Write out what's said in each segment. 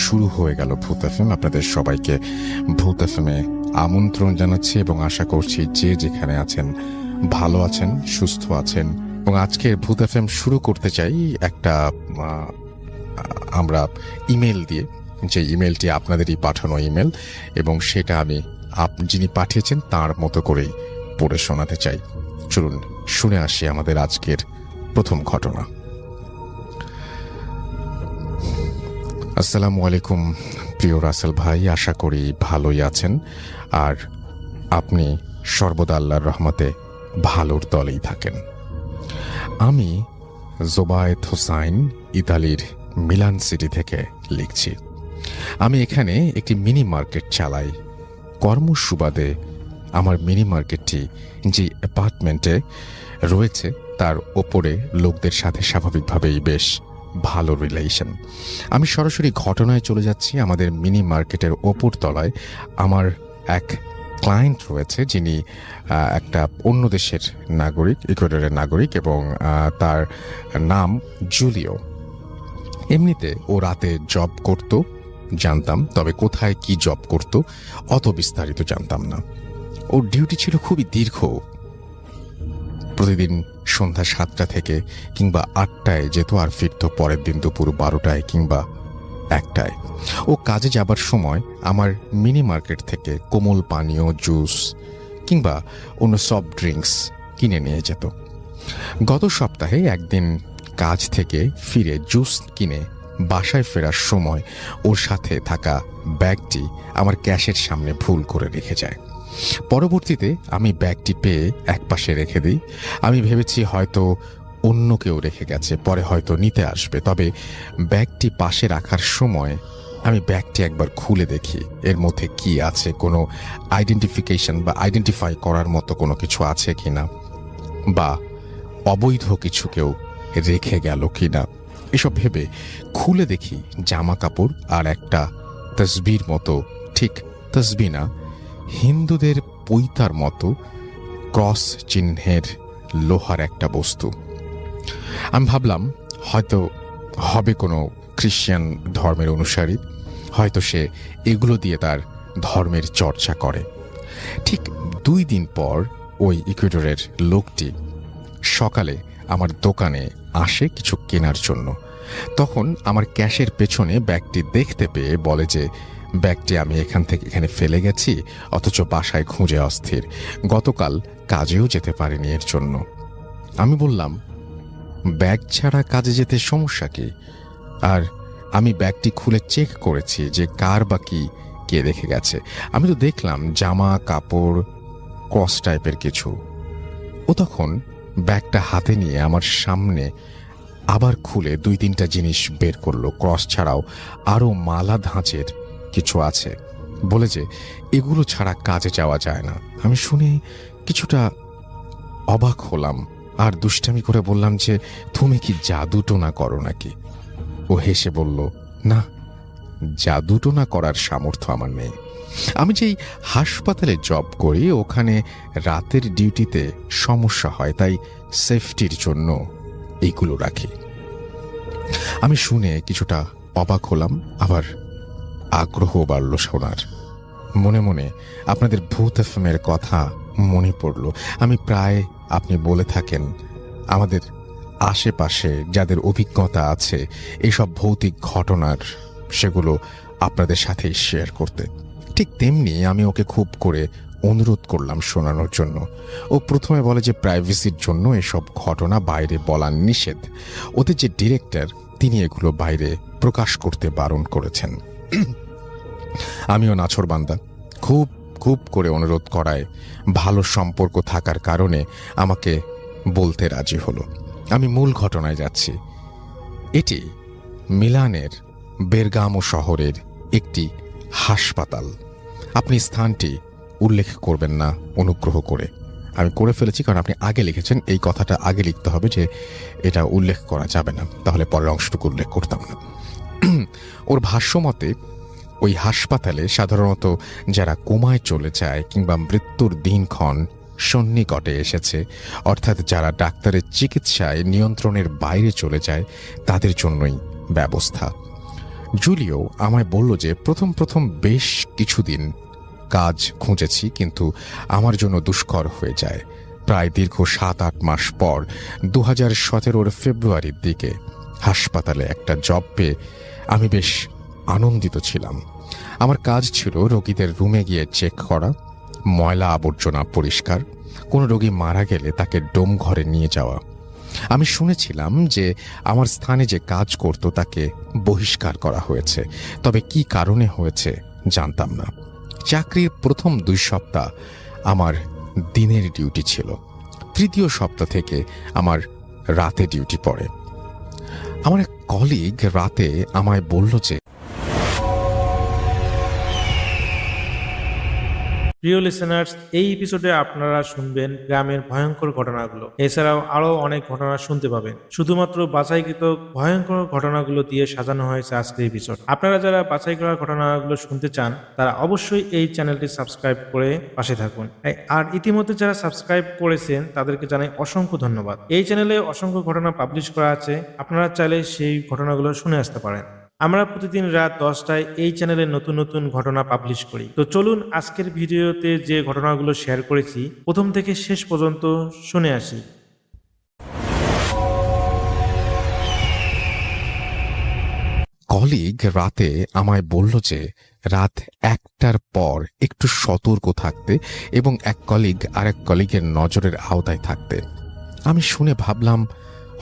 শুরু হয়ে গেল ভূত এফএম। আপনাদের সবাইকে ভূত এফএমে আমন্ত্রণ জানাচ্ছি এবং আশা করছি যে যেখানে আছেন ভালো আছেন, সুস্থ আছেন। এবং আজকের ভূত এফএম শুরু করতে চাই একটা আমরা ইমেল দিয়ে, যে ইমেলটি আপনাদেরই পাঠানো ইমেল, এবং সেটা আমি যিনি পাঠিয়েছেন তার মতো করেই পড়ে শোনাতে চাই। চলুন শুনে আসি আমাদের আজকের প্রথম ঘটনা। আসসালামু আলাইকুম প্রিয় রাসেল ভাই, আশা করি ভালোই আছেন আর আপনি সর্বদা আল্লাহর রহমতে ভালোর দলেই থাকেন। আমি জোবায়েদ হোসাইন ইতালির মিলান সিটি থেকে লিখছি। আমি এখানে একটি মিনি মার্কেট চালাই। কর্মসুবাদে আমার মিনি মার্কেটটি যে অ্যাপার্টমেন্টে রয়েছে তার ওপরে লোকদের সাথে স্বাভাবিকভাবেই বেশ ভালো রিলেশন। আমি সরাসরি ঘটনায় চলে যাচ্ছি। আমাদের মিনি মার্কেটের ওপর তলায় আমার এক ক্লায়েন্ট রয়েছে, যিনি একটা অন্য দেশের নাগরিক, ইকুয়েডরের নাগরিক, এবং তার নাম জুলিও। এমনিতে ও রাতে জব করত জানতাম, তবে কোথায় কি জব করত অত বিস্তারিত জানতাম না। ওর ডিউটি ছিল খুবই দীর্ঘ, প্রতিদিন সন্ধ্যা 7টা থেকে কিংবা 8টায় যেত আর ফিরত পরের দিন দুপুর 12টায় কিংবা 1টায়। ও কাজে যাবার সময় আমার মিনি মার্কেট থেকে কোমল পানীয়, জুস কিংবা অন্য সফট ড্রিঙ্কস কিনে নিয়ে যেত। গত সপ্তাহে একদিন কাজ থেকে ফিরে জুস কিনে বাসায় ফেরার সময় ওর সাথে থাকা ব্যাগটি আমার ক্যাশের সামনে ভুল করে রেখে যায়। পরবর্তীতে আমি ব্যাগটি পেয়ে একপাশে রেখে দিই। আমি ভেবেছি হয়তো অন্য কেউ রেখে গেছে, পরে হয়তো নিতে আসবে। তবে ব্যাগটি পাশে রাখার সময় আমি ব্যাগটি একবার খুলে দেখি এর মধ্যে কি আছে, কোনো আইডেন্টিফিকেশন বা আইডেন্টিফাই করার মতো কোনো কিছু আছে কিনা, বা অবৈধ কিছু কেউ রেখে গেল কিনা। এসব ভেবে খুলে দেখি জামা কাপড় আর একটা তসবির মতো, ঠিক তসবি না, হিন্দুদের পৈতার মতো ক্রস চিহ্নের লোহার একটা বস্তু। আমি ভাবলাম হয়তো হবে কোনো খ্রিস্টান ধর্মের অনুসারী, হয়তো সে এগুলো দিয়ে তার ধর্মের চর্চা করে। ঠিক 2 দিন পর ওই ইকুয়েডরের লোকটি সকালে আমার দোকানে আসে কিছু কেনার জন্য। তখন আমার ক্যাশের পেছনে ব্যাগটি দেখতে পেয়ে বলে যে ব্যাগটি আমি এখান থেকে এখানে ফেলে গেছি, অথচ বাসায় খুঁজে অস্থির, গতকাল কাজেও যেতে পারিনি এর জন্য। আমি বললাম, ব্যাগ ছাড়া কাজে যেতে সমস্যা কি? আর আমি ব্যাগটি খুলে চেক করেছি যে কার বা কি কে রেখে গেছে। আমি তো দেখলাম জামা কাপড়, ক্রস টাইপের কিছু। ও তখন ব্যাগটা হাতে নিয়ে আমার সামনে আবার খুলে 2-3টা জিনিস বের করলো। ক্রস ছাড়াও আরও মালা ধাঁচের কিছু আছে, বলে যে এগুলো ছাড়া কাজে যাওয়া যায় না। আমি শুনে কিছুটা অবাক হলাম আর দুষ্টামি করে বললাম যে তুমি কি জাদুটোনা করো নাকি? ও হেসে বলল, না, জাদুটোনা করার সামর্থ্য আমার নেই। আমি যেই হাসপাতালে জব করি ওখানে রাতের ডিউটিতে সমস্যা হয়, তাই সেফটির জন্য এইগুলো রাখি। আমি শুনে কিছুটা অবাক হলাম, আবার আগ্রহ বাড়ল শোনার। মনে মনে আপনাদের ভূত এফএমের কথা মনে পড়ল। আমি প্রায়, আপনি বলে থাকেন আমাদের আশেপাশে যাদের অভিজ্ঞতা আছে এসব ভৌতিক ঘটনার, সেগুলো আপনাদের সাথেই শেয়ার করতে। ঠিক তেমনি আমি ওকে খুব করে অনুরোধ করলাম শোনানোর জন্য। ও প্রথমে বলে যে প্রাইভেসির জন্য এসব ঘটনা বাইরে বলা নিষেধ। ওদের যে ডিরেক্টর তিনি এগুলো বাইরে প্রকাশ করতে বারণ করেছেন। আমিও নাছোড়বান্দা, খুব খুব করে অনুরোধ করায় ভালো সম্পর্ক থাকার কারণে আমাকে বলতে রাজি হলো। আমি মূল ঘটনায় যাচ্ছি। এটি মিলানের বেরগামো শহরের একটি হাসপাতাল। আপনি স্থানটি উল্লেখ করবেন না অনুগ্রহ করে। আমি করে ফেলেছি কারণ আপনি আগে লিখেছেন, এই কথাটা আগে লিখতে হবে যে এটা উল্লেখ করা যাবে না, তাহলে পরের অংশটুকু উল্লেখ করতাম না। ওর ভাষ্যমতে ওই হাসপাতালে সাধারণত যারা কোমায় চলে যায় কিংবা মৃত্যুর দিনক্ষণ সন্নিকটে এসেছে, অর্থাৎ যারা ডাক্তারের চিকিৎসায় নিয়ন্ত্রণের বাইরে চলে যায়, তাদের জন্যই ব্যবস্থা। জুলিও আমায় বলল যে প্রথম প্রথম বেশ কিছুদিন কাজ খুঁজেছি, কিন্তু আমার জন্য দুষ্কর হয়ে যায়। প্রায় দীর্ঘ 7-8 মাস পর 2017 ফেব্রুয়ারির দিকে হাসপাতালে একটা জব পেয়ে আমি বেশ আনন্দিত ছিলাম। আমার কাজ ছিল রোগীদের রুমে গিয়ে চেক করা, ময়লা আবর্জনা পরিষ্কার, কোনো রোগী মারা গেলে তাকে ডোম ঘরে নিয়ে যাওয়া। আমি শুনেছিলাম যে আমার স্থানে যে কাজ করত তাকে বহিষ্কার করা হয়েছে, তবে কি কারণে হয়েছে জানতাম না। চাকরির প্রথম 2 সপ্তাহ আমার দিনের ডিউটি ছিল, তৃতীয় সপ্তাহ থেকে আমার রাতে ডিউটি পড়ে। আমার এক কলিগ রাতে আমায় বলল যে, প্রিয় লিসেনার্স, এই এপিসোডে আপনারা শুনবেন গ্রামের ভয়ঙ্কর ঘটনাগুলো। এছাড়াও আরো অনেক ঘটনা শুনতে পাবেন। শুধুমাত্র বাছাইকৃত ভয়ঙ্কর ঘটনাগুলো দিয়ে সাজানো হয়েছে আজকের এপিসোড। আপনারা যারা বাছাই করা ঘটনাগুলো শুনতে চান তারা অবশ্যই এই চ্যানেলটি সাবস্ক্রাইব করে পাশে থাকুন। আর ইতিমধ্যে যারা সাবস্ক্রাইব করেছেন তাদেরকে জানাই অসংখ্য ধন্যবাদ। এই চ্যানেলে অসংখ্য ঘটনা পাবলিশ করা আছে, আপনারা চাইলে সেই ঘটনাগুলো শুনে আসতে পারেন। আমরা প্রতিদিন রাত 10টায় এই চ্যানেলে নতুন নতুন ঘটনা পাবলিশ করি। তো চলুন আজকের ভিডিওতে যে ঘটনাগুলো শেয়ার করেছি প্রথম থেকে শেষ পর্যন্ত শুনে আসি। কলিগ রাতে আমায় বলল যে রাত 1টার পর একটু সতর্ক থাকতে এবং এক কলিগ আরেক কলিগের নজরের আওতায় থাকতে। আমি শুনে ভাবলাম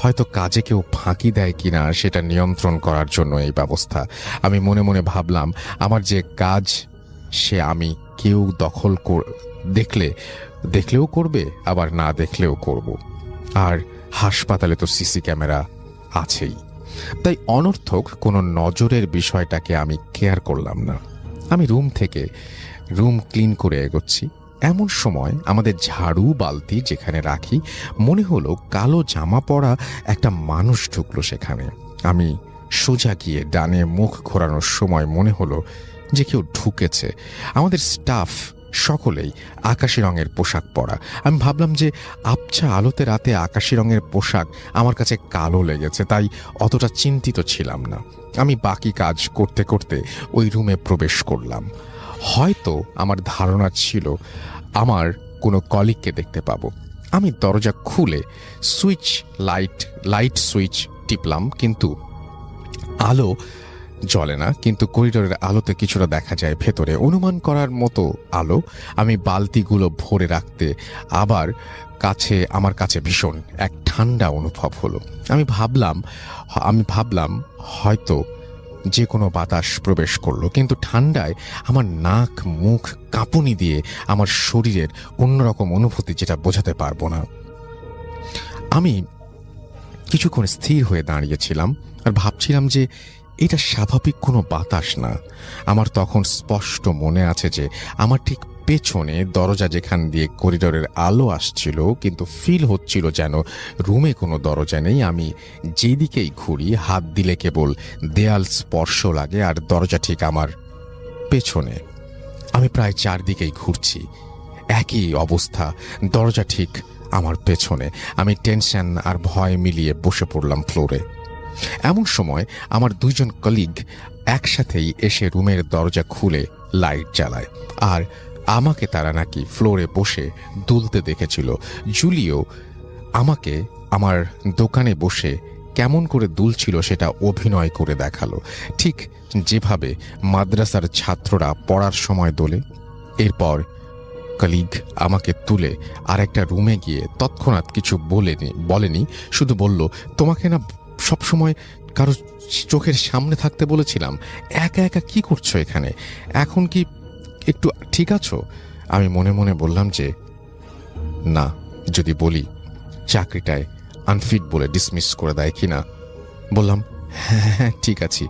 হয়তো কাজে কেউ ফাঁকি দেয় কিনা সেটা নিয়ন্ত্রণ করার জন্য এই ব্যবস্থা। আমি মনে মনে ভাবলাম আমার যে কাজ সে আমি কেউ দেখলেও করবে, আবার না দেখলেও করব। আর হাসপাতালে তো সিসি ক্যামেরা আছেই, তাই অনর্থক কোনো নজরের বিষয়টাকে আমি কেয়ার করলাম না। আমি রুম ক্লিন করে এগোচ্ছি। এমন সময় আমাদের ঝাড়ু বালতি যেখানে রাখি মনে হলো কালো জামা পরা একটা মানুষ ঢুকলো সেখানে। আমি সোজা গিয়ে ডানে মুখ ঘোরানোর সময় মনে হলো যে কেউ ঢুকেছে। আমাদের স্টাফ সকলেই আকাশি রঙের পোশাক পরা। আমি ভাবলাম যে আবছা আলোতে রাতে আকাশি রঙের পোশাক আমার কাছে কালো লেগেছে, তাই অতটা চিন্তিত ছিলাম না। আমি বাকি কাজ করতে করতে ওই রুমে প্রবেশ করলাম। হয়তো আমার ধারণা ছিল আমার কোনো কলিগকে দেখতে পাবো। আমি দরজা খুলে লাইট সুইচ টিপলাম, কিন্তু আলো জ্বলে না। কিন্তু করিডোরের আলোতে কিছুটা দেখা যায় ভেতরে, অনুমান করার মতো আলো। আমি বালতিগুলো ভরে রাখতে আমার কাছে ভীষণ এক ঠান্ডা অনুভব হলো। আমি ভাবলাম হয়তো যে কোনো বাতাস প্রবেশ করলো, কিন্তু ঠান্ডায় আমার নাক মুখ কাঁপুনি দিয়ে আমার শরীরের অন্যরকম অনুভূতি যেটা বোঝাতে পারবো না। আমি কিছুক্ষণ স্থির হয়ে দাঁড়িয়েছিলাম আর ভাবছিলাম যে এটা স্বাভাবিক কোনো বাতাস না। আমার তখন স্পষ্ট মনে আছে যে আমার ঠিক পেছনে দরজা, যেখান দিয়ে করিডোরের আলো আসছিল, কিন্তু ফিল হচ্ছিল যেন রুমে কোনো দরজা নেই। আমি যেদিকেই ঘুরি হাত দিলে কেবল দেয়াল স্পর্শ লাগে, আর দরজা ঠিক আমার পেছনে। আমি প্রায় 4 দিকেই ঘুরছি, একই অবস্থা, দরজা ঠিক আমার পেছনে। আমি টেনশন আর ভয় মিলিয়ে বসে পড়লাম ফ্লোরে। এমন সময় আমার 2 জন কলিগ একসাথেই এসে রুমের দরজা খুলে লাইট জ্বালায়, আর আমাকে তারা নাকি ফ্লোরে বসে দুলতে দেখেছিল। জুলিও আমাকে আমার দোকানে বসে কেমন করে দুলছিল সেটা অভিনয় করে দেখালো, ঠিক যেভাবে মাদ্রাসার ছাত্ররা পড়ার সময় দোলে। এরপর কলিগ আমাকে তুলে আরেকটা রুমে গিয়ে তৎক্ষণাৎ কিছু বলেনি, শুধু বলল, তোমাকে না সবসময় কারো চোখের সামনে থাকতে বলেছিলাম, একা একা কি করছো এখানে? এখন কি একটু ঠিক আছো? আমি মনে মনে বললাম যে না, যদি বলি চাকরিটায় আনফিট বলে ডিসমিস করে দেয় কিনা। বললাম হ্যাঁ ঠিক আছি,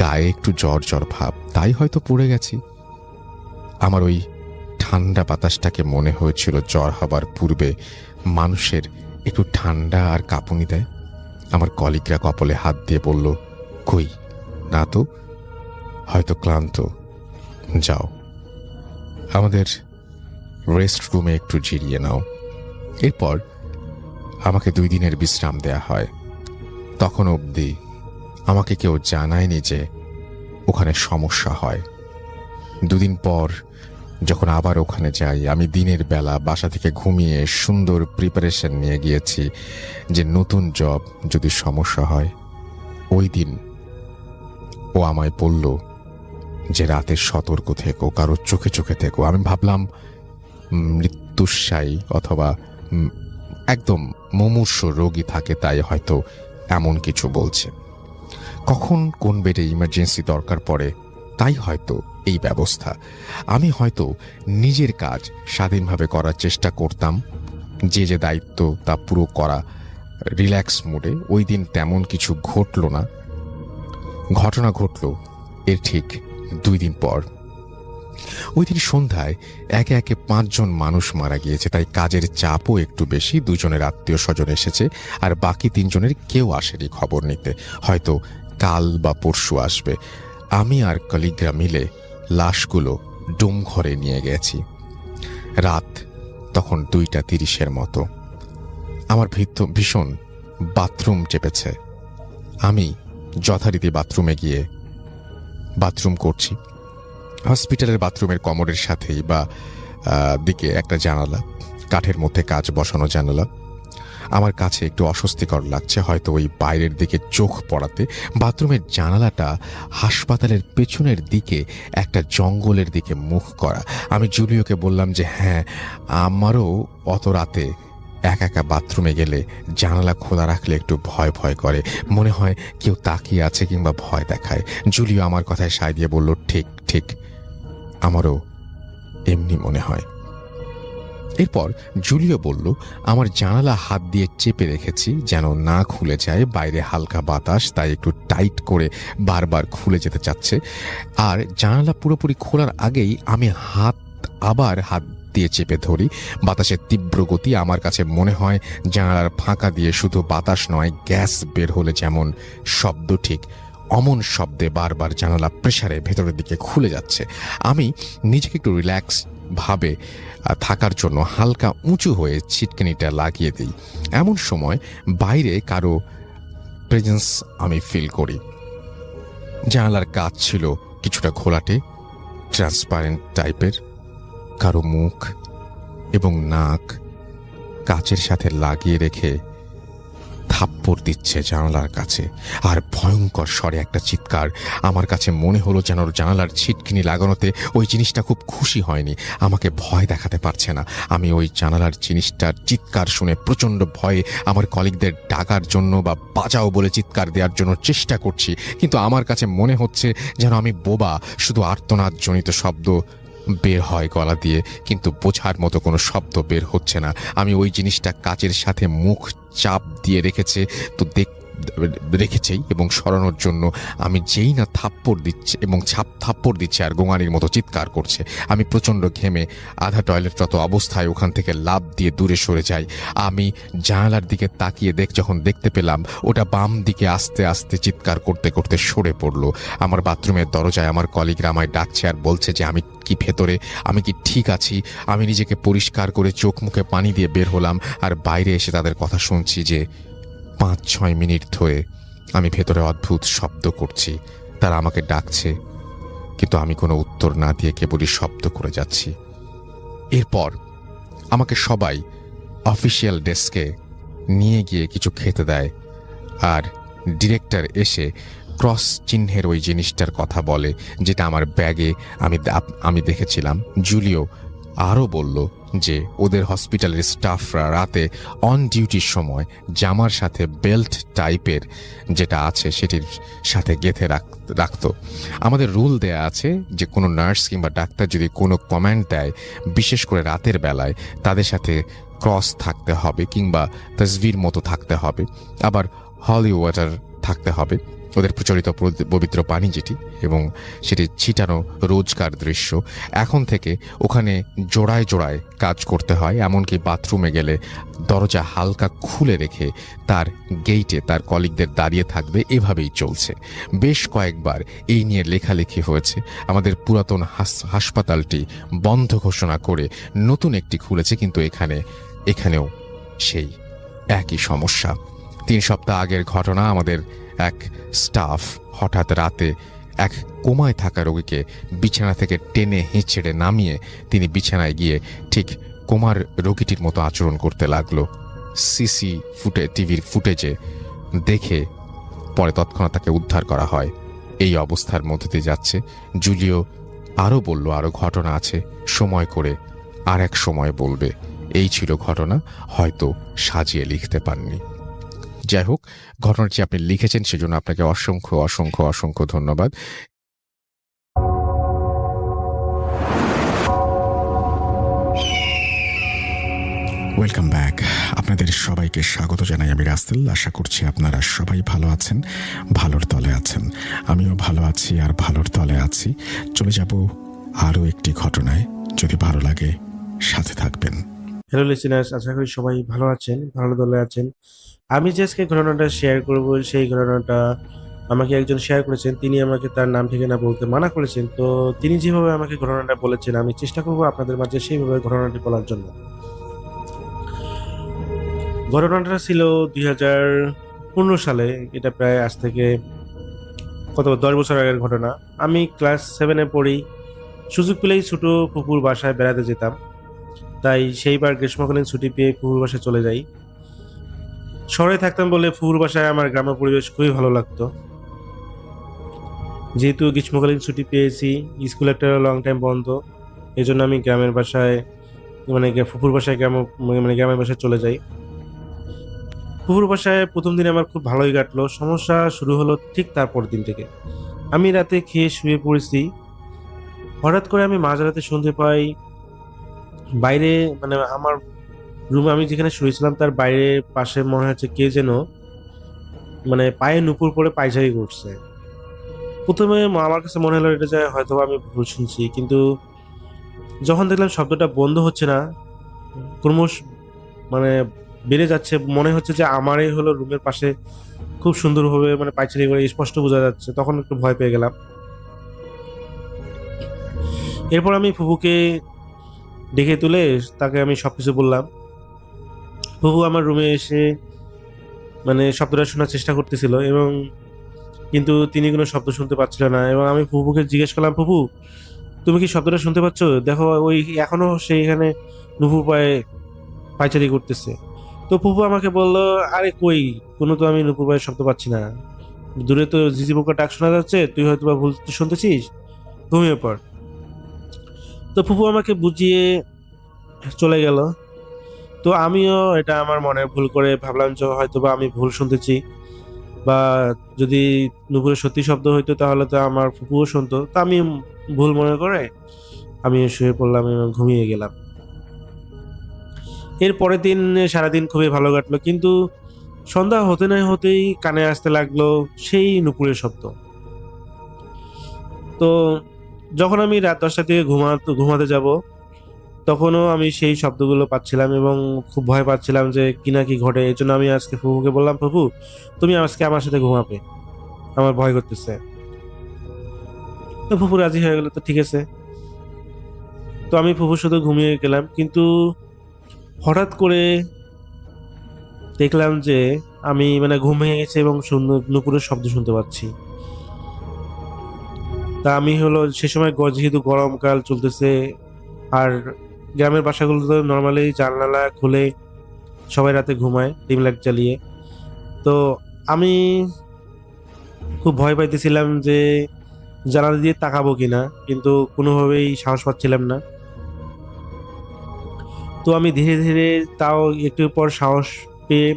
গায়ে একটু জ্বর ভাব, তাই হয়তো পড়ে গেছি। আমার ওই ঠান্ডা বাতাসটাকে মনে হয়েছিল জ্বর হবার পূর্বে মানুষের একটু ঠান্ডা আর কাঁপুনি দেয়। আমার কলিগরা কপালে হাত দিয়ে বলল, কই না তো, হয়তো ক্লান্ত, যাও আমাদের রেস্ট রুমে একটু জিরিয়ে নাও। এরপর আমাকে 2 দিনের বিশ্রাম দেয়া হয়। তখন অবধি আমাকে কেউ জানায়নি যে ওখানে সমস্যা হয়। দুদিন পর যখন আবার ওখানে যাই, আমি দিনের বেলা বাসা থেকে ঘুমিয়ে সুন্দর প্রিপারেশন নিয়ে গিয়েছি যে নতুন জব যদি সমস্যা হয়। ওই দিন ও আমায় বলল যে রাতে সতর্ক থেকো, কারো চোখে চোখে থেকো। আমি ভাবলাম মৃত্যুশায়ী অথবা একদম মুমূর্ষ রোগী থাকে, তাই হয়তো এমন কিছু বলছে। কখন কোন বেডে ইমার্জেন্সি দরকার পড়ে তাই হয়তো এই ব্যবস্থা। আমি হয়তো নিজের কাজ স্বাধীনভাবে করার চেষ্টা করতাম, যে যে দায়িত্ব তা পুরো করা রিল্যাক্স মুডে। ওই দিন তেমন কিছু ঘটল না। ঘটনা ঘটল এর ঠিক 2 দিন পর। ওই দিন সন্ধ্যায় একে একে 5 জন মানুষ মারা গিয়েছে, তাই কাজের চাপও একটু বেশি। 2 জনের আত্মীয় স্বজন এসেছে, আর বাকি 3 জনের কেউ আসেনি খবর নিতে, হয়তো কাল বা পরশু আসবে। আমি আর কলিগরা মিলে লাশগুলো ডুম ঘরে নিয়ে গেছি। রাত তখন 2:30 মতো। আমার ভীষণ বাথরুম চেপেছে। আমি যথারীতি বাথরুমে গিয়ে বাথরুম করছি। হসপিটালের বাথরুমের কমোডের সাথেই বা দিকে একটা জানালা, কাঠের মধ্যে কাচ বসানো জানালা। আমার কাছে একটু অস্বস্তিকর লাগছে, হয়তো ওই বাইরের দিকে চোখ পড়াতে। বাথরুমের জানালাটা হাসপাতালের পেছনের দিকে একটা জঙ্গলের দিকে মুখ করা। আমি জুলিওকে বললাম যে হ্যাঁ, আমারও অত রাতে একা একা বাথরুমে গেলে জানালা খোলা রাখলে একটু ভয় ভয় করে, মনে হয় কেউ তাকিয়ে আছে কিংবা ভয় দেখায়। জুলিও আমার কথায় সায় দিয়ে বলল ঠিক ঠিক, আমারও এমনি মনে হয়। এরপর জুলিও বলল আমার জানালা হাত দিয়ে চেপে রেখেছি যেন না খুলে যায়, বাইরে হালকা বাতাস, তাই একটু টাইট করে বারবার খুলে যেতে চাচ্ছে। আর জানালা পুরোপুরি খোলার আগেই আমি আবার হাত দিয়ে চেপে ধরি। বাতাসের তীব্র গতি, আমার কাছে মনে হয় জানালার ফাঁকা দিয়ে শুধু বাতাস নয়, গ্যাস বের হলে যেমন শব্দ, ঠিক অমন শব্দে বারবার জানালা প্রেসারে ভেতরের দিকে খুলে যাচ্ছে। আমি নিজেকে একটু রিল্যাক্স ভাবে থাকার জন্য হালকা উঁচু হয়ে ছিটকিনিটা লাগিয়ে দিই। এমন সময় বাইরে কারো প্রেজেন্স আমি ফিল করি। জানালার কাচ ছিল কিছুটা ঘোলাটে, ট্রান্সপারেন্ট টাইপের। কারো মুখ এবং নাক কাচের সাথে লাগিয়ে রেখে থাপ্পড় দিচ্ছে জানালার কাছে, আর ভয়ঙ্কর স্বরে একটা চিৎকার। আমার কাছে মনে হলো যেন জানালার ছিটকিনি লাগানোতে ওই জিনিসটা খুব খুশি হয়নি, আমাকে ভয় দেখাতে পারছে না। আমি ওই জানালার জিনিসটার চিৎকার শুনে প্রচণ্ড ভয়ে আমার কলিগদের ডাকার জন্য বা বাঁচাও বলে চিৎকার দেওয়ার জন্য চেষ্টা করছি, কিন্তু আমার কাছে মনে হচ্ছে যেন আমি বোবা, শুধু আর্তনাদজনিত শব্দ বের হয় গলা দিয়ে, কিন্তু বোঝার মতো কোনো শব্দ বের হচ্ছে না। আমি ওই জিনিসটা কাচের সাথে মুখ চাপ দিয়ে রেখেছেই এবং সরানোর জন্য আমি যেই না থাপ্পড় দিচ্ছে আর গোঙানির মতো চিৎকার করছে। আমি প্রচণ্ড ঘেমে আধা টয়লেটরত অবস্থায় ওখান থেকে লাফ দিয়ে দূরে সরে যাই। আমি জানালার দিকে তাকিয়ে যখন দেখতে পেলাম ওটা বাম দিকে আস্তে আস্তে চিৎকার করতে করতে সরে পড়লো। আমার বাথরুমের দরজায় আমার কলিগরা আমায় ডাকছে আর বলছে যে আমি কি ভেতরে, আমি কি ঠিক আছি। আমি নিজেকে পরিষ্কার করে চোখ মুখে পানি দিয়ে বের হলাম, আর বাইরে এসে তাদের কথা শুনছি যে 5-6 মিনিট ধরে আমি ভেতরে অদ্ভুত শব্দ করছি। তারা আমাকে ডাকছে, কিন্তু আমি কোনো উত্তর না দিয়ে কেবলই শব্দ করে যাচ্ছি। এরপর আমাকে সবাই অফিসিয়াল ডেস্কে নিয়ে গিয়ে কিছু খেতে দেয়, আর ডিরেক্টর এসে ক্রস চিহ্নের ওই জিনিসটার কথা বলে যেটা আমার ব্যাগে আমি দেখেছিলাম। জুলিও আরও বলল যে ওদের হসপিটালের স্টাফরা রাতে অন ডিউটির সময় জামার সাথে বেল্ট টাইপের যেটা আছে সেটির সাথে গেঁথে রাখতো। আমাদের রুল দেয়া আছে যে কোনো নার্স কিংবা ডাক্তার যদি কোনো কমান্ড দেয়, বিশেষ করে রাতের বেলায়, তাদের সাথে ক্রস থাকতে হবে কিংবা তসবির মতো থাকতে হবে, আবার হলি ওয়াটার থাকতে হবে, ওদের প্রচলিত পবিত্র পানি যেটি, এবং সেটি ছিটানো রোজকার দৃশ্য। এখন থেকে ওখানে জোড়ায় জোড়ায় কাজ করতে হয়, এমনকি বাথরুমে গেলে দরজা হালকা খুলে রেখে তার গেইটে তার কলিগদের দাঁড়িয়ে থাকবে। এভাবেই চলছে। বেশ কয়েকবার এই নিয়ে লেখালেখি হয়েছে। আমাদের পুরাতন হাসপাতালটি বন্ধ ঘোষণা করে নতুন একটি খুলেছে, কিন্তু এখানেও সেই একই সমস্যা। 3 সপ্তাহ আগের ঘটনা, আমাদের এক স্টাফ হঠাৎ রাতে এক কোমায় থাকা রোগীকে বিছানা থেকে টেনে হিঁচড়ে নামিয়ে তিনি বিছানায় গিয়ে ঠিক কোমার রোগীটির মতো আচরণ করতে লাগলো। টিভির ফুটেজে দেখে পরে তৎক্ষণাৎ তাকে উদ্ধার করা হয়। এই অবস্থার মধ্যে দিয়ে যাচ্ছে। জুলিও আরও বলল, আরও ঘটনা আছে, সময় করে আর এক সময় বলবে। এই ছিল ঘটনা, হয়তো সাজিয়ে লিখতে পাননি। যাই হোক, ঘটনাটি আপনি লিখেছেন সেজন্য আপনাকে অসংখ্য অসংখ্য অসংখ্য ধন্যবাদ। Welcome back. আপনাদের সবাইকে স্বাগত জানাই আমি রাসেল। আশা করছি আপনারা সবাই ভালো আছেন, ভালোর তলে আছেন। আমিও ভালো আছি আর ভালোর তলে আছি। চলে যাব আরও একটি ঘটনায়। যদি ভালো লাগে সাথে থাকবেন। হ্যালো লিসেনার্স, আশা করি সবাই ভালো আছেন, ভালো দলে আছেন। আমি যে আজকে ঘটনাটা শেয়ার করব, সেই ঘটনাটা আমাকে একজন শেয়ার করেছেন। তিনি আমাকে তার নাম ঠিকানা বলতে মানা করেছেন। তো তিনি যেভাবে আমাকে ঘটনাটা বলেছেন, আমি চেষ্টা করব আপনাদের মাঝে সেইভাবে ঘটনাটি বলার জন্য। ঘটনাটা ছিল 2015 সালে। এটা প্রায় আজ থেকে 10 বছর আগের ঘটনা। আমি ক্লাস 7-এ পড়ি। সুযোগ পেলেই ছোট ফুপুর বাসায় বেড়াতে যেতাম। তাই সেইবার গ্রীষ্মকালীন ছুটি পেয়ে ফুপুর বাসায় চলে যাই। শহরে থাকতাম বলে ফুপুর বাসায় আমার গ্রামের পরিবেশ খুবই ভালো লাগতো। যেহেতু গ্রীষ্মকালীন ছুটি পেয়েছি, স্কুল একটা লং টাইম বন্ধ, এই জন্য আমি গ্রামের বাসায় ফুপুর বাসায় গ্রামের বাসায় চলে যাই। ফুপুর বাসায় প্রথম দিন আমার খুব ভালোই কাটলো। সমস্যা শুরু হলো ঠিক তারপর দিন থেকে। আমি রাতে খেয়ে শুয়ে পড়েছি। হঠাৎ করে আমি মাঝরাতে শুনতে পাই বাইরে, আমার রুমে আমি যেখানে শুয়েছিলাম তার বাইরে পাশে মনে হচ্ছে কে যেন পায়ে নুপুর পরে পায়চারি করছে। প্রথমে আমার কাছে মনে হলো এটা যে হয়তো আমি ভুল শুনছি, কিন্তু যখন দেখলাম শব্দটা বন্ধ হচ্ছে না, ক্রমশ বেড়ে যাচ্ছে, মনে হচ্ছে যে আমারই হলো রুমের পাশে খুব সুন্দরভাবে পায়চারি করে স্পষ্ট বোঝা যাচ্ছে, তখন একটু ভয় পেয়ে গেলাম। এরপর আমি ফুপুকে ডেকে তুলে তাকে আমি সবকিছু বললাম। ফুপু আমার রুমে এসে শব্দটা শোনার চেষ্টা করতেছিল, এবং কিন্তু তিনি কোনো শব্দ শুনতে পাচ্ছিল না। এবং আমি ফুপুকে জিজ্ঞেস করলাম, ফুপু তুমি কি শব্দটা শুনতে পাচ্ছ? দেখো ওই এখনো সেইখানে নুপুর পায়ে পায়চারি করতেছে। তো ফুপু আমাকে বলল, আরে কই, কোনো তো আমি নুপুর পায়ের শব্দ পাচ্ছি না, দূরে তো ঝিঝি পোকার ডাক শোনা যাচ্ছে, তুই হয়তো বা ভুল শুনতেছিস, ঘুমিয়ে পড়। তো ফুপু আমাকে বুঝিয়ে চলে গেল। তো আমিও এটা আমার মনে ভুল করে ভাবলাম যে হয়তো বা আমি ভুল শুনতেছি, বা যদি নুপুরের সত্যি শব্দ হইতো তাহলে তো আমার ফুপুও শুনতো। তা আমি ভুল মনে করে আমি শুয়ে পড়লাম এবং ঘুমিয়ে গেলাম। এর পরের দিন সারাদিন খুবই ভালো কাটলো, কিন্তু সন্ধ্যা হতে না হতেই কানে আসতে লাগলো সেই নুপুরের শব্দ। তো যখন আমি রাত 10টা থেকে ঘুমাতে যাব, তখনও আমি সেই শব্দগুলো পাচ্ছিলাম এবং খুব ভয় পাচ্ছিলাম যে কি না কি ঘটে। এই জন্য আমি আজকে ফুপুকে বললাম, ফুপু তুমি আজকে আমার সাথে ঘুমাবে, আমার ভয় করতেছে। তো ফুপু রাজি হয়ে গেল, তো ঠিক আছে। তো আমি ফুপুর সাথে ঘুমিয়ে গেলাম, কিন্তু হঠাৎ করে দেখলাম যে আমি ঘুম ভেঙে গেছে এবং নুপুরের শব্দ শুনতে পাচ্ছি। তা আমি হলো সে সময় যেহেতু গরমকাল চলতেছে, আর গ্রামের বাসাগুলো তো নর্মালি জানালা খুলে সবাই রাতে ঘুমায় ডিম লাইট জ্বালিয়ে। তো আমি খুব ভয় পাইতেছিলাম যে জানালা দিয়ে তাকাবো কিনা, কিন্তু কোনোভাবেই সাহস পাচ্ছিলাম না। তো আমি ধীরে ধীরে, তাও একটু পর সাহস পেয়ে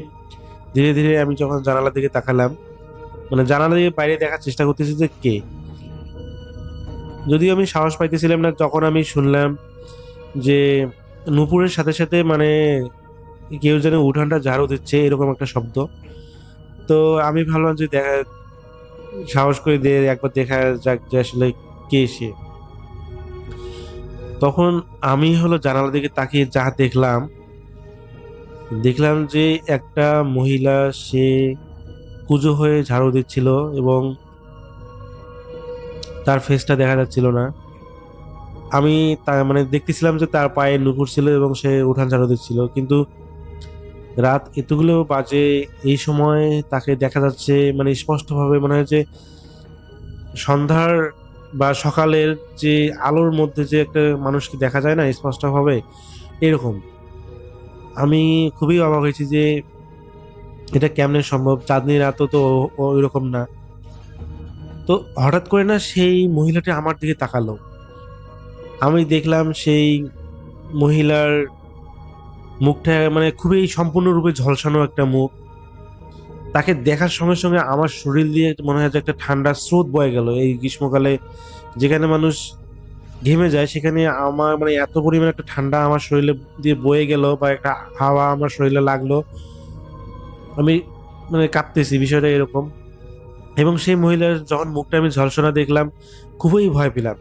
ধীরে ধীরে আমি যখন জানালার দিকে তাকালাম, জানালা দিয়ে বাইরে দেখার চেষ্টা করতেছি যে কে। যদিও আমি সাহস পাইতেছিলাম না, তখন আমি শুনলাম যে নুপুরের সাথে সাথে কেউ যেন উঠানটা ঝাড়ু দিচ্ছে, এরকম একটা শব্দ। তো আমি ভাবলাম যে সাহস করে দিয়ে একবার দেখা যাক যে আসলে কে সে। তখন আমি হলো জানালার দিকে তাকিয়ে যা দেখলাম যে একটা মহিলা, সে কুঁজো হয়ে ঝাড়ু দিচ্ছিল এবং তার ফেসটা দেখা যাচ্ছিল না। আমি দেখতেছিলাম যে তার পায়ে নুপুর ছিল এবং সে উঠান ঝাড়ু দিচ্ছিল, কিন্তু রাত এতগুলো বাজে এই সময় তাকে দেখা যাচ্ছে স্পষ্টভাবে, মনে হয় যে সন্ধ্যার বা সকালের যে আলোর মধ্যে যে একটা মানুষকে দেখা যায় না স্পষ্টভাবে, এরকম। আমি খুবই অবাক হয়েছি যে এটা কেমনে সম্ভব, চাঁদনি রাতও তো ওইরকম না। তো হঠাৎ করে না সেই মহিলাটি আমার দিকে তাকালো। আমি দেখলাম সেই মহিলার মুখটা মানে খুবই সম্পূর্ণরূপে ঝলসানো একটা মুখ। তাকে দেখার সঙ্গে সঙ্গে আমার শরীর দিয়ে মনে হয় যে একটা ঠান্ডা স্রোত বয়ে গেল। এই গ্রীষ্মকালে যেখানে মানুষ ঘেমে যায়, সেখানে আমার মানে এত পরিমাণে একটা ঠান্ডা আমার শরীরে দিয়ে বয়ে গেল, বা একটা হাওয়া আমার শরীরে লাগলো। আমি মানে কাঁপতেছি, বিষয়টা এরকম। এবং সেই মহিলার যখন মুখটা আমি ঝলসনা দেখলাম, খুবই ভয় পেলাম।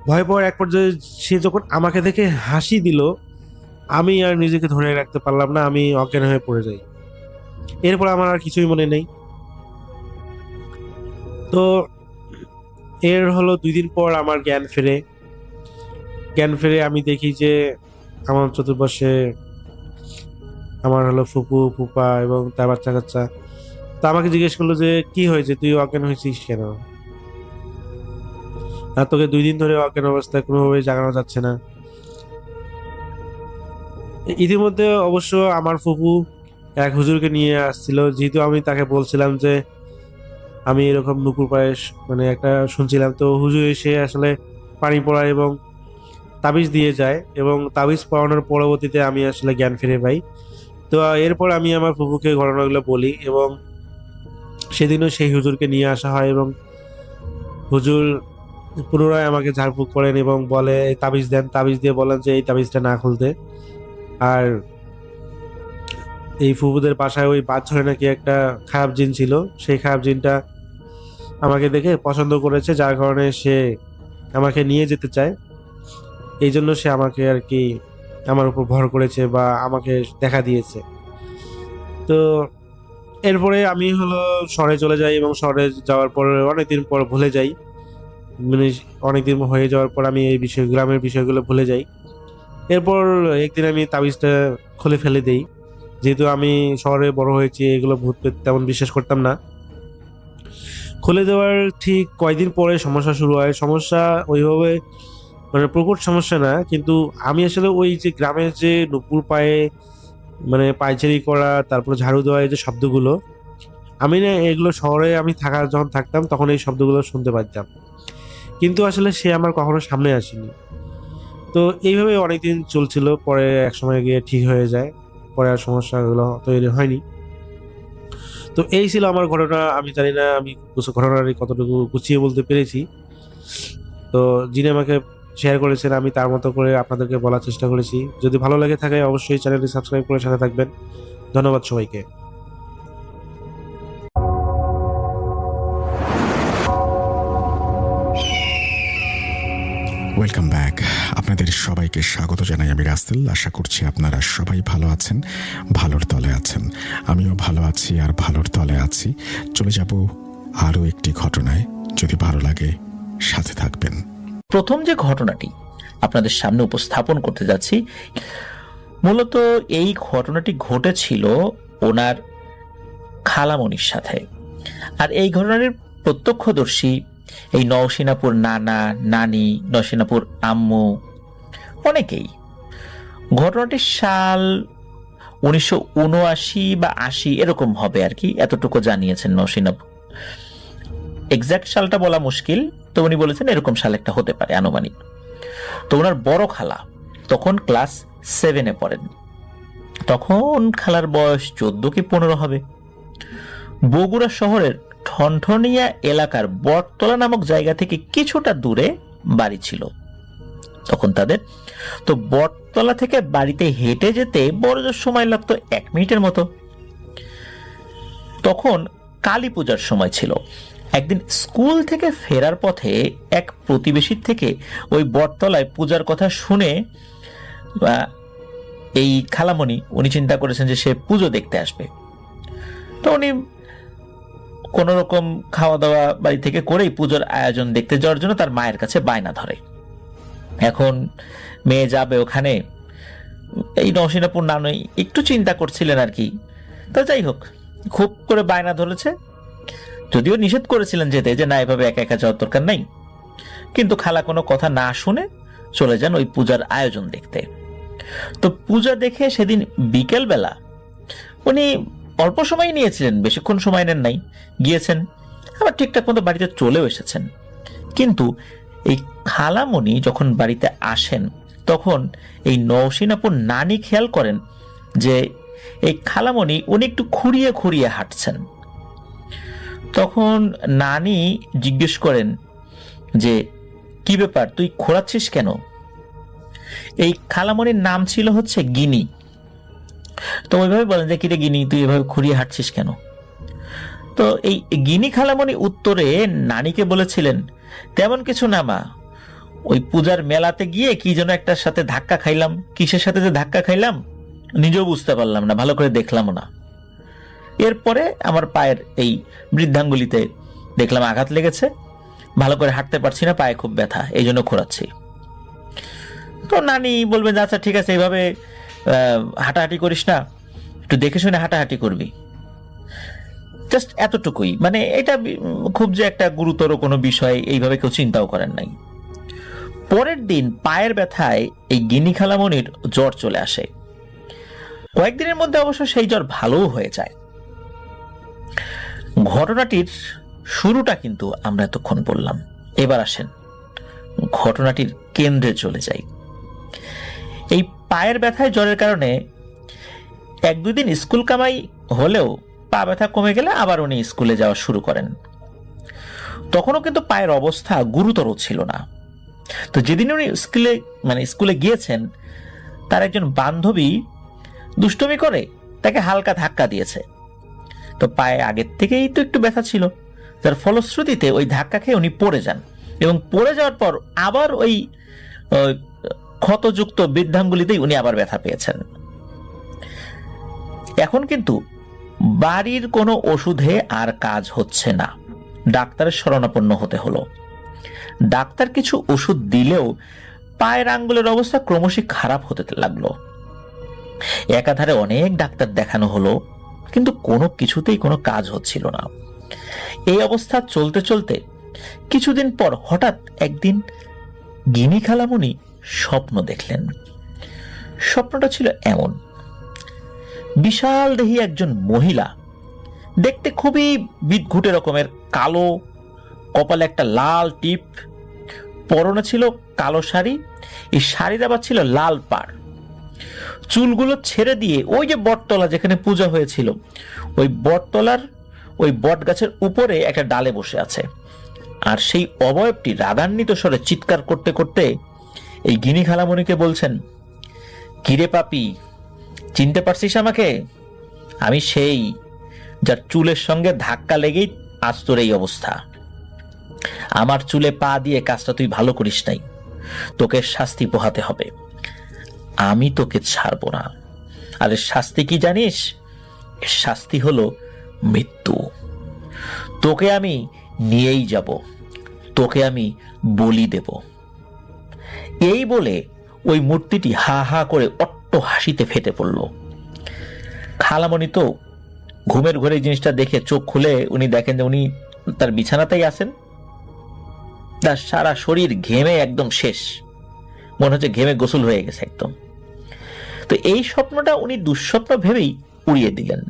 ভয় পাওয়ার এক পর্যায়ে সে যখন আমাকে দেখে হাসি দিল, আমি আর নিজেকে ধরে রাখতে পারলাম না, আমি অজ্ঞান হয়ে পড়ে যাই। এরপর আমার আর কিছুই মনে নেই। তো এর হলো 2 দিন পর আমার জ্ঞান ফেরে আমি দেখি যে আমার চতুর্পাশে আমার হলো ফুপু ফুপা এবং তার বাচ্চা কাচ্চা। তো আমাকে জিজ্ঞেস করলো যে কি হয়েছে, তুই অজ্ঞান হয়েছিস কেন? আর তোকে 2 দিন ধরে অজ্ঞান অবস্থায় কোনোভাবে জাগানো যাচ্ছে না। ইতিমধ্যে অবশ্য আমার ফুপু এক হুজুরকে নিয়ে আসছিল, যেহেতু আমি তাকে বলছিলাম যে আমি এরকম নুপুর পায়েস মানে একটা শুনছিলাম। তো হুজুর এসে আসলে পানি পড়ায় এবং তাবিজ দিয়ে যায়, এবং তাবিজ পড়ানোর পরবর্তীতে আমি আসলে জ্ঞান ফিরে পাই। তো এরপর আমি আমার ফুপুকে ঘটনাগুলো বলি, এবং সেদিনও সেই হুজুরকে নিয়ে আসা হয়, এবং হুজুর পুনরায় আমাকে ঝাড়ফুঁক করেন এবং বলে এই তাবিজ দেন, তাবিজ দিয়ে বলেন যে এই তাবিজটা না খুলতে। আর এই ফুপুদের বাসায় ওই বাচ্চারে নাকি একটা খারাপ জিন ছিল, সেই খারাপ জিনটা আমাকে দেখে পছন্দ করেছে, যার কারণে সে আমাকে নিয়ে যেতে চায়। এই জন্য সে আমাকে আর কি আমার উপর ভর করেছে বা আমাকে দেখা দিয়েছে। তো এরপরে আমি হলো শহরে চলে যাই, এবং শহরে যাওয়ার পর অনেকদিন পর ভুলে যাই। মানে অনেকদিন হয়ে যাওয়ার পর আমি এই বিষয় গ্রামের বিষয়গুলো ভুলে যাই। এরপর একদিন আমি তাবিজটা খুলে ফেলে দেই। যেহেতু আমি শহরে বড় হয়েছি, এগুলো ভূত প্রেত তেমন বিশ্বাস করতাম না। খুলে দেওয়ার ঠিক কয়েকদিন পরে সমস্যা শুরু হয়। সমস্যা ওইভাবে মানে প্রকট সমস্যা না, কিন্তু আমি আসলে ওই যে গ্রামের যে নুপুর পায়ে মানে পায়চারি করা, তারপর ঝাড়ু দেওয়া, এই যে শব্দগুলো, আমি না এগুলো শহরে আমি যখন থাকতাম তখন এই শব্দগুলো শুনতে পারতাম, কিন্তু আসলে সে আমার কখনো সামনে আসেনি। তো এইভাবে অনেকদিন চলছিল, পরে একসময় গিয়ে ঠিক হয়ে যায়, পরে আর সমস্যাগুলো তৈরি হয়নি। তো এই ছিল আমার ঘটনা। আমি জানি না আমি ঘটনাটি কতটুকু গুছিয়ে বলতে পেরেছি। তো যিনি আমাকে শেয়ার করেছেন, আমি তার মতো করে আপনাদেরকে বলার চেষ্টা করেছি। যদি ভালো লাগে থাকে অবশ্যই চ্যানেলটি সাবস্ক্রাইব করে সাথে থাকবেন। ধন্যবাদ সবাইকে। Welcome back. আপনাদের সবাইকে স্বাগত জানাই আমি রাসেল। আশা করছি আপনারা সবাই ভালো আছেন, ভালোর তলে আছেন। আমিও ভালো আছি আর ভালোর তলে আছি। চলে যাব আরও একটি ঘটনায়। যদি ভালো লাগে সাথে থাকবেন। প্রথম যে ঘটনাটি আপনাদের সামনে উপস্থাপন করতে যাচ্ছি, মূলত এই ঘটনাটি ঘটেছিল ওনার খালামণির সাথে। আর এই ঘটনাটির প্রত্যক্ষদর্শী এই নওশিনাপুর নানা, নানি, নওশিনাপুর আম্মু, অনেকেই। ঘটনাটির সাল 1979 বা 80 এরকম হবে আর কি, এতটুকু জানিয়েছেন নওশিনাপুর। এক্সাক্ট সালটা বলা মুশকিল, তো উনি বলেছেন এরকম সাল একটা হতে পারে আনুমানিক। তো ওনার বড় খালা তখন ক্লাস 7-এ পড়েন। তখন খালার বয়স 14 কি 15 হবে। বগুড়া শহরের ঠনঠনিয়া এলাকার বটতলা নামক জায়গা থেকে কিছুটা দূরে বাড়ি ছিল তখন তাদের। তো বটতলা থেকে বাড়িতে হেঁটে যেতে বড় জোর সময় লাগতো 1 মিনিটের মতো। তখন কালী পূজার সময় ছিল। একদিন স্কুল থেকে ফেরার পথে এক প্রতিবেশীর থেকে ওই বটতলায় পূজার কথা শুনে এই খালামণি উনি চিন্তা করেছেন যে সে পুজো দেখতে আসবে। তো উনি কোন রকম খাওয়া দাওয়া বাড়ি থেকে করেই পুজোর আয়োজন দেখতে যাওয়ার জন্য তার মায়ের কাছে বায়না ধরে। এখন মেয়ে যাবে ওখানে, এই নওশিনাপুর নানুই একটু চিন্তা করছিলেন আর কি। তো যাই হোক, খুব করে বায়না ধরেছে। যদিও নিষেধ করেছিলেন যেতে, যে না এভাবে একা একা যাওয়ার দরকার নাই, কিন্তু খালা কোনো কথা না শুনে চলে যান ওই পূজার আয়োজন দেখতে। তো পূজা দেখে সেদিন বিকেল বেলা উনি অল্প সময় নিয়েছিলেন, বেশিক্ষণ সময় নেন নাই, গিয়েছেন আবার ঠিকঠাক মতো বাড়িতে চলেও এসেছেন। কিন্তু এই খালামণি যখন বাড়িতে আসেন তখন এই নওশীন আপুর নানি খেয়াল করেন যে এই খালামণি উনি একটু খুঁড়িয়ে খুঁড়িয়ে হাঁটছেন। তখন নানি জিজ্ঞেস করেন যে কি ব্যাপার, তুই খোঁড়াচ্ছিস কেন? এই খালামণির নাম ছিল হচ্ছে গিনি। তো ওইভাবে বলেন যে কিরে গিনি, তুই এভাবে খুঁড়িয়ে হাঁটছিস কেন? তো এই গিনি খালামণি উত্তরে নানিকে বলেছিলেন, তেমন কিছু না মা, ওই পূজার মেলাতে গিয়ে কি যেন একটার সাথে ধাক্কা খাইলাম, কিসের সাথে যে ধাক্কা খাইলাম নিজেও বুঝতে পারলাম না, ভালো করে দেখলাম না। এরপরে আমার পায়ের এই বৃদ্ধাঙ্গুলিতে দেখলাম আঘাত লেগেছে, ভালো করে হাঁটতে পারছি না, পায়ে খুব ব্যথা, এই জন্য খোঁড়াচ্ছি। তো নানি বলবেন যে আচ্ছা ঠিক আছে, এইভাবে হাঁটাহাঁটি করিস না, একটু দেখে শুনে হাঁটাহাঁটি করবি। জাস্ট এতটুকুই, মানে এটা খুব যে একটা গুরুতর কোনো বিষয় এইভাবে কেউ চিন্তাও করেন নাই। পরের দিন পায়ের ব্যথায় এই গিনি খালামণির জ্বর চলে আসে। কয়েকদিনের মধ্যে অবশ্য সেই জ্বর ভালোও হয়ে যায়। ঘটনাটির শুরুটা কিন্তু আমরা এতক্ষণ বললাম, এবার আসেন ঘটনাটির কেন্দ্রে চলে যাই। এই পায়ের ব্যথায় জ্বরের কারণে 1-2 দিন স্কুল কামাই হলেও পা ব্যথা কমে গেলে আবার উনি স্কুলে যাওয়া শুরু করেন। তখনও কিন্তু পায়ের অবস্থা গুরুতর ছিল না। তো যেদিন উনি স্কুলে গিয়েছেন, তার একজন বান্ধবী দুষ্টুমি করে তাকে হালকা ধাক্কা দিয়েছে। তো পায়ে আগের থেকেই তো একটু ব্যথা ছিল, যার ফলশ্রুতিতে ওই ধাক্কা খেয়ে উনি পড়ে যান, এবং পড়ে যাওয়ার পর আবার ওই ক্ষতযুক্ত বৃদ্ধাঙ্গুলিতেই উনি আবার ব্যথা পেয়েছেন। এখন কিন্তু বাড়ির কোনো ওষুধে আর কাজ হচ্ছে না, ডাক্তারের শরণাপন্ন হতে হলো। ডাক্তার কিছু ওষুধ দিলেও পায়ের আঙ্গুলের অবস্থা ক্রমশই খারাপ হতে লাগলো। একাধারে অনেক ডাক্তার দেখানো হলো, কিন্তু কোনো কিছুতেই কোনো কাজ হচ্ছিল না। এই অবস্থা চলতে চলতে কিছুদিন পর হঠাৎ একদিন গিনি খালামণি স্বপ্ন দেখলেন। স্বপ্নটা ছিল এমন, বিশাল দেহী একজন মহিলা, দেখতে খুবই বিদঘুটে রকমের, কালো, কপালে একটা লাল টিপ, পরনে ছিল কালো শাড়ি, এই শাড়ির আবার ছিল লাল পাড়, চুলগুলো ছেড়ে দিয়ে ওই যে বটতলা যেখানে পূজা হয়েছিল ওই বটতলার ওই বট গাছের উপরে একটা ডালে বসে আছে। আর সেই অবয়বটি রাগান্বিত স্বরে চিৎকার করতে করতে এই গিনি খালামণিকে বলছেন, কিরে পাপি, চিনতে পারছিস আমাকে? আমি সেই যার চুলের সঙ্গে ধাক্কা লেগেই আজ তোর এই অবস্থা। আমার চুলে পা দিয়ে কাজটা তুই ভালো করিস নাই, তোকে শাস্তি পোহাতে হবে, আমি তোকে ছাড়বো না। আর এর শাস্তি কি জানিস? এর শাস্তি হলো মৃত্যু। তোকে আমি নিয়েই যাব, তোকে আমি বলি দেব। এই বলে ওই মূর্তিটি হা হা করে অট্ট হাসিতে ফেটে পড়ল। খালামণি তো ঘুমের ঘরে জিনিসটা দেখে চোখ খুলে উনি দেখেন যে উনি তার বিছানাতেই আছেন, তার সারা শরীর ঘেমে একদম শেষ, মনে হচ্ছে ঘেমে গোসল হয়ে গেছে একদম। তো এই স্বপ্নটা উনি দুঃস্বপ্ন ভেবেই উড়িয়ে দিলেন।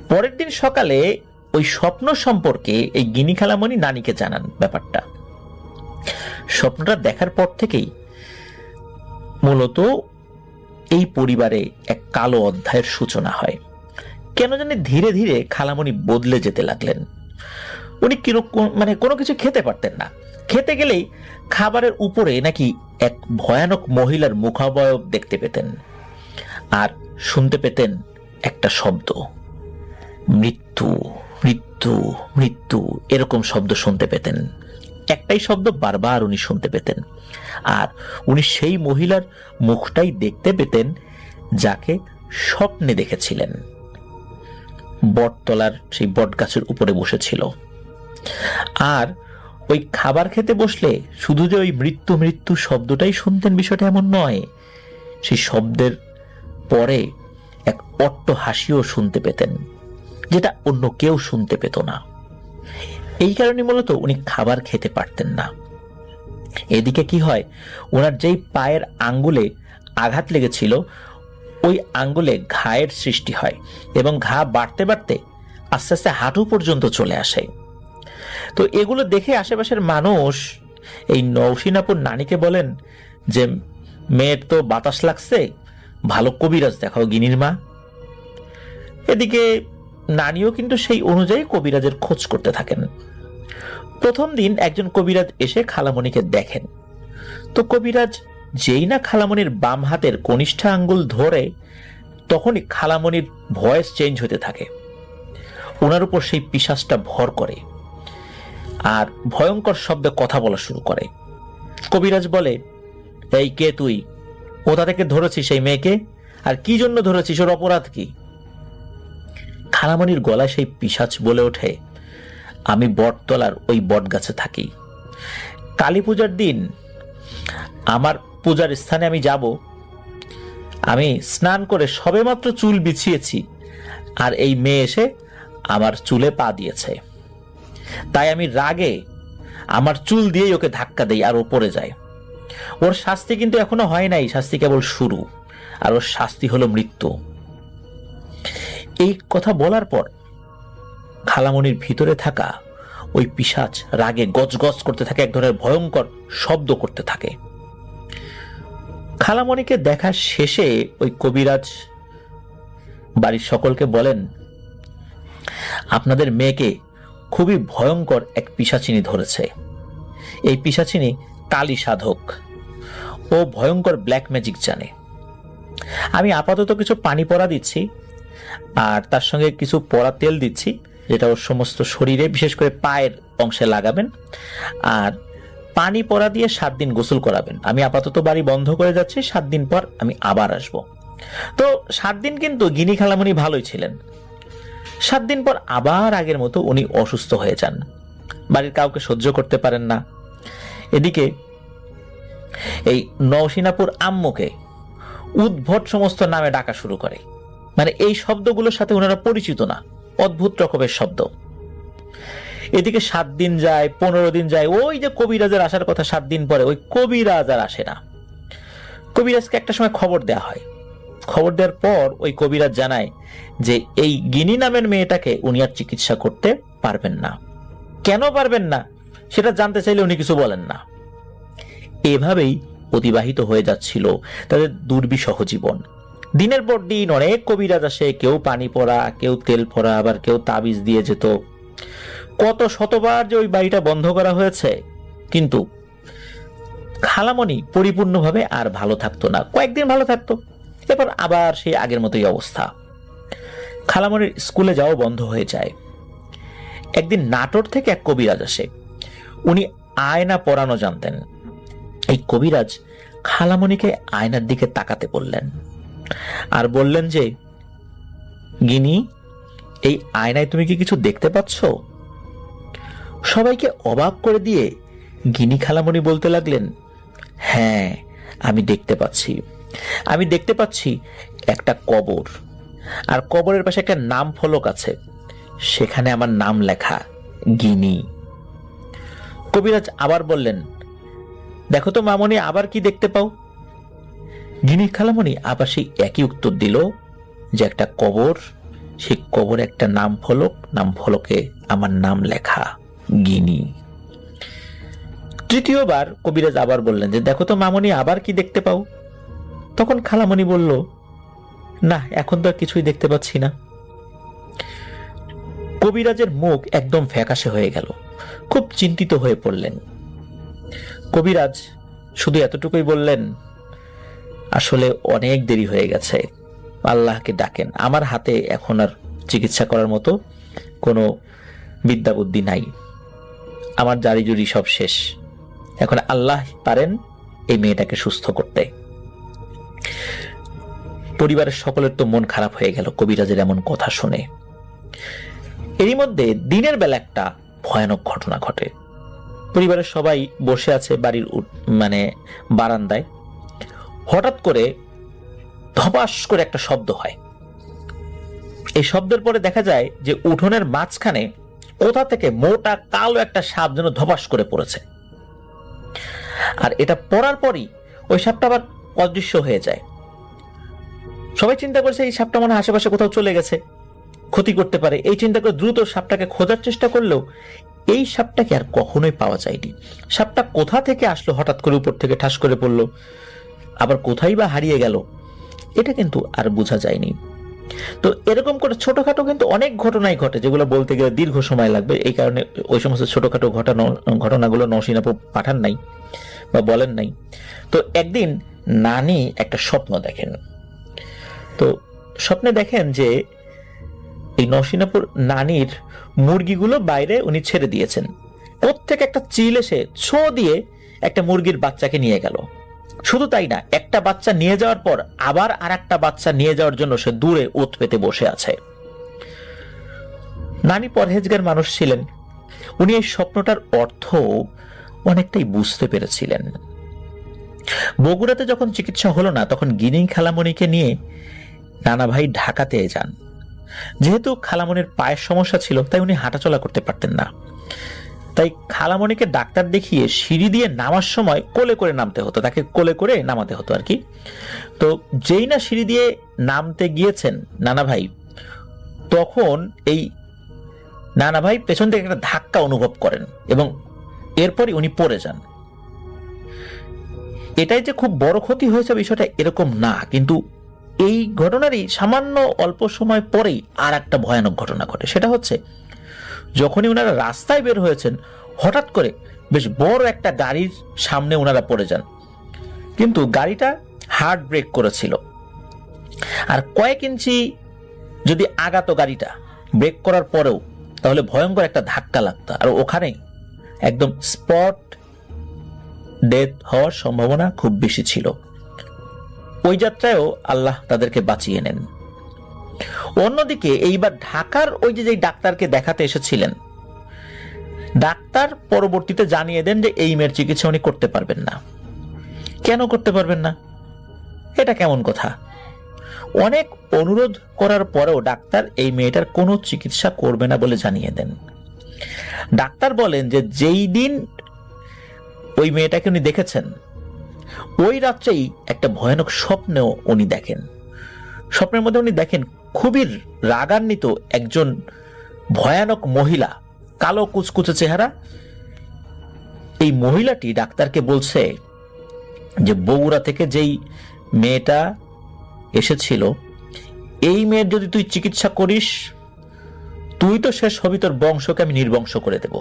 পরের দিন সকালে ওই স্বপ্ন সম্পর্কে এই গিনি খালামণি নানিকে জানান ব্যাপারটা। স্বপ্নটা দেখার পর থেকেই মূলত এই পরিবারে এক কালো অধ্যায়ের সূচনা হয়। কেন জানি ধীরে ধীরে খালামণি বদলে যেতে লাগলেন। উনি কোনো কিছু খেতে পারতেন না, খেতে গেলেই খাবারের উপরে নাকি এক ভয়ানক মহিলার মুখাবয়ব দেখতে পেতেন, আর শুনতে পেতেন একটা শব্দ, মৃত্যু মৃত্যু মৃত্যু, এরকম শব্দ শুনতে পেতেন। একটাই শব্দ বারবার উনি শুনতে পেতেন, আর উনি সেই মহিলার মুখটাই দেখতে পেতেন যাকে স্বপ্নে দেখেছিলেন, বটতলার সেই বট গাছের উপরে বসেছিল। আর ওই খাবার খেতে বসলে শুধু যে ওই মৃত্যু মৃত্যু শব্দটাই শুনতেন বিষয়টা এমন নয়, সেই শব্দের পরে এক অট্ট হাসিও শুনতে পেতেন, যেটা অন্য কেউ শুনতে পেত না। এই কারণে মূলত উনি খাবার খেতে পারতেন না। এদিকে কি হয়, ওনার যেই পায়ের আঙ্গুলে আঘাত লেগেছিল ওই আঙ্গুলে ঘায়ের সৃষ্টি হয় এবং ঘা বাড়তে বাড়তে আস্তে আস্তে হাঁটু পর্যন্ত চলে আসে। তো এগুলো দেখে আশেপাশের মানুষ এই নওশিন আপুর নানিকে বলেন যে মেয়ের তো বাতাস লাগছে, ভালো কবিরাজ দেখাও গিনির মা। এদিকে নানিও কিন্তু সেই অনুযায়ী কবিরাজের খোঁজ করতে থাকেন। প্রথম দিন একজন কবিরাজ এসে খালামণিকে দেখেন। তো কবিরাজ যেই না খালামণির বাম হাতের কনিষ্ঠ আঙ্গুল ধরে তখনই খালামণির ভয়েস চেঞ্জ হতে থাকে। ওনার উপর সেই পিশাচটা ভর করে আর ভয়ঙ্কর শব্দে কথা বলা শুরু করে। কবিরাজ বলে, এই কে তুই? কোথা থেকে ধরেছিস সেই মেয়েকে? আর কি জন্য ধরেছিস? ওর অপরাধ কি? খালামণির গলায় সেই পিশাচ বলে ওঠে, আমি বটতলার ওই বট গাছে থাকি। কালী পূজার দিন আমার পূজার স্থানে আমি যাব, আমি স্নান করে সবেমাত্র চুল বিছিয়েছি আর এই মেয়ে এসে আমার চুলে পা দিয়েছে। তাই আমি রাগে আমার চুল দিয়েই ওকে ধাক্কা দেই আর ও পড়ে যায়। ওর শাস্তি কিন্তু এখনো হয় নাই, শাস্তি কেবল শুরু, আর ওর শাস্তি হলো মৃত্যু। এই কথা বলার পর খালামণির ভিতরে থাকা ওই পিশাচ রাগে গজগজ করতে থাকে, এক ধরনের ভয়ঙ্কর শব্দ করতে থাকে। খালামণিকে দেখা শেষে ওই কবিরাজ বাড়ির সকলকে বলেন, আপনাদের মেয়েকে খুবই ভয়ঙ্কর এক পিশাচিনী ধরেছে। এই পিশাচিনী কালী সাধক, ও ভয়ঙ্কর ব্ল্যাক ম্যাজিক জানে। আমি আপাতত কিছু পানি পড়া দিচ্ছি আর তার সঙ্গে কিছু পড়া তেল দিচ্ছি, যেটা ওর সমস্ত শরীরে বিশেষ করে পায়ের অংশে লাগাবেন, আর পানি পড়া দিয়ে 7 দিন গোসল করাবেন। আমি আপাতত বাড়ি বন্ধ করে যাচ্ছি, 7 দিন পর আমি আবার আসব। তো 7 দিন কিন্তু গিনি খালামণি ভালোই ছিলেন। 7 দিন পর আবার আগের মতো উনি অসুস্থ হয়ে যান, বাড়ির কাউকে সহ্য করতে পারেন না। এদিকে এই নওশিনাপুর আম্মুকে উদ্ভট সমস্ত নামে ডাকা শুরু করে, মানে এই শব্দগুলোর সাথে ওনারা পরিচিত না, অদ্ভুত রকমের শব্দ। এদিকে 7 দিন যায়, 15 দিন যায়, ওই যে কবিরাজের আসার কথা 7 দিন পরে, ওই কবিরাজ আর আসে না। কবিরাজকে একটা সময় খবর দেয়া হয়। খবর দেওয়ার পর ওই কবিরাজ জানায় যে এই গিনি নামের মেয়েটাকে উনি আর চিকিৎসা করতে পারবেন না। কেন পারবেন না সেটা জানতে চাইলে উনি কিছু বলেন না। এভাবেই অতিবাহিত হয়ে যাচ্ছিল তাদের দুর্বিষহ জীবন। দিনের পর দিন অনেক কবিরাজ আসে, কেউ পানি পড়া, কেউ তেল পড়া, আবার কেউ তাবিজ দিয়ে যেত। কত শতবার যে ওই বাড়িটা বন্ধ করা হয়েছে, কিন্তু খালামণি পরিপূর্ণভাবে আর ভালো থাকতো না। কয়েকদিন ভালো থাকতো, এরপর আবার সেই আগের মতোই অবস্থা। খালামণির স্কুলে যাওয়া বন্ধ হয়ে যায়। একদিন নাটোর থেকে এক কবিরাজ আসে, উনি আয়না পরানো জানতেন। এই কবিরাজ খালামণিকে আয়নার দিকে তাকাতে বললেন আর বললেন যে, গিনি, এই আয়নায় তুমি কি কিছু দেখতে পাচ্ছ? সবাইকে অবাক করে দিয়ে গিনি খালামণি বলতে লাগলেন, হ্যাঁ, আমি দেখতে পাচ্ছি। আমি দেখতে পাচ্ছি একটা কবর, আর কবরের পাশে একটা নাম ফলক আছে, সেখানে আমার নাম লেখা গিনি। কবিরাজ আবার বললেন, দেখো তো মামনি, আবার কি দেখতে পাও? গিনি খালামণি আবার সেই একই উত্তর দিল যে একটা কবর, সেই কবরে একটা নাম ফলক, নাম ফলকে আমার নাম লেখা গিনি। তৃতীয়বার কবিরাজ আবার বললেন যে, দেখো তো মামনি, আবার কি দেখতে পাও? তখন খালামণি বলল, না, এখন তো আর কিছুই দেখতে পাচ্ছি না। কবিরাজের মুখ একদম ফ্যাকাশে হয়ে গেল, খুব চিন্তিত হয়ে পড়লেন। কবিরাজ শুধু এতটুকুই বললেন, আসলে অনেক দেরি হয়ে গেছে, আল্লাহকে ডাকেন, আমার হাতে এখন আর চিকিৎসা করার মতো কোনো বিদ্যা বুদ্ধি নাই, আমার জারি জুরি সব শেষ, এখন আল্লাহ পারেন এই মেয়েটাকে সুস্থ করতে। পরিবারের সকলের তো মন খারাপ হয়ে গেল কবিরাজের এমন কথা শুনে। এরই মধ্যে দিনের বেলা একটা ভয়ানক ঘটনা ঘটে। পরিবারের সবাই বসে আছে বাড়ির বারান্দায়। হঠাৎ করে ধপাস করে একটা শব্দ হয়। এই শব্দের পরে দেখা যায় যে উঠোনের মাঝখানে কোথা থেকে মোটা কালো একটা সাপ যেন ধপাস করে পড়েছে। আর এটা পড়ার পরই ওই সাপটা আবার অদৃশ্য হয়ে যায়। সবাই চিন্তা করছে এই সাপটা মনে হয় আশেপাশে কোথাও চলে গেছে, ক্ষতি করতে পারে। এই চিন্তা করে দ্রুত সাপটাকে খোঁজার চেষ্টা করলেও এই সাপটাকে আর কখনোই পাওয়া যায়নি। সাপটা কোথা থেকে আসলো, হঠাৎ করে উপর থেকে ঠাস করে পড়লো, আবার কোথায় বা হারিয়ে গেল, এটা কিন্তু আর বোঝা যায়নি। তো এরকম করে ছোটখাটো কিন্তু অনেক ঘটনাই ঘটে, যেগুলো বলতে গেলে দীর্ঘ সময় লাগবে। এই কারণে ওই সমস্ত ছোটখাটো ঘটনাগুলো নওশীন আপু পাঠান নাই বা বলেন নাই। তো একদিন নানি একটা স্বপ্ন দেখেন। তো স্বপ্নে দেখেন যে এই নওশীন আপুর নানির মুরগিগুলো বাইরে উনি ছেড়ে দিয়েছেন। প্রত্যেক একটা চিল এসে ছো দিয়ে একটা মুরগির বাচ্চাকে নিয়ে গেল। শুধু তাই না, একটা বাচ্চা নিয়ে যাওয়ার পর আবার আর একটা বাচ্চা নিয়ে যাওয়ার জন্য সে দূরে ওত পেতে বসে আছে। নানি পরহেজগার মানুষ ছিলেন, উনি এই স্বপ্নটার অর্থ অনেকটাই বুঝতে পেরেছিলেন। বগুড়াতে যখন চিকিৎসা হলো না, তখন গিনি খালামণিকে নিয়ে নানা ভাই ঢাকাতে যান। যেহেতু খালামণির পায়ের সমস্যা ছিল, তাই উনি হাঁটাচলা করতে পারতেন না। তাই খালামণিকে ডাক্তার দেখিয়ে সিঁড়ি দিয়ে নামার সময় কোলে করে নামতে হতো, তাকে কোলে করে নামাতে হতো আর কি। তো যেই না সিঁড়ি দিয়ে নামতে গিয়েছেন নানা ভাই, তখন এই নানা ভাই পেছন থেকে একটা ধাক্কা অনুভব করেন এবং এরপরই উনি পড়ে যান। এটাই যে খুব বড় ক্ষতি হয়েছে বিষয়টা এরকম না, কিন্তু এই ঘটনারই সামান্য অল্প সময় পরেই আর একটা ভয়ানক ঘটনা ঘটে। সেটা হচ্ছে যখনই ওনারা রাস্তায় বের হয়েছেন, হঠাৎ করে বেশ বড় একটা গাড়ির সামনে ওনারা পড়ে যান। কিন্তু গাড়িটা হার্ড ব্রেক করেছিল, আর কয়েক ইঞ্চি যদি আগাতো গাড়িটা ব্রেক করার পরেও, তাহলে ভয়ঙ্কর একটা ধাক্কা লাগতো, আর ওখানে একদম স্পট ডেথ হওয়ার সম্ভাবনা খুব বেশি ছিল। ওই যাত্রায়ও আল্লাহ তাদেরকে বাঁচিয়ে নেন। অন্যদিকে এইবার ঢাকার ওই যে ডাক্তারকে দেখাতে এসেছিলেন, ডাক্তার পরবর্তীতে জানিয়ে দেন যে এই মেয়ের চিকিৎসা উনি করতে পারবেন না। কেন করতে পারবেন না? এটা কেমন কথা? অনেক অনুরোধ করার পরেও ডাক্তার এই মেয়েটার কোনো চিকিৎসা করবে না বলে জানিয়ে দেন। ডাক্তার বলেন যে যেই দিন ওই মেয়েটাকে উনি দেখেছেন, ওই রাত্রেই একটা ভয়ানক স্বপ্নেও উনি দেখেন। স্বপ্নের মধ্যে উনি দেখেন খুবই রাগান্বিত একজন ভয়ানক মহিলা, কালো কুচকুচে চেহারা। এই মহিলাটি ডাক্তারকে বলছে যে বগুড়া থেকে যেই মেয়েটা এসেছিল, এই মেয়ের যদি তুই চিকিৎসা করিস, তুই তো শেষ হবি, তোর বংশকে আমি নির্বংশ করে দেব।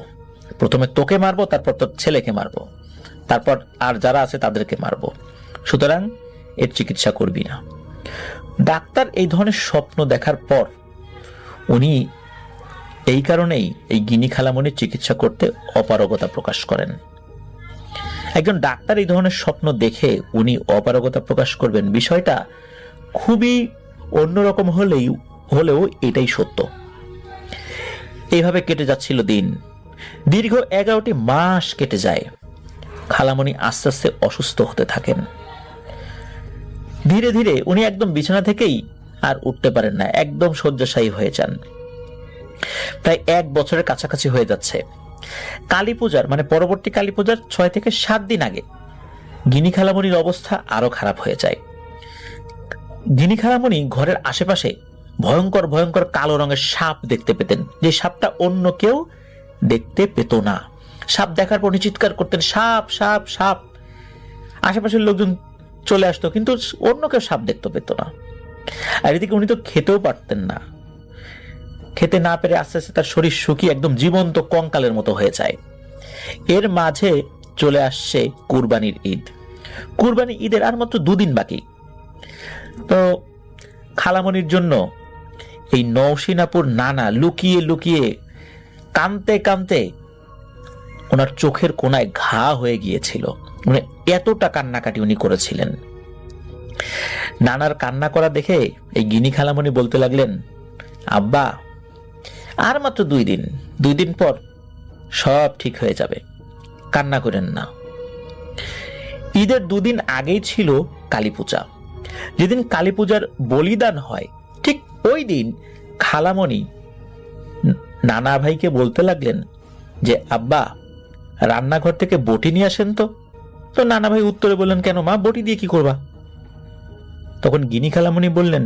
প্রথমে তোকে মারবো, তারপর তোর ছেলেকে মারবো, তারপর আর যারা আছে তাদেরকে মারবো। সুতরাং এর চিকিৎসা করবি না। ডাক্তার এই ধরনের স্বপ্ন দেখার পর উনি এই কারণেই এই গিনি খালামণির চিকিৎসা করতে অপারগতা প্রকাশ করেন। একজন ডাক্তার এই ধরনের স্বপ্ন দেখে উনি অপারগতা প্রকাশ করবেন, বিষয়টা খুবই অন্যরকম হলেও এটাই সত্য। এইভাবে কেটে যাচ্ছিল দিন। দীর্ঘ 11টি মাস কেটে যায়। খালামণি আস্তে আস্তে অসুস্থ হতে থাকেন। ধীরে ধীরে উনি একদম বিছানা থেকেই আর উঠতে পারেন না, একদম শয্যাশায়ী হয়ে যান। প্রায় 1 বছরের কাছাকাছি হয়ে যাচ্ছে। কালী পূজার মানে পরবর্তী কালী পূজার 6 থেকে 7 দিন আগে গিনি খালামণির অবস্থা আরো খারাপ হয়ে যায়। গিনি খালামণি ঘরের আশেপাশে ভয়ঙ্কর ভয়ঙ্কর কালো রঙের সাপ দেখতে পেতেন, যে সাপটা অন্য কেউ দেখতে পেত না। সাপ দেখার পর চিৎকার করতেন, সাপ সাপ সাপ। আশেপাশের লোকজন চলে আসতো, কিন্তু অন্য কেউ সাপ দেখতে পেত না। আর এদিকে উনি তো খেতেও পারতেন না। খেতে না পেরে আস্তে আস্তে তার শরীর শুকিয়ে একদম জীবন্ত কঙ্কালের মতো হয়ে যায়। এর মাঝে চলে আসছে কুরবানির ঈদ। কুরবানি ঈদের আর মাত্র 2 দিন বাকি। তো খালামণির জন্য এই নওশীন আপুর নানা লুকিয়ে লুকিয়ে কাঁদতে কাঁদতে ওনার চোখের কোনায় ঘা হয়ে গিয়েছিল। মানে এতটা কান্নাকাটি উনি করেছিলেন। নানার কান্না করা দেখে এই গিনি খালামণি বলতে লাগলেন, আব্বা আর মাত্র 2 দিন, 2 দিন পর সব ঠিক হয়ে যাবে, কান্না করেন না। ঈদের 2 দিন আগেই ছিল কালী পূজা। যেদিন কালী পূজার বলিদান হয়, ঠিক ওই দিন খালামণি নানা ভাইকে বলতে লাগলেন যে আব্বা, রান্নাঘর থেকে বটি নিয়ে আসেন তো। তো নানা ভাই উত্তরে বললেন, কেন মা, বটি দিয়ে কি করবা? তখন গিনি খালামণি বললেন,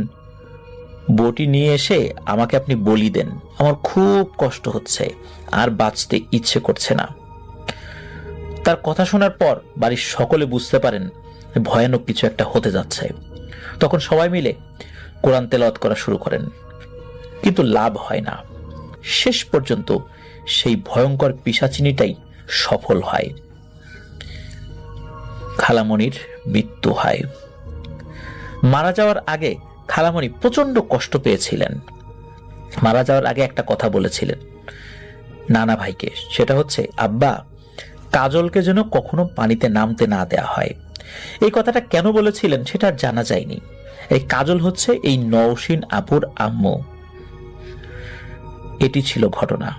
বটি নিয়ে এসে আমাকে আপনি বলি দেন, আমার খুব কষ্ট হচ্ছে, আর বাঁচতে ইচ্ছে করছে না। তার কথা শোনার পর বাড়ির সকলে বুঝতে পারেন ভয়ানক কিছু একটা হতে যাচ্ছে। তখন সবাই মিলে কোরআন তেলাওয়াত করা শুরু করেন, কিন্তু লাভ হয় না। শেষ পর্যন্ত সেই ভয়ঙ্কর পিশাচিনীটাই সফল হয়, খালামণির মৃত্যু হয়। মারা যাওয়ার আগে খালামণি প্রচন্ড কষ্ট পেয়েছিলেন। মারা যাওয়ার আগে একটা কথা বলেছিলেন নানা ভাইকে, সেটা হচ্ছে, আব্বা, কাজলকে যেন কখনো পানিতে নামতে না দেয়া হয়। এই কথাটা কেন বলেছিলেন সেটা আর জানা যায়নি। এই কাজল হচ্ছে এই নওশিন আপুর আম্মু। এটি ছিল ঘটনা।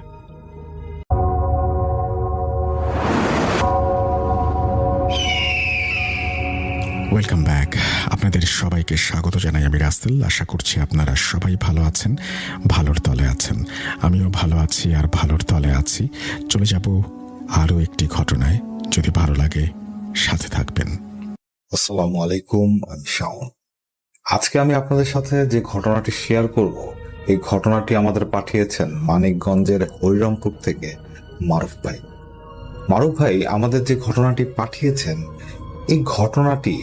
Welcome back. আপনাদের সবাইকে স্বাগত জানাই আমি রাসেল। আশা করছি আপনারা সবাই ভালো আছেন, ভালোর তলে আছেন। আমিও ভালো আছি আর ভালোর তলে আছি। চলে যাব আরও একটি ঘটনায়। যদি ভালো লাগে সাথে থাকবেন। আসসালামু আলাইকুম, আমি শাওন। আজকে আমি আপনাদের সাথে যে ঘটনাটি শেয়ার করব, এই ঘটনাটি আমাদের পাঠিয়েছেন মানিকগঞ্জের হরিরামপুর থেকে মারুফ ভাই। মারুফ ভাই আমাদের যে ঘটনাটি পাঠিয়েছেন, এই ঘটনাটি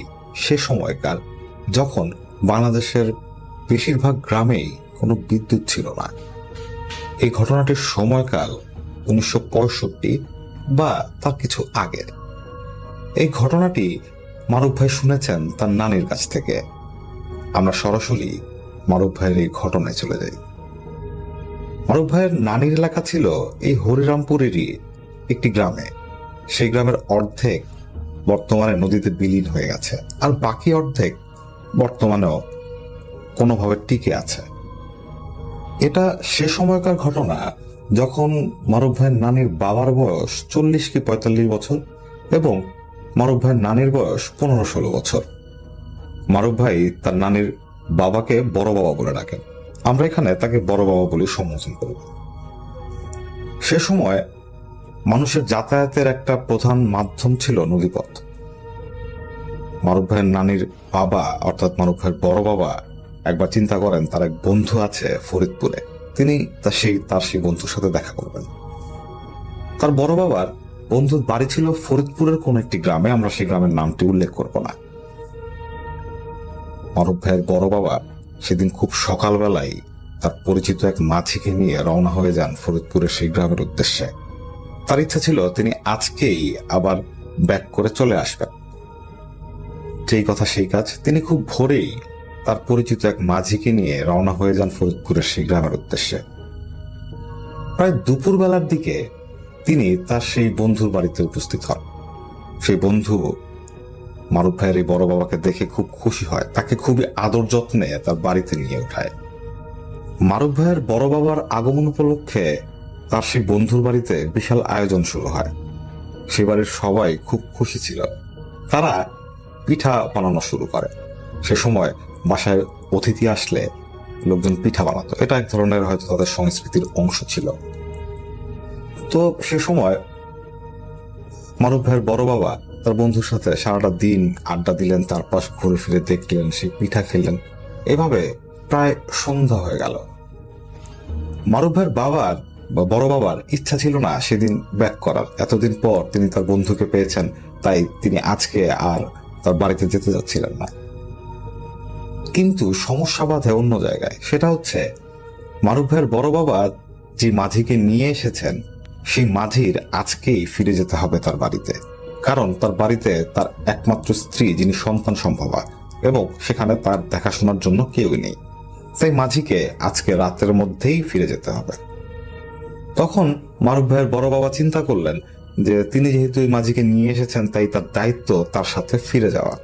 সে সময়কার যখন বাংলাদেশের বেশিরভাগ গ্রামেই কোনো বিদ্যুৎ ছিল না। এই ঘটনাটির সময়কাল 1965 বা তার কিছু আগের। এই ঘটনাটি মারুফ ভাই শুনেছেন তার নানির কাছ থেকে। আমরা সরাসরি মারুফ ভাইয়ের এই ঘটনায় চলে যাই। মারুফ ভাইয়ের নানির এলাকা ছিল এই হরিরামপুরেরই একটি গ্রামে। সেই গ্রামের অর্ধেক বর্তমানে নদীতে বিলীন হয়ে গেছে, আর বাকি অর্ধেক বর্তমানেও কোনোভাবে টিকে আছে। এটা সে সময়কার ঘটনা যখন মারুফ ভাইয়ের নানির বাবার বয়স 40 কি 45 বছর এবং মারুফ ভাইয়ের নানির বয়স 15-16 বছর। মারুফ ভাই তার নানির বাবাকে বড় বাবা বলে ডাকেন। আমরা এখানে তাকে বড় বাবা বলে সম্বোধন করব। সে সময় মানুষের যাতায়াতের একটা প্রধান মাধ্যম ছিল নদীপথ। মারুফ ভাইয়ের নানির বাবা অর্থাৎ মারুফ ভাইয়ের বড় বাবা একবার চিন্তা করেন তার এক বন্ধু আছে ফরিদপুরে, তিনি তার সেই বন্ধুর সাথে দেখা করবেন। তার বড় বাবার বন্ধুর বাড়ি ছিল ফরিদপুরের কোন একটি গ্রামে, আমরা সেই গ্রামের নামটি উল্লেখ করব না। মারুফ ভাইয়ের বড় বাবা সেদিন খুব সকালবেলায় তার পরিচিত এক মাঝিকে নিয়ে রওনা হয়ে যান ফরিদপুরের সেই গ্রামের উদ্দেশ্যে। তার ইচ্ছা ছিল তিনি আজকেই আবার ব্যাক করে চলে আসবেন। যেই কথা সেই কাজ, তিনি খুব ভোরেই তার পরিচিত এক মাঝিকে নিয়ে রওনা হয়ে যান ফরিদপুরের সেই গ্রামের উদ্দেশ্যে। প্রায় দুপুর বেলার দিকে তিনি তার সেই বন্ধুর বাড়িতে উপস্থিত হন। সেই বন্ধু মারুফ ভাইয়ের এই বড় বাবাকে দেখে খুব খুশি হয়, তাকে খুবই আদর যত্নে তার বাড়িতে নিয়ে ওঠায়। মারুফ ভাইয়ের বড় বাবার আগমন উপলক্ষে তার সেই বন্ধুর বাড়িতে বিশাল আয়োজন শুরু হয়। সে বাড়ির সবাই খুব খুশি ছিল। তারা পিঠা বানানো শুরু করে। সে সময় বাসায় অতিথি আসলে লোকজন পিঠা বানাতো, এটা এক ধরনের হয়তো তাদের সংস্কৃতির অংশ ছিল। তো সে সময় মারুফ ভাইয়ের বড় বাবা তার বন্ধুর সাথে সারাটা দিন আড্ডা দিলেন, তারপর ঘুরে ফিরে দেখলেন, সেই পিঠা খেলেন। এভাবে প্রায় সন্ধ্যা হয়ে গেল। মারুফ ভাইয়ের বড় বাবার ইচ্ছা ছিল না সেদিন ব্যাক করার। এতদিন পর তিনি তার বন্ধুকে পেয়েছেন, তাই তিনি আজকে আর তার বাড়িতে যেতে যাচ্ছিলেন না। কিন্তু সমস্যা বাধে অন্য জায়গায়। সেটা হচ্ছে মারুফ ভাইয়ের বড় বাবা যে মাঝিকে নিয়ে এসেছেন, সেই মাঝির আজকেই ফিরে যেতে হবে তার বাড়িতে। কারণ তার বাড়িতে তার একমাত্র স্ত্রী, যিনি সন্তান সম্ভবা, এবং সেখানে তার দেখাশোনার জন্য কেউই নেই। তাই মাঝিকে আজকে রাতের মধ্যেই ফিরে যেতে হবে। তখন মারুফ ভাইয়ের বড় বাবা চিন্তা করলেন যে তিনি যেহেতু এই মাঝিকে নিয়ে এসেছেন, তাই তার দায়িত্ব তার সাথে ফিরে যাওয়া।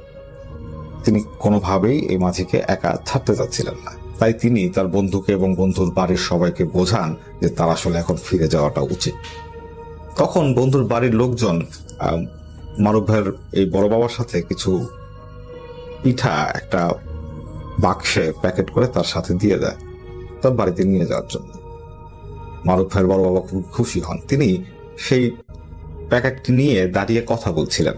তিনি কোনোভাবেই এই মাঝিকে একা ছাড়তে চাচ্ছিলেন না। তাই তিনি তার বন্ধুকে এবং বন্ধুর বাড়ির সবাইকে বোঝান যে তার আসলে এখন ফিরে যাওয়াটা উচিত। তখন বন্ধুর বাড়ির লোকজন মারুফ ভাইয়ের এই বড় বাবার সাথে কিছু পিঠা একটা বাক্সে প্যাকেট করে তার সাথে দিয়ে দেয় তার বাড়িতে নিয়ে যাওয়ার জন্য। মারুফ ভাইয়ের বড় বাবা খুব খুশি হন। তিনি সেই প্যাকেটটি নিয়ে দাঁড়িয়ে কথা বলছিলেন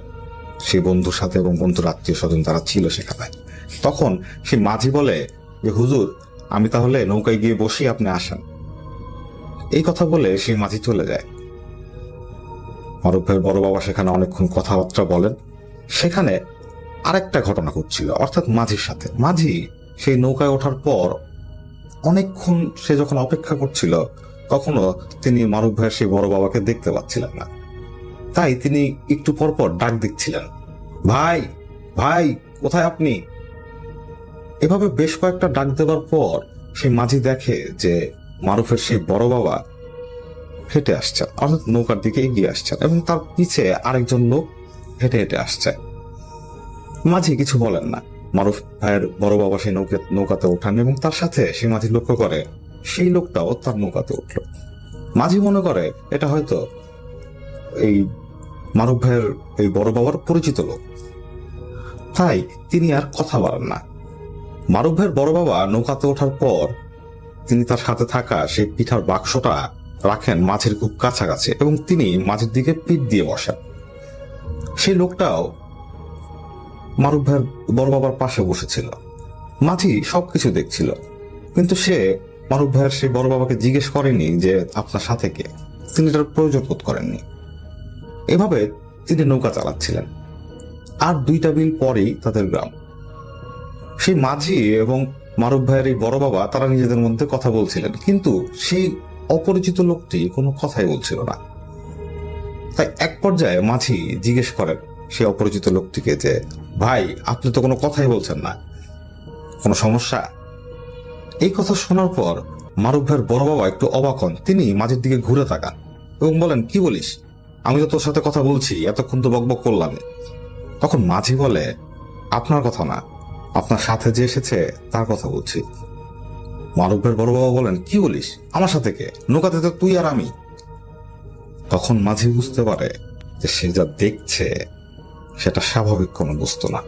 সেই বন্ধুর সাথে এবং বন্ধুর আত্মীয় স্বজন যারা ছিল সেখানে। তখন সে মাঝি বলে যে হুজুর, আমি তাহলে নৌকায় গিয়ে বসি, আপনি আসেন। এই কথা বলে সেই মাঝি চলে যায়। মারুফ ভাইয়ের বড় বাবা সেখানে অনেকক্ষণ কথাবার্তা বলেন। সেখানে আরেকটা ঘটনা ঘটছিল, অর্থাৎ মাঝির সাথে। মাঝি সেই নৌকায় ওঠার পর অনেকক্ষণ সে যখন অপেক্ষা করছিল, তখনও তিনি মারুফ ভাইয়ের সেই বড় বাবাকে দেখতে পাচ্ছিলেন না। তাই তিনি একটু পর পর ডাক দিচ্ছিলেন, ভাই ভাই কোথায় আপনি? এভাবে বেশ কয়েকটা ডাক দেওয়ার পর সেই মাঝি দেখে যে মারুফের সেই বড় বাবা হেঁটে আসছেন, অর্থাৎ নৌকার দিকে এগিয়ে আসছেন, এবং তার পিছে আরেকজন লোক হেঁটে হেঁটে আসছে। মাঝি কিছু বলেন না। মারুফ ভাইয়ের বড় বাবা সেই নৌকাতে ওঠান এবং তার সাথে সেই মাঝি লক্ষ্য করে সেই লোকটাও তার নৌকাতে উঠল। মাঝি মনে করে এটা হয়তো এই মারুফ ভাইয়ের এই বড় বাবার পরিচিত লোক, তাই তিনি আর কথা বলেন না। মারুফ ভাইয়ের বড় বাবা নৌকাতে ওঠার পর তিনি তার সাথে থাকা সেই পিঠার বাক্সটা রাখেন মাঝির খুব কাছাকাছি এবং তিনি মাঝির দিকে পিঠ দিয়ে বসেন। সেই লোকটাও মারুফ ভাইয়ের বড় বাবার পাশে বসেছিল। মাঝি সবকিছু দেখছিল, কিন্তু সে মারুফ ভাইয়ের সেই বড় বাবাকে জিজ্ঞেস করেনি যে আপনার সাথে কে। তিনি এটার প্রয়োজন বোধ করেননি। এভাবে তিনি নৌকা চালাচ্ছিলেন। আর 2টা বিল পরেই তাদের গ্রাম। সেই মাঝি এবং মারুফ ভাইয়ের এই বড় বাবা তারা নিজেদের মধ্যে কথা বলছিলেন, কিন্তু সেই অপরিচিত লোকটি কোনো কথাই বলছিল না। তাই এক পর্যায়ে মাঝি জিজ্ঞেস করেন সেই অপরিচিত লোকটিকে যে ভাই, আপনি তো কোনো কথাই বলছেন না, কোনো সমস্যা? এই কথা শোনার পর মারুফ ভাইয়ের বড় বাবা একটু অবাক হন। তিনি মাঝির দিকে ঘুরে তাকান এবং বলেন, কি বলিস? আমি তো তোর সাথে কথা বলছি, এতক্ষণ তো বকবক করলাম। তখন মাঝি বলে, আপনার কথা না, আপনার সাথে যে এসেছে তার কথা বলছি। মারুফ ভাইয়ের বড় বাবা বলেন, কি বলিস? আমার সাথে কে? নৌকাতে তো তুই আর আমি। তখন মাঝি বুঝতে পারে যে সে যা দেখছে সেটা স্বাভাবিক কোনো বস্তু না।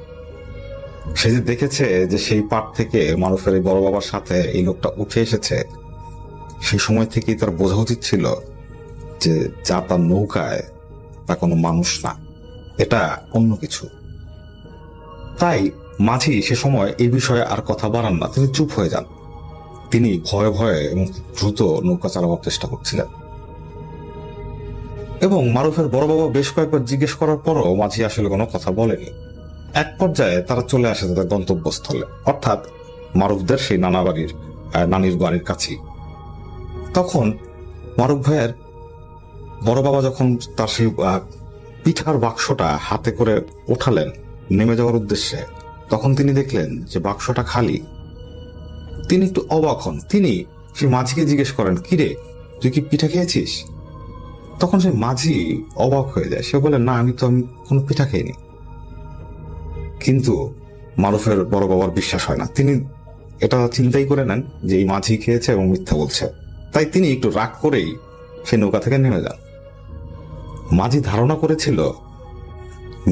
সে যে দেখেছে যে সেই পাট থেকে মারুফের এই বড় বাবার সাথে এই লোকটা উঠে এসেছে, সেই সময় থেকেই তার বোঝা উচিত ছিল যে যা তার নৌকায় তা কোনো মানুষ না, এটা অন্য কিছু। তাই মাঝি সে সময় এই বিষয়ে আর কথা বাড়ান না, তিনি চুপ হয়ে যান। তিনি ভয়ে ভয়ে এবং দ্রুত নৌকা চালাবার চেষ্টা করছিলেন। এবং মারুফের বড় বাবা বেশ কয়েকবার জিজ্ঞেস করার পরও মাঝি আসলে কোনো কথা বলেনি। এক পর্যায়ে তারা চলে আসে তাদের গন্তব্যস্থলে, অর্থাৎ মারুফদের সেই নানির বাড়ির কাছেই। তখন মারুফ ভাইয়ের বড় বাবা যখন তার সেই পিঠার বাক্সটা হাতে করে ওঠালেন নেমে যাওয়ার উদ্দেশ্যে, তখন তিনি দেখলেন যে বাক্সটা খালি। তিনি একটু অবাক হন। তিনি সেই মাঝিকে জিজ্ঞেস করেন, কিরে, তুই কি পিঠা খেয়েছিস? তখন সেই মাঝি অবাক হয়ে যায়। সে বলে, না, আমি কোনো পিঠা খাইনি। কিন্তু মারুফের বড় বাবার বিশ্বাস হয় না। তিনি এটা চিন্তাই করে নেন যে এই মাঝি খেয়েছে এবং মিথ্যা বলছে। তাই তিনি একটু রাগ করেই সে নৌকা থেকে নেমে যান। মাঝি ধারণা করেছিল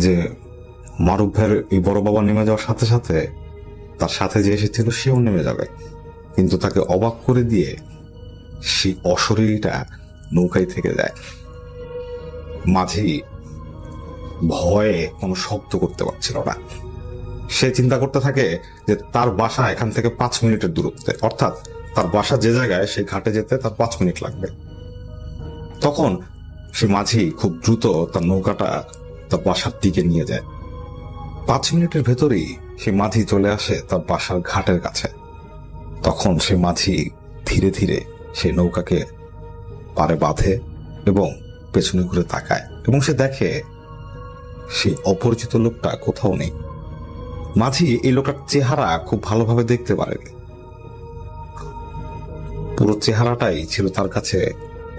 যে মারুফ ভাইয়ের এই বড় বাবা নেমে যাওয়ার সাথে সাথে তার সাথে যে এসেছিল সেও নেমে যাবে, কিন্তু তাকে অবাক করে দিয়ে সেই অশরীরীটা নৌকায় থেকে যায়। মাঝি ভয়ে কোনো শব্দ করতে পারছিল না। সে চিন্তা করতে থাকে যে তার বাসা এখান থেকে 5 মিনিটের দূরত্বে, অর্থাৎ তার বাসা যে জায়গায় সেই ঘাটে যেতে তার 5 মিনিট লাগবে। তখন সে মাঝি খুব দ্রুত তার নৌকাটা তার বাসার দিকে নিয়ে যায়। 5 মিনিটের ভেতরেই সে মাঝি চলে আসে তার বাসার ঘাটের কাছে। তখন সে মাঝি ধীরে ধীরে সেই নৌকাকে পারে বাঁধে এবং পেছনে ঘুরে তাকায় এবং সে দেখে সেই অপরিচিত লোকটা কোথাও নেই। মাঝি এই লোকটার চেহারা খুব ভালোভাবে দেখতে পারেনি। পুরো চেহারাটাই ছিল তার কাছে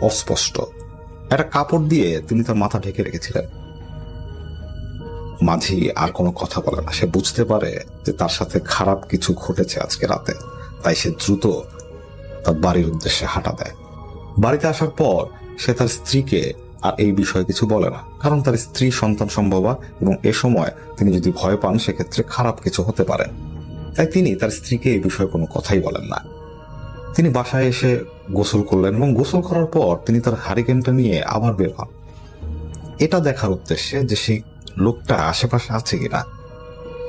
অস্পষ্ট। একটা কাপড় দিয়ে তিনি তার মাথা ঢেকে রেখেছিলেন। মাঝি আর কোনো কথা বলে না। সে বুঝতে পারে যে তার সাথে খারাপ কিছু ঘটেছে আজকে রাতে। তাই সে দ্রুত তার বাড়ির উদ্দেশ্যে হাঁটা দেয়। বাড়িতে আসার পর সে তার স্ত্রীকে আর এই বিষয়ে কিছু বলে না, কারণ তার স্ত্রী সন্তান সম্ভবা এবং এ সময় তিনি যদি ভয় পান সেক্ষেত্রে খারাপ কিছু হতে পারে। তাই তিনি তার স্ত্রীকে এই বিষয়ে কোনো কথাই বলেন না। তিনি বাসায় এসে গোসল করলেন এবং গোসল করার পর তিনি তার হারিকেনটা নিয়ে আবার বের হন, এটা দেখার উদ্দেশ্যে যে সেই লোকটা আশেপাশে আছে কিনা।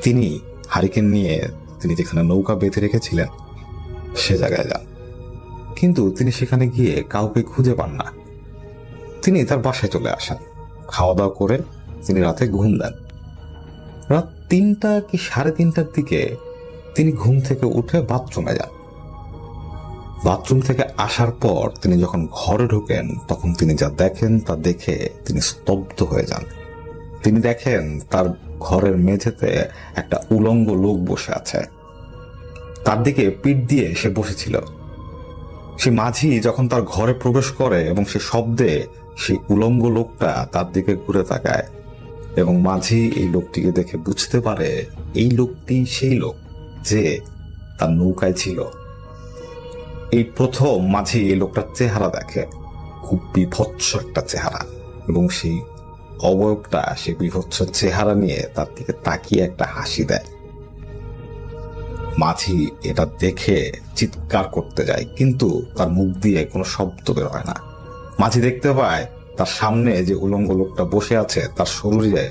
তিনি হারিকেন নিয়ে তিনি যেখানে নৌকা বেঁধে রেখেছিলেন সে জায়গায় যান, কিন্তু তিনি সেখানে গিয়ে কাউকে খুঁজে পান না। তিনি তার বাসায় চলে আসেন, খাওয়া দাওয়া করে তিনি রাতে ঘুম দেন। রাত 3টা কি 3:30টার দিকে তিনি ঘুম থেকে উঠে বাথরুমে যান। বাথরুম থেকে আসার পর তিনি যখন ঘরে ঢোকেন তখন তিনি যা দেখেন তা দেখে তিনি স্তব্ধ হয়ে যান। তিনি দেখেন তার ঘরের মেঝেতে একটা উলঙ্গ লোক বসে আছে, তার দিকে পিঠ দিয়ে সে বসেছিল। সে মাঝি যখন তার ঘরে প্রবেশ করে এবং সে শব্দে সেই উলঙ্গ লোকটা তার দিকে ঘুরে তাকায় এবং মাঝি এই লোকটিকে দেখে বুঝতে পারে এই লোকটি সেই লোক যে তার নৌকায় ছিল। এই প্রথম মাঝি এই লোকটার চেহারা দেখে, খুব বিভৎস একটা চেহারা, এবং সেই অবয়বটা সেই বিভৎস চেহারা নিয়ে তার দিকে তাকিয়ে একটা হাসি দেয়। মাঝি এটা দেখে চিৎকার করতে যায়, কিন্তু তার মুখ দিয়ে কোনো শব্দ বের হয় না। মাঝি দেখতে পায় তার সামনে যে উলঙ্গ লোকটা বসে আছে তার শরীরে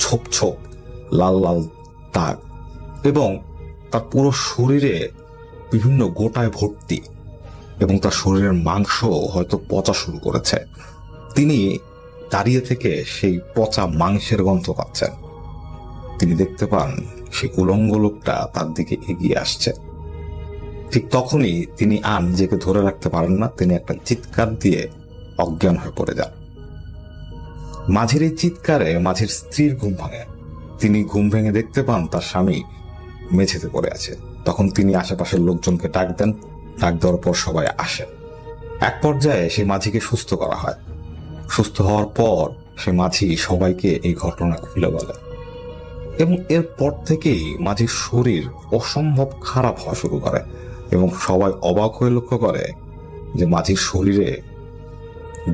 ছোপ ছোপ লাল লাল দাগ এবং তার পুরো শরীরে বিভিন্ন গোটায় ভর্তি, এবং তার শরীরের মাংস হয়তো পচা শুরু করেছে। তিনি দাঁড়িয়ে থেকে সেই পচা মাংসের গন্ধ পাচ্ছেন। তিনি দেখতে পান সেই উলঙ্গ লোকটা তার দিকে এগিয়ে আসছে। ঠিক তখনই তিনি আর নিজেকে ধরে রাখতে পারেন না, তিনি একটা চিৎকার দিয়ে অজ্ঞান হয়ে পড়ে যান। মাঝির এই চিৎকারে মাঝির স্ত্রীর ঘুম ভাঙে। তিনি ঘুম ভেঙে দেখতে পান তার স্বামী মেঝেতে পড়ে আছে। তখন তিনি আশেপাশের লোকজনকে ডাক দেন, ডাক দেওয়ার পর সবাই আসে। এক পর্যায়ে সেই মাঝিকে সুস্থ করা হয়। সুস্থ হওয়ার পর সে মাঝি সবাইকে এই ঘটনা খুলে বলে, এবং এরপর থেকেই মাঝির শরীর অসম্ভব খারাপ হওয়া শুরু করে এবং সবাই অবাক হয়ে লক্ষ্য করে যে মাঝির শরীরে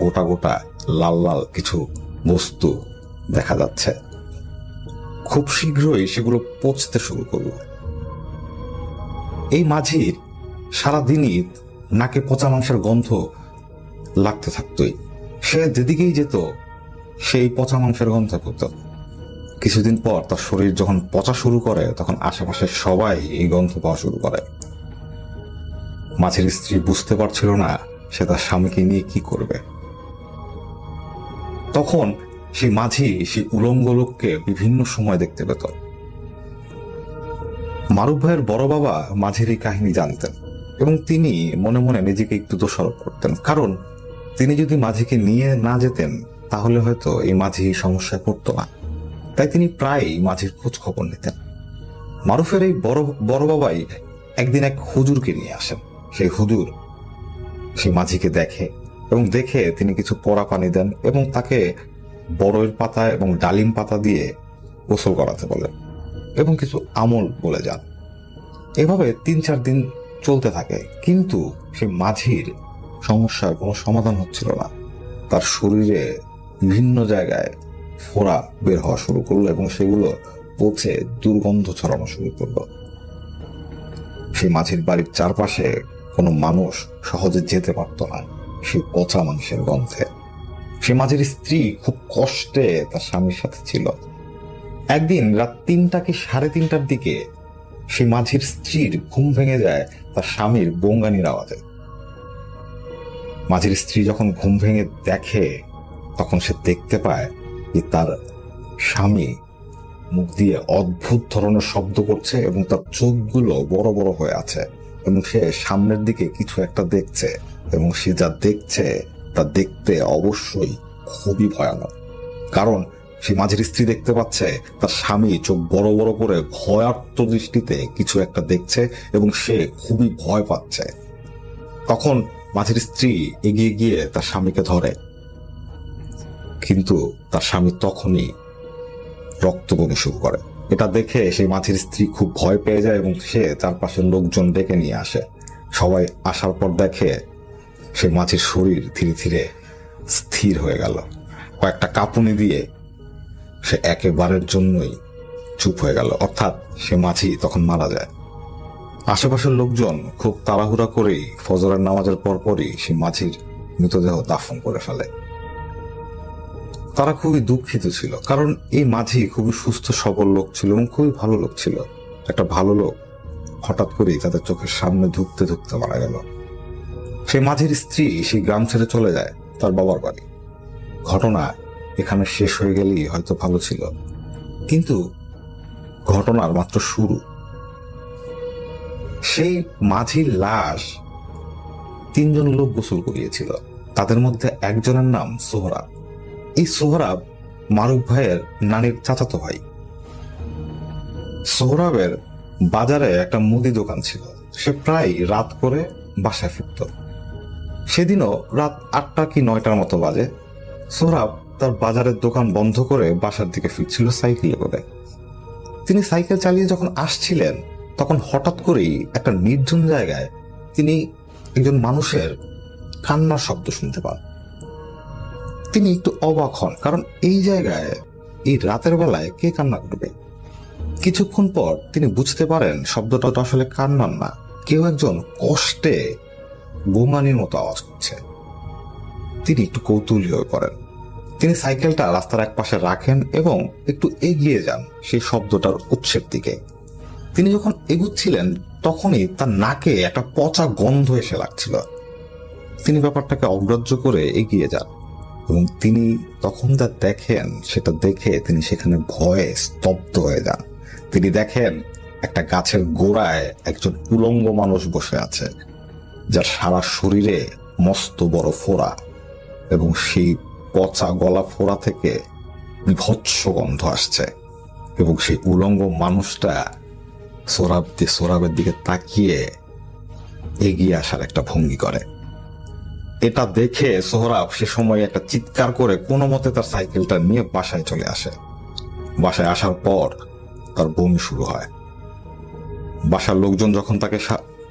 গোটা গোটা লাল লাল কিছু বস্তু দেখা যাচ্ছে। খুব শীঘ্রই সেগুলো পচতে শুরু করল। এই মাঝির সারাদিনই নাকে পচা মাংসের গন্ধ লাগতে থাকতই। সে যেদিকেই যেত সেই পচা মাংসের গন্ধ পেত। কিছুদিন পর তার শরীর যখন পচা শুরু করে তখন আশেপাশের সবাই এই গন্ধ পাওয়া শুরু করে। মাঝির স্ত্রী বুঝতে পারছিল না সে তার স্বামীকে নিয়ে কি করবে। তখন সেই মাঝি সেই উলঙ্গ লোককে বিভিন্ন সময় দেখতে পেত। মারুফ ভাইয়ের বড় বাবা মাঝির এই কাহিনী জানতেন এবং তিনি মনে মনে নিজেকে একটু দোষারোপ করতেন, কারণ তিনি যদি মাঝিকে নিয়ে না যেতেন তাহলে হয়তো এই মাঝি সমস্যায় পড়তো না। তাই তিনি প্রায় মাঝির খোঁজ খবর নিতেন। মারুফের এই বড় বাবাই একদিন এক হুজুরকে নিয়ে আসেন। সেই হুজুর সেই মাঝিকে দেখে এবং দেখে তিনি কিছু পড়া পানি দেন এবং তাকে বড়ইয়ের পাতা এবং ডালিম পাতা দিয়ে গোসল করাতে বলেন এবং কিছু আমল বলে যান। এভাবে 3-4 দিন চলতে থাকে, কিন্তু সেই মাঝির সমস্যার কোনো সমাধান হচ্ছিল না। তার শরীরে বিভিন্ন জায়গায় ফোড়া বের হওয়া শুরু করলো এবং সেগুলো পচে দুর্গন্ধ ছড়ানো শুরু করলো। সেই মাঝির বাড়ির চারপাশে কোনো মানুষ সহজে যেতে পারত না সেই পচা মাংসের গন্ধে। সে মাঝির স্ত্রী খুব কষ্টে তার স্বামীর সাথে ছিল। একদিন রাত 3টা কি 3:30টার দিকে সেই মাঝির স্ত্রীর ঘুম ভেঙে যায় তার স্বামীর বঙ্গানির আওয়াজে। মাঝির স্ত্রী যখন ঘুম ভেঙে দেখে তখন সে দেখতে পায় যে তার স্বামী মুখ দিয়ে অদ্ভুত ধরনের শব্দ করছে এবং তার চোখগুলো বড় বড় হয়ে আছে এবং সে সামনের দিকে কিছু একটা দেখছে এবং সে যা দেখছে তা দেখতে অবশ্যই খুবই ভয়ানক। কারণ সে মাঝির স্ত্রী দেখতে পাচ্ছে তার স্বামী চোখ বড় বড় করে ভয়ার্ত দৃষ্টিতে কিছু একটা দেখছে এবং সে খুবই ভয় পাচ্ছে। তখন মাঝির স্ত্রী এগিয়ে গিয়ে তার স্বামীকে ধরে, কিন্তু তার স্বামী তখনই রক্ত বমি শুরু করে। এটা দেখে সেই মাঝির স্ত্রী খুব ভয় পেয়ে যায় এবং সে চারপাশের লোকজন ডেকে নিয়ে আসে। সবাই আসার পর দেখে সে মাঝির শরীর ধীরে ধীরে স্থির হয়ে গেল। কয়েকটা কাঁপুনি দিয়ে সে একেবারের জন্যই চুপ হয়ে গেল, অর্থাৎ সে মাঝি তখন মারা যায়। আশেপাশের লোকজন খুব তাড়াহুড়া করেই ফজরের নামাজের পরপরই সে মাঝির মৃতদেহ দাফন করে ফেলে। তারা খুবই দুঃখিত ছিল, কারণ এই মাঝি খুবই সুস্থ সবল লোক ছিল এবং খুবই ভালো লোক ছিল। একটা ভালো লোক হঠাৎ করেই তাদের চোখের সামনে ধুকতে ধুকতে মারা গেল। সেই মাঝির স্ত্রী সেই গ্রাম ছেড়ে চলে যায় তার বাবার বাড়ি। ঘটনা এখানে শেষ হয়ে গেলেই হয়তো ভালো ছিল, কিন্তু ঘটনার মাত্র শুরু। সেই মাঝির লাশ 3 জন লোক গোসল করিয়েছিল। তাদের মধ্যে একজনের নাম সোহরাব। এই সোহরাব মারুফ ভাইয়ের নানির চাচাতো ভাই। সোহরাবের বাজারে একটা মুদি দোকান ছিল। সে প্রায় রাত করে বাসায় ফিরত। সেদিনও রাত 8টা কি 9টার মতো বাজে। সোহরাব তার বাজারের দোকান বন্ধ করে বাসার দিকে ফিরছিল সাইকেলে করে। তিনি সাইকেল চালিয়ে যখন আসছিলেন, তখন হঠাৎ করেই একটা নির্জন জায়গায় তিনি একজন মানুষের কান্নার শব্দ শুনতে পান। তিনি একটু অবাক হন, কারণ এই জায়গায় এই রাতের বেলায় কে কান্না করবে। কিছুক্ষণ পর তিনি বুঝতে পারেন শব্দটা তো আসলে কান্নার না, কেউ একজন কষ্টে গোঙানির মতো আওয়াজ করছে। তিনি একটু কৌতূহলী হয়ে পড়েন। তিনি সাইকেলটা রাস্তার এক পাশে রাখেন এবং একটু এগিয়ে যান সেই শব্দটার উৎসের দিকে। তিনি যখন এগুচ্ছিলেন তখনই তার নাকে একটা পচা গন্ধ এসে লাগছিল। তিনি ব্যাপারটাকে অগ্রাহ্য করে এগিয়ে যান এবং তিনি তখন যা দেখেন সেটা দেখে তিনি সেখানে ভয়ে স্তব্ধ হয়ে যান। তিনি দেখেন একটা গাছের গোড়ায় একজন উলঙ্গ মানুষ বসে আছে, যার সারা শরীরে মস্ত বড় ফোড়া এবং সেই পচা গলা ফোড়া থেকে বিভৎস গন্ধ আসছে। এবং সেই উলঙ্গ মানুষটা সোহরাবের দিকে তাকিয়ে এগিয়ে আসার একটা ভঙ্গি করে। এটা দেখে সোহরাব সে সময় একটা চিৎকার করে কোনো মতে তার সাইকেলটা নিয়ে বাসায় চলে আসে। বাসায় আসার পর তার বমি শুরু হয়। বাসার লোকজন যখন তাকে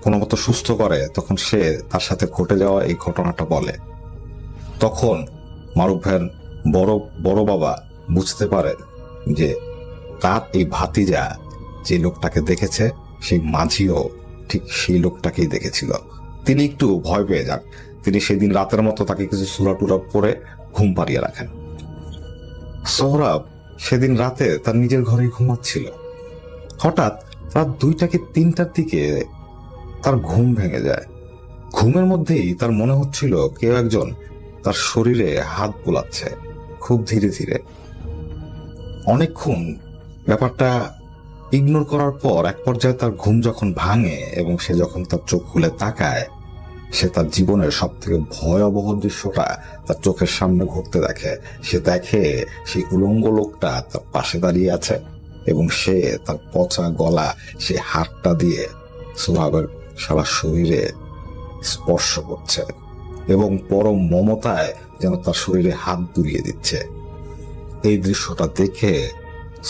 কোনো মতো সুস্থ করে, তখন সে তার সাথে ঘটে যাওয়া এই ঘটনাটা বলে। তখন মারুফ ভাইয়ের বড় বাবা বুঝতে পারে যে তার এই ভাতিজা যে লোকটাকে দেখেছে, সেই মাঝিও ঠিক সেই লোকটাকেই দেখেছিল। তিনি একটু ভয় পেয়ে যান। তিনি সেদিন রাতের মতো তাকে কিছু সূরা টুরা পরে ঘুম পাড়িয়ে রাখেন। সোহরাব সেদিন রাতে তার নিজের ঘরেই ঘুমাচ্ছিল। হঠাৎ রাত 2টা কি 3টার দিকে তার ঘুম ভেঙে যায়। ঘুমের মধ্যেই তার মনে হচ্ছিল কেউ একজন তার শরীরে হাত বোলাচ্ছে খুব ধীরে ধীরে। অনেকক্ষণ ব্যাপারটা ইগনোর করার পর এক পর্যায়ে তার ঘুম যখন ভাঙে এবং সে যখন তার চোখ খুলে তাকায়, সে তার জীবনের সব থেকে ভয়াবহ দৃশ্যটা তার চোখের সামনে ঘটতে দেখে। সে দেখে সেই উলঙ্গ লোকটা তার পাশে দাঁড়িয়ে আছে এবং সে তার পচা গলা সে হাতটা দিয়ে সোহরাবের সারা শরীরে স্পর্শ করছে এবং পরম মমতায় যেন তার শরীরে হাত বুলিয়ে দিচ্ছে। এই দৃশ্যটা দেখে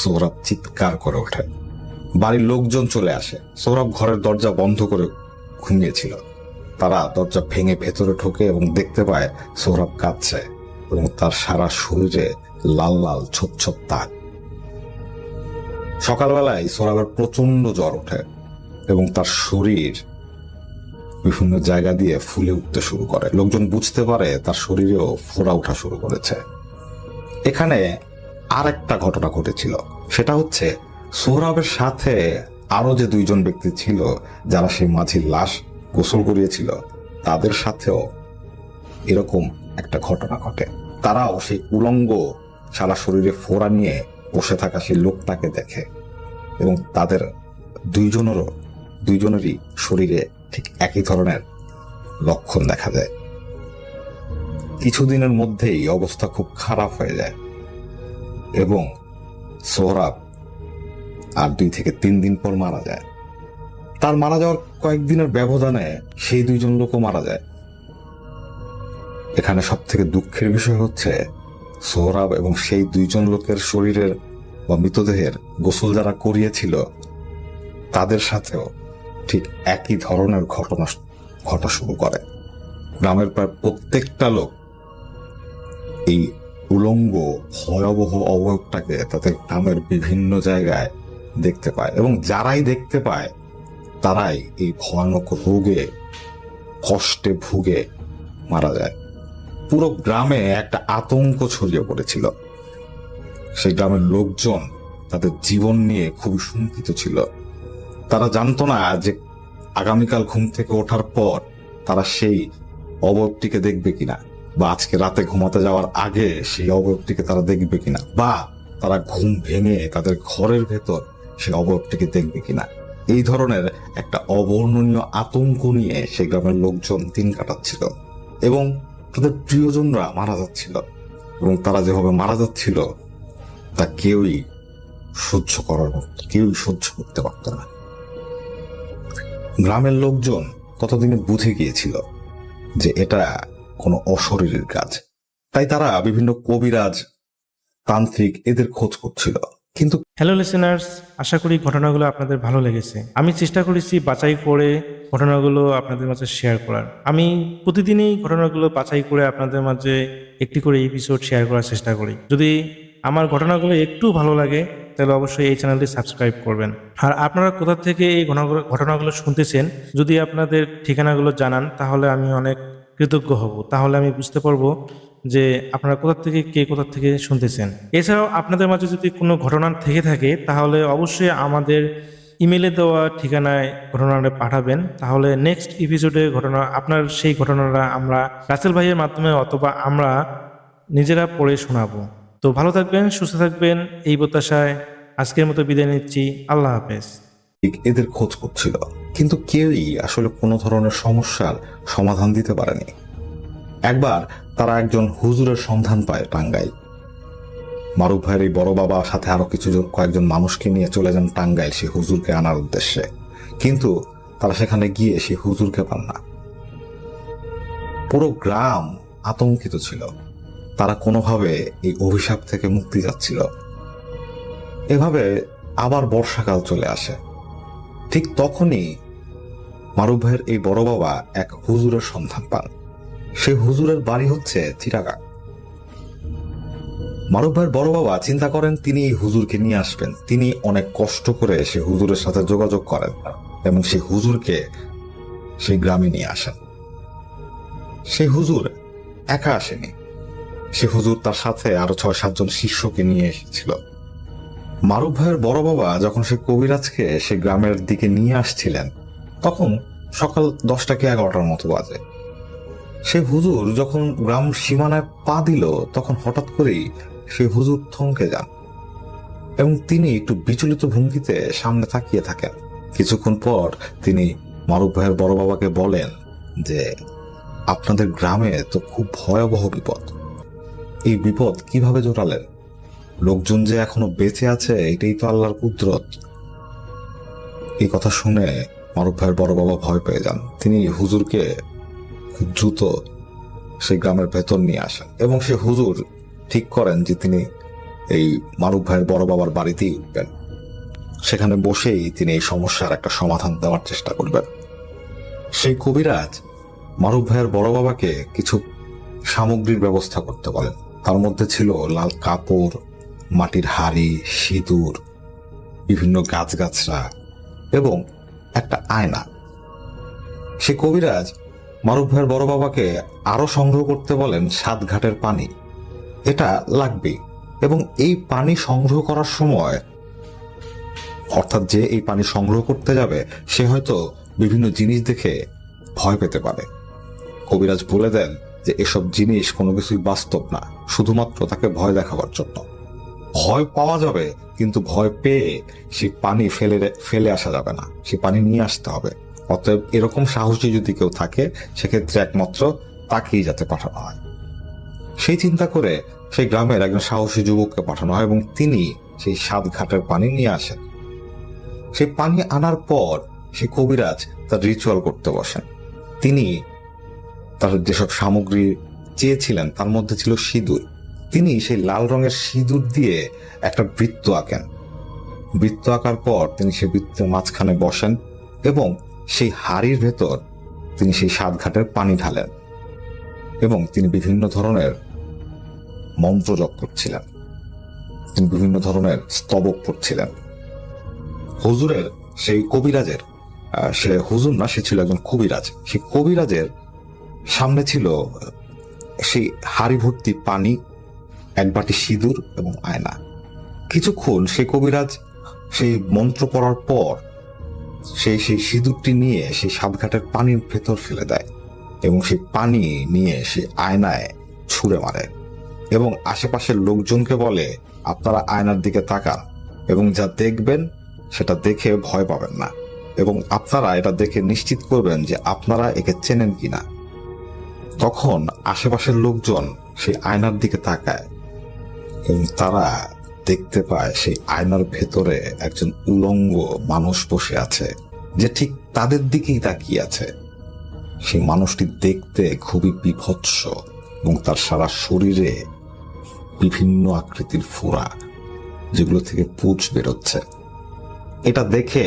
সোহরাব চিৎকার করে ওঠে। বাড়ির লোকজন চলে আসে। সোহরাব ঘরের দরজা বন্ধ করে ঘুমিয়েছিল। তারা দরজা ভেঙে ভেতরে ঢোকে এবং দেখতে পায় সোহরাব কাঁদছে এবং তার সারা শরীরে লাল লাল ছোপ ছোপ দাগ। সকালবেলায় সোহরাবের প্রচন্ড জ্বর ওঠে এবং তার শরীর বিভিন্ন জায়গা দিয়ে ফুলে উঠতে শুরু করে। লোকজন বুঝতে পারে তার শরীরেও ফোড়া ওঠা শুরু করেছে। এখানে আর একটা ঘটনা ঘটেছিল, সেটা হচ্ছে সোহরাবের সাথে আরো যে 2 জন ব্যক্তি ছিল যারা সেই মাঝির লাশ গোসল করিয়েছিল, তাদের সাথেও এরকম একটা ঘটনা ঘটে। তারাও সেই উলঙ্গ সারা শরীরে ফোড়া নিয়ে বসে থাকা সেই লোকটাকে দেখে এবং তাদের 2 জনেরই শরীরে ঠিক একই ধরনের লক্ষণ দেখা যায়। কিছুদিনের মধ্যেই অবস্থা খুব খারাপ হয়ে যায় এবং সোহরাব আর 2 থেকে 3 দিন পর মারা যায়। তার মারা যাওয়ার কয়েকদিনের ব্যবধানে সেই 2 জন লোকও মারা যায়। এখানে সব থেকে দুঃখের বিষয় হচ্ছে সোহরাব এবং সেই 2 জন লোকের শরীরের বা মৃতদেহের গোসল যারা করিয়েছিল, তাদের সাথেও ঠিক একই ধরনের ঘটনা ঘটা শুরু করে। গ্রামের প্রায় প্রত্যেকটা লোক এই উলঙ্গ ভয়াবহ অবয়বটাকে তাদের গ্রামের বিভিন্ন জায়গায় দেখতে পায় এবং যারাই দেখতে পায় তারাই এই ভয়ানক রোগে কষ্টে ভুগে মারা যায়। পুরো গ্রামে একটা আতঙ্ক ছড়িয়ে পড়েছিল। সেই গ্রামের লোকজন তাদের জীবন নিয়ে খুবই শঙ্কিত ছিল। তারা জানতো না যে আগামীকাল ঘুম থেকে ওঠার পর তারা সেই অবয়বটিকে দেখবে কিনা, বা আজকে রাতে ঘুমাতে যাওয়ার আগে সেই অবয়বটিকে তারা দেখবে কিনা, বা তারা ঘুম ভেঙে তাদের ঘরের ভেতর সেই অবয়বটিকে দেখবে কিনা। এই ধরনের একটা অবর্ণনীয় আতঙ্ক নিয়ে সেই গ্রামের লোকজন দিন কাটাচ্ছিল এবং তাদের প্রিয়জনরা মারা যাচ্ছিল, এবং তারা যেভাবে মারা যাচ্ছিল তা কেউই সহ্য করার মতো, কেউই সহ্য করতে পারত না। গ্রামের লোকজন ততদিনে বুঝে গিয়েছিল যে এটা কোনো অশরীরের কাজ, তাই তারা বিভিন্ন কবিরাজ, তান্ত্রিক এদের খোঁজ করছিল। কিন্তু হ্যালো লিসেনার্স, আশা করি ঘটনাগুলো আপনাদের ভালো লেগেছে। আমি চেষ্টা করেছি বাছাই করে ঘটনাগুলো আপনাদের মাঝে শেয়ার করার। আমি প্রতিদিনই ঘটনাগুলো বাছাই করে আপনাদের মাঝে একটি করে এপিসোড শেয়ার করার চেষ্টা করি। যদি আমার ঘটনাগুলো একটু ভালো লাগে তাহলে অবশ্যই এই চ্যানেলটি সাবস্ক্রাইব করবেন। আর আপনারা কোথা থেকে এই ঘটনাগুলো শুনতেছেন যদি আপনাদের ঠিকানাগুলো জানান তাহলে আমি অনেক কৃতজ্ঞ হব। তাহলে আমি বুঝতে পারবো যে আপনারা কোথা থেকে কে কোথা থেকে শুনতেছেন। এছাড়াও আপনাদের মাঝে যদি কোনো ঘটনা থেকে থাকে তাহলে অবশ্যই আমাদের ইমেলে দেওয়া ঠিকানায় ঘটনাটা পাঠাবেন। তাহলে নেক্সট এপিসোডে আপনার সেই ঘটনাটা আমরা রাসেল ভাইয়ের মাধ্যমে অথবা আমরা নিজেরা পড়ে শোনাবো। তো ভালো থাকবেন, সুস্থ থাকবেন, এই প্রত্যাশায় আজকের মতো বিদায় নিচ্ছি। আল্লাহ হাফেজ। এদের খোঁজ করছিল, কিন্তু কেউই আসলে কোনো ধরনের সমস্যার সমাধান দিতে পারেনি। একবার তারা একজন হুজুরের সন্ধান পায় টাঙ্গাইল। মারুফ ভাইয়ের এই বড় বাবা সাথে আরো কয়েকজন মানুষকে নিয়ে চলে যান টাঙ্গাইল সেই হুজুরকে আনার উদ্দেশ্যে, কিন্তু তারা সেখানে গিয়ে সেই হুজুরকে পান না। পুরো গ্রাম আতঙ্কিত ছিল, তারা কোনোভাবে এই অভিশাপ থেকে মুক্তি যাচ্ছিল। এভাবে আবার বর্ষাকাল চলে আসে। ঠিক তখনই মারুফ ভাইয়ের এই বড় বাবা এক হুজুরের সন্ধান পান। সেই হুজুরের বাড়ি হচ্ছে চিটাগাং। মারুফ ভাইয়ের বড় বাবা চিন্তা করেন তিনি এই হুজুরকে নিয়ে আসবেন। তিনি অনেক কষ্ট করে সেই হুজুরের সাথে যোগাযোগ করেন এবং সেই হুজুরকে সেই গ্রামে নিয়ে আসেন। সেই হুজুর একা আসেনি, সে হুজুর তার সাথে আরো 6-7 জন শিষ্যকে নিয়ে এসেছিল। মারুফ ভাইয়ের বড় বাবা যখন সে কবিরাজকে সে গ্রামের দিকে নিয়ে আসছিলেন তখন সকাল 10টা কি 11টার মতো বাজে। সে হুজুর যখন গ্রাম সীমানায় পা দিল তখন হঠাৎ করেই সে হুজুর থমকে যান এবং তিনি একটু বিচলিত ভঙ্গিতে সামনে তাকিয়ে থাকেন। কিছুক্ষণ পর তিনি মারুফ ভাইয়ের বড় বাবাকে বলেন যে আপনাদের গ্রামে তো খুব ভয়াবহ বিপদ, এই বিপদ কিভাবে জোটালেন? লোকজন যে এখনো বেঁচে আছে এটাই তো আল্লাহর কুদরত। এই কথা শুনে মারুফ ভাইয়ের বড় বাবা ভয় পেয়ে যান। তিনি হুজুরকে খুব দ্রুত সেই গ্রামের ভেতর নিয়ে আসেন এবং সে হুজুর ঠিক করেন যে তিনি এই মারুফ ভাইয়ের বড় বাবার বাড়িতেই উঠবেন। সেখানে বসেই তিনি এই সমস্যার একটা সমাধান দেওয়ার চেষ্টা করবেন। সেই কবিরাজ মারুফ ভাইয়ের বড় বাবাকে কিছু সামগ্রীর ব্যবস্থা করতে বলেন। তার মধ্যে ছিল লাল কাপড়, মাটির হাড়ি, সিঁদুর, বিভিন্ন গাছগাছরা এবং একটা আয়না। সে কবিরাজ মারুফ ভাইয়ের বড় বাবাকে আরো সংগ্রহ করতে বলেন 7 ঘাটের পানি। এটা লাগবেই, এবং এই পানি সংগ্রহ করার সময় অর্থাৎ যে এই পানি সংগ্রহ করতে যাবে সে হয়তো বিভিন্ন জিনিস দেখে ভয় পেতে পারে। কবিরাজ বলে দেন যে এসব জিনিস কোনো কিছুই বাস্তব না, শুধুমাত্র তাকে ভয় দেখাবার জন্য। ভয় পাওয়া যাবে কিন্তু ভয় পেয়ে সেই পানি ফেলে আসা যাবে না, সে পানি নিয়ে আসতে হবে। অতএব এরকম সাহসী যদি কেউ থাকে সেক্ষেত্রে একমাত্র তাকেই যাতে পাঠানো হয়। সেই চিন্তা করে সেই গ্রামের একজন সাহসী যুবককে পাঠানো হয় এবং তিনি সেই 7 ঘাটের পানি নিয়ে আসেন। সেই পানি আনার পর সেই কবিরাজ তার রিচুয়াল করতে বসেন। তিনি তার যেসব সামগ্রী চেয়েছিলেন তার মধ্যে ছিল সিঁদুর। তিনি সেই লাল রঙের সিঁদুর দিয়ে একটা বৃত্ত আঁকেন। বৃত্ত আঁকার পর তিনি সেই বৃত্তের মাঝখানে বসেন এবং সেই হাড়ির ভেতর তিনি সেই 7 ঘাটের পানি ঢালেন এবং তিনি বিভিন্ন ধরনের মন্ত্র জপ করছিলেন, তিনি বিভিন্ন ধরনের স্তবক পড়ছিলেন। হুজুরের সেই কবিরাজের সে হুজুর না, সে ছিল একজন কবিরাজ। সেই কবিরাজের সামনে ছিল সেই হাড়ি ভর্তি পানি, এক বাটি সিঁদুর এবং আয়না। কিছুক্ষণ সেই কবিরাজ সেই মন্ত্র পড়ার পর সেই সিঁদুরটি নিয়ে সেই সাতঘাটের পানির ভেতর ফেলে দেয় এবং সেই পানি নিয়ে সেই আয়নায় ছুঁড়ে মারে এবং আশেপাশের লোকজনকে বলে, আপনারা আয়নার দিকে তাকান এবং যা দেখবেন সেটা দেখে ভয় পাবেন না এবং আপনারা এটা দেখে নিশ্চিত করবেন যে আপনারা একে চেনেন কিনা। তখন আশেপাশের লোকজন সেই আয়নার দিকে তাকায় এবং তারা দেখতে পায় সেই আয়নার ভেতরে একজন উলঙ্গ মানুষ বসে আছে, যে ঠিক তাদের দিকেই তাকিয়ে আছে। সেই মানুষটি দেখতে খুবই বিভৎস এবং তার সারা শরীরে বিভিন্ন আকৃতির ফোড়া, যেগুলো থেকে পুঁজ বেরোচ্ছে। এটা দেখে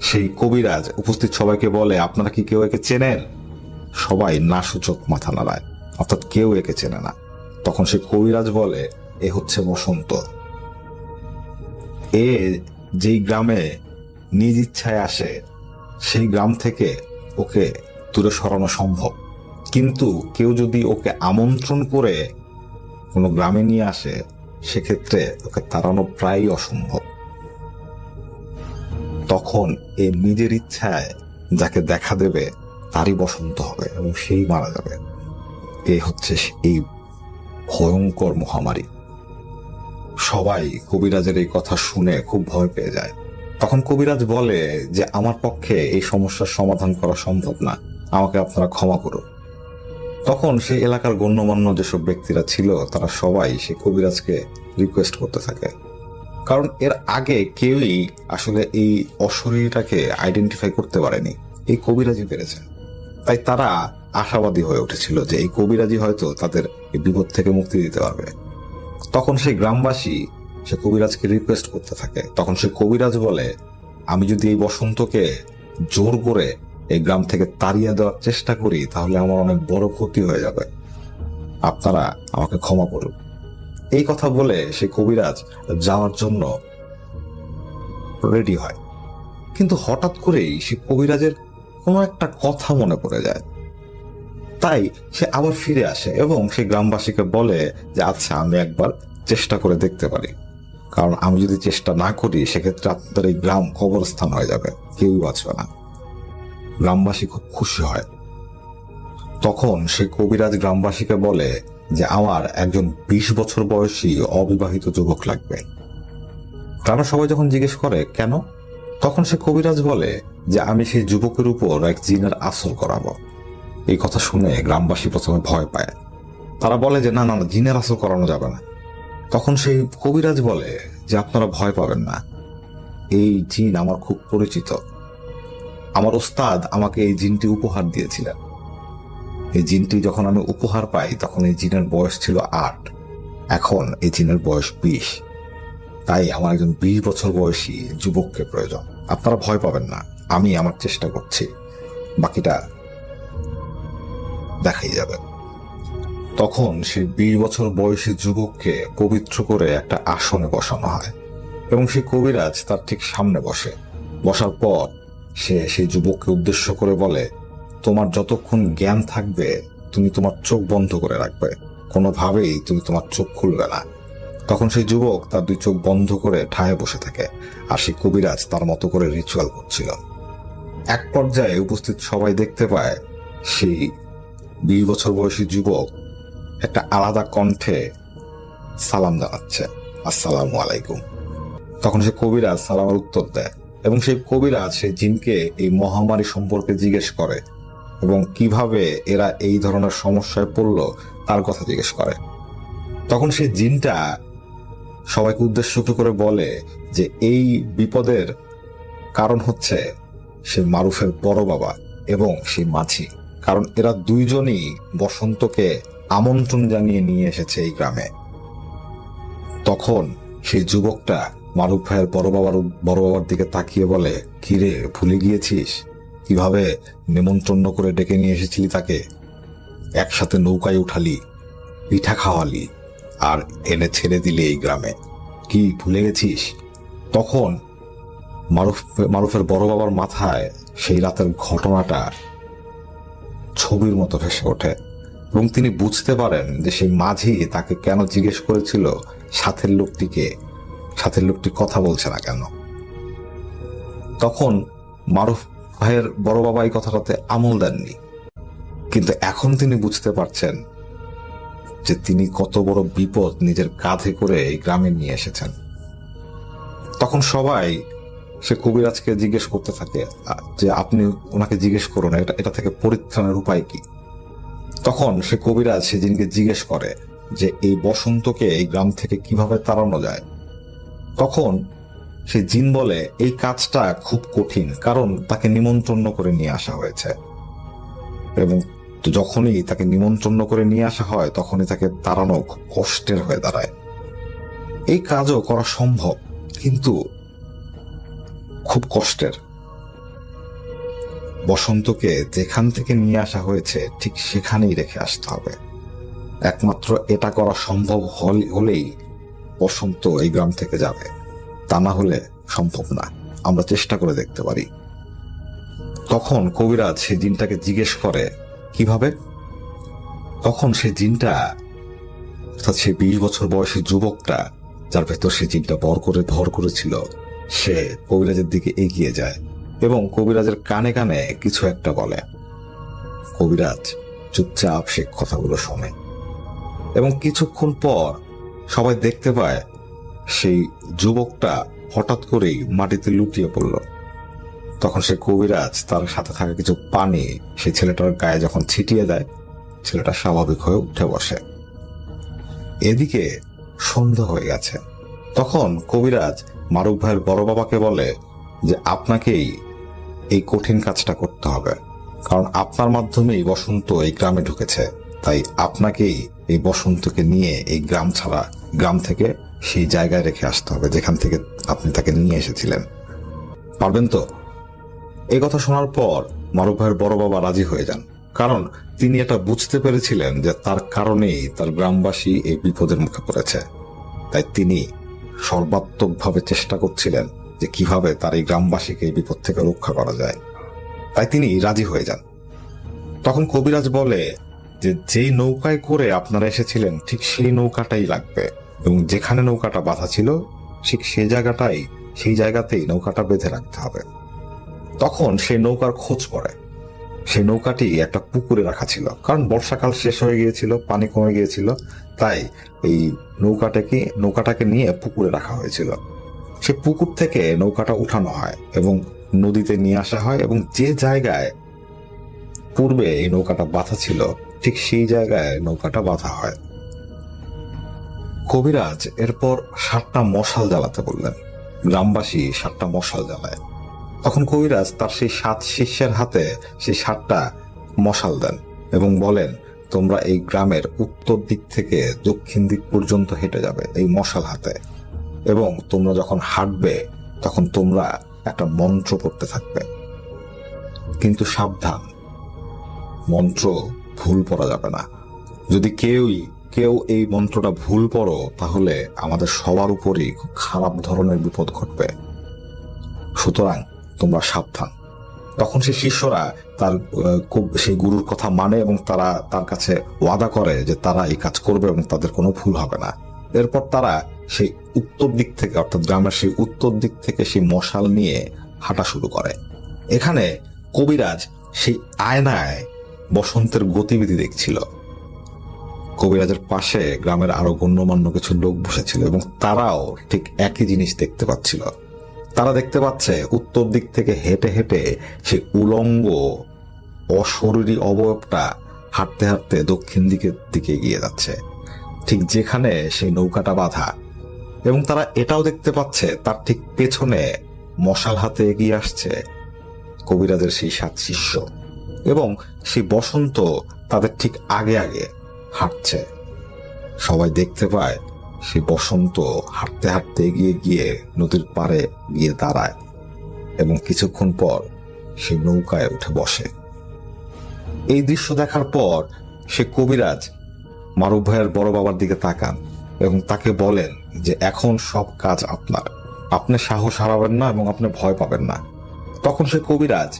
সেই কবিরাজ উপস্থিত সবাইকে বলে, আপনারা কি কেউ একে চেনেন? সবাই না সূচক মাথা নাড়ায়, অর্থাৎ কেউ একে চেনে না। তখন সেই কবিরাজ বলে, এ হচ্ছে বসন্ত। এ যেই গ্রামে নিজ ইচ্ছায় আসে সেই গ্রাম থেকে ওকে দূরে সরানো সম্ভব, কিন্তু কেউ যদি ওকে আমন্ত্রণ করে কোনো গ্রামে নিয়ে আসে সেক্ষেত্রে ওকে তাড়ানো প্রায় অসম্ভব। তখন এ নিজের ইচ্ছায় যাকে দেখা দেবে তারই বসন্ত হবে এবং সেই মারা যাবে। এই হচ্ছে এই ভয়ঙ্কর মহামারী। সবাই কবিরাজের এই কথা শুনে খুব ভয় পেয়ে যায়। তখন কবিরাজ বলে যে, আমার পক্ষে এই সমস্যার সমাধান করা সম্ভব না, আমাকে আপনারা ক্ষমা করুন। তখন সেই এলাকার গণ্যমান্য যেসব ব্যক্তিরা ছিল তারা সবাই সেই কবিরাজকে রিকোয়েস্ট করতে থাকে, কারণ এর আগে কেউই আসলে এই অশরীরটাকে আইডেন্টিফাই করতে পারেনি, এই কবিরাজই পেরেছে। তাই তারা আশাবাদী হয়ে উঠেছিল যে এই কবিরাজই হয়তো তাদের এই বিপদ থেকে মুক্তি দিতে পারবে। তখন সেই গ্রামবাসী সে কবিরাজকে রিকোয়েস্ট করতে থাকে। তখন সে কবিরাজ বলে, আমি যদি এই বসন্তকে জোর করে এই গ্রাম থেকে তাড়িয়ে দেওয়ার চেষ্টা করি তাহলে আমার অনেক বড় ক্ষতি হয়ে যাবে, আপনারা আমাকে ক্ষমা করুন। এই কথা বলে সে কবিরাজ যাওয়ার জন্য রেডি হয়, কিন্তু হঠাৎ করেই সে কবিরাজের কোনো একটা কথা মনে পড়ে যায়। তাই সে আবার ফিরে আসে এবং সে গ্রামবাসীকে বলে যে, আচ্ছা আমি একবার চেষ্টা করে দেখতে পারি, কারণ আমি যদি চেষ্টা না করি সেক্ষেত্রে আপনাদের এই গ্রাম কবরস্থান হয়ে যাবে, কেউই বাঁচবে না। গ্রামবাসী খুব খুশি হয়। তখন সে কবিরাজ গ্রামবাসীকে বলে যে, আমার একজন 20 বছর বয়সী অবিবাহিত যুবক লাগবে। গ্রামের সবাই যখন জিজ্ঞেস করে কেন, তখন সে কবিরাজ বলে যে, আমি সেই যুবকের উপর এক জিনের আসর করাবো। এই কথা শুনে গ্রামবাসী প্রথমে ভয় পায়, তারা বলে যে না না, জিনের আসর করানো যাবে না। তখন সেই কবিরাজ বলে যে, আপনারা ভয় পাবেন না, এই জিন আমার খুব পরিচিত, আমার ওস্তাদ আমাকে এই জিনটি উপহার দিয়েছিলেন। এই জিনটি যখন আমি উপহার পাই তখন এই জিনের বয়স ছিল 8, এখন এই জিনের বয়স 20। তাই আমার একজন 20 বছর বয়সী যুবককে প্রয়োজন। আপনারা ভয় পাবেন না, আমি আমার চেষ্টা করছি, বাকিটা দেখাই যাবে। তখন সেই 20 বছর বয়সী যুবককে পবিত্র করে একটা আসনে বসানো হয় এবং সেই কবিরাজ তার ঠিক সামনে বসে। বসার পর সে সেই যুবককে উদ্দেশ্য করে বলে, তোমার যতক্ষণ জ্ঞান থাকবে তুমি তোমার চোখ বন্ধ করে রাখবে, কোনোভাবেই তুমি তোমার চোখ খুলবে না। তখন সেই যুবক তার 2 চোখ বন্ধ করে ঠায় বসে থাকে আর সেই কবিরাজ তার মতো করে রিচুয়াল করছিল। এক পর্যায়ে উপস্থিত সবাই দেখতে পায় সেই 20 বছর বয়সী যুবক একটা আলাদা কণ্ঠে সালাম জানাচ্ছে, আসসালামু আলাইকুম। তখন সে কবিরাজ সালামের উত্তর দেয় এবং সেই কবিরাজ সেই জিনকে এই মহামারী সম্পর্কে জিজ্ঞেস করে এবং কিভাবে এরা এই ধরনের সমস্যায় পড়ল তার কথা জিজ্ঞেস করে। তখন সেই জিনটা সবাইকে উদ্দেশ্য করে বলে যে এই বিপদের কারণ হচ্ছে সে মারুফের বড় বাবা এবং সেই মাছি, কারণ এরা দুইজনই বসন্তকে আমন্ত্রণ জানিয়ে নিয়ে এসেছে এই গ্রামে। তখন সেই যুবকটা মারুফ ভাইয়ের বড় বাবার দিকে তাকিয়ে বলে, কিরে ভুলে গিয়েছিস কিভাবে নেমন্ত্রণ করে ডেকে নিয়ে এসেছিলি তাকে, একসাথে নৌকায় উঠালি, পিঠা খাওয়ালি আর এনে ছেড়ে দিলি এই গ্রামে, কি ভুলে গেছিস? তখন মারুফের বড় বাবার মাথায় সেই রাতের ঘটনাটা ছবির মতো ভেসে ওঠে এবং তিনি বুঝতে পারেন যে সেই মাঝি তাকে কেন জিজ্ঞেস করেছিল সাথের লোকটি কথা বলছে না কেন। তখন মারুফ ভাইয়ের বড় বাবা এই কথাটাতে আমল দেননি, কিন্তু এখন তিনি বুঝতে পারছেন যে তিনি কত বড় বিপদ নিজের কাঁধে করে এই গ্রামে নিয়ে এসেছেন। তখন সবাই সে কবিরাজকে জিজ্ঞেস করতে থাকে যে আপনি ওনাকে জিজ্ঞেস করুন এটা থেকে পরিত্রাণের উপায় কি। তখন সে কবিরাজ সেদিনকে জিজ্ঞেস করে যে এই বসন্তকে এই গ্রাম থেকে কিভাবে তাড়ানো যায়। তখন সে জিন বলে এই কাজটা খুব কঠিন, কারণ তাকে নিমন্ত্রণ করে নিয়ে আসা হয়েছে এবং যখনই তাকে নিমন্ত্রণ করে নিয়ে আসা হয় তখনই তাকে তাড়ানো খুব কষ্টের হয়ে দাঁড়ায়। এই কাজও করা সম্ভব, কিন্তু খুব কষ্টের। বসন্তকে যেখান থেকে নিয়ে আসা হয়েছে ঠিক সেখানেই রেখে আসতে হবে। একমাত্র এটা করা সম্ভব হলেই বসন্ত এই গ্রাম থেকে যাবে, তা না হলে সম্ভব না। আমরা চেষ্টা করে দেখতে পারি। তখন কবিরাজ সেই জিনটাকে জিজ্ঞেস করে কিভাবে। তখন সেই জিনটা, অর্থাৎ সেই 20 বছর বয়সী যুবকটা যার ভেতর সেই জিনটা ভর করেছিল, সে কবিরাজের দিকে এগিয়ে যায় এবং কবিরাজের কানে কানে কিছু একটা বলে। কবিরাজ চুপচাপ সে কথাগুলো শোনে এবং কিছুক্ষণ পর সবাই দেখতে পায় সেই যুবকটা হঠাৎ করেই মাটিতে লুটিয়ে পড়ল। তখন সে কবিরাজ তার সাথে থাকা কিছু পানি সেই ছেলেটার গায়ে যখন ছিটিয়ে দেয়, ছেলেটা স্বাভাবিক হয়ে উঠে বসে। এদিকে সন্ধ্যা হয়ে গেছে। তখন কবিরাজ মারুফ ভাইয়ের বড় বাবাকে বলে যে আপনাকেই এই কঠিন কাজটা করতে হবে, কারণ আপনার মাধ্যমেই বসন্ত এই গ্রামে ঢুকেছে, তাই আপনাকেই এই বসন্তকে নিয়ে এই গ্রাম থেকে সেই জায়গায় রেখে আসতে হবে যেখান থেকে আপনি তাকে নিয়ে এসেছিলেন। পারবেন তো? এই কথা শোনার পর মারুফ ভাইয়ের বড় বাবা রাজি হয়ে যান, কারণ তিনি এটা বুঝতে পেরেছিলেন যে তার কারণেই তার গ্রামবাসী এই বিপদের মুখে পড়েছে। তাই তিনি সর্বাত্মকভাবে চেষ্টা করছিলেন যে কিভাবে তার এই গ্রামবাসীকে এই বিপদ থেকে রক্ষা করা যায়। তাই তিনি রাজি হয়ে যান। তখন কবিরাজ বলে যে যেই নৌকায় করে আপনারা এসেছিলেন ঠিক সেই নৌকাটাই লাগবে এবং যেখানে নৌকাটা বাঁধা ছিল ঠিক সেই জায়গাতেই নৌকাটা বেঁধে রাখতে হবে। তখন সেই নৌকার খোঁজ পড়ে। সেই নৌকাটি একটা পুকুরে রাখা ছিল, কারণ বর্ষাকাল শেষ হয়ে গিয়েছিল, পানি কমে গিয়েছিল, তাই এই নৌকাটাকে নিয়ে পুকুরে রাখা হয়েছিল। সে পুকুর থেকে নৌকাটা উঠানো হয় এবং নদীতে নিয়ে আসা হয় এবং যে জায়গায় পূর্বে এই নৌকাটা বাঁধা ছিল ঠিক সেই জায়গায় নৌকাটা বাঁধা হয়। কবিরাজ এরপর 7টা মশাল জ্বালাতে বললেন। গ্রামবাসী 7টা মশাল জ্বালায়। তখন কবিরাজ তার সেই 7 শিষ্যের হাতে সেই 7টা মশাল দেন এবং বলেন তোমরা এই গ্রামের উত্তর দিক থেকে দক্ষিণ দিক পর্যন্ত হেঁটে যাবে এই মশাল হাতে, এবং তোমরা যখন হাঁটবে তখন তোমরা একটা মন্ত্র পড়তে থাকবে, কিন্তু সাবধান, মন্ত্র ভুল পড়া যাবে না। যদি কেউ এই মন্ত্রটা ভুল পড়ো তাহলে আমাদের সবার উপরই খুব খারাপ ধরনের বিপদ ঘটবে, সুতরাং তোমরা সাবধান। তখন সেই শিষ্যরা সেই গুরুর কথা মানে এবং তারা তার কাছে ওয়াদা করে যে তারা এই কাজ করবে এবং তাদের কোনো ভুল হবে না। এরপর তারা সেই উত্তর দিক থেকে, অর্থাৎ গ্রামের সেই উত্তর দিক থেকে সেই মশাল নিয়ে হাঁটা শুরু করে। এখানে কবিরাজ সেই আয়নায় বসন্তের গতিবিধি দেখছিল। কবিরাজের পাশে গ্রামের আরো গণ্যমান্য কিছু লোক বসেছিল এবং তারাও ঠিক একই জিনিস দেখতে পাচ্ছিল। তারা দেখতে পাচ্ছে উত্তর দিক থেকে হেঁটে হেঁটে সেই উলঙ্গ অশরীরী অবয়বটা হাঁটতে হাঁটতে দক্ষিণ দিকে এগিয়ে যাচ্ছে, ঠিক যেখানে সেই নৌকাটা বাঁধা। এবং তারা এটাও দেখতে পাচ্ছে তার ঠিক পেছনে মশাল হাতে এগিয়ে আসছে কবিরাজের সেই 7 শিষ্য, এবং সেই বসন্ত তাদের ঠিক আগে আগে হাঁটছে। সবাই দেখতে পায় সেই বসন্ত হাঁটতে হাঁটতে এগিয়ে গিয়ে নদীর পাড়ে গিয়ে দাঁড়ায় এবং কিছুক্ষণ পর সেই নৌকায় উঠে বসে। এই দৃশ্য দেখার পর সে কবিরাজ মারুফ ভাইয়ের বড় বাবার দিকে তাকান এবং তাকে বলেন যে এখন সব কাজ আপনার, আপনি সাহস হারাবেন না এবং আপনি ভয় পাবেন না। তখন সে কবিরাজ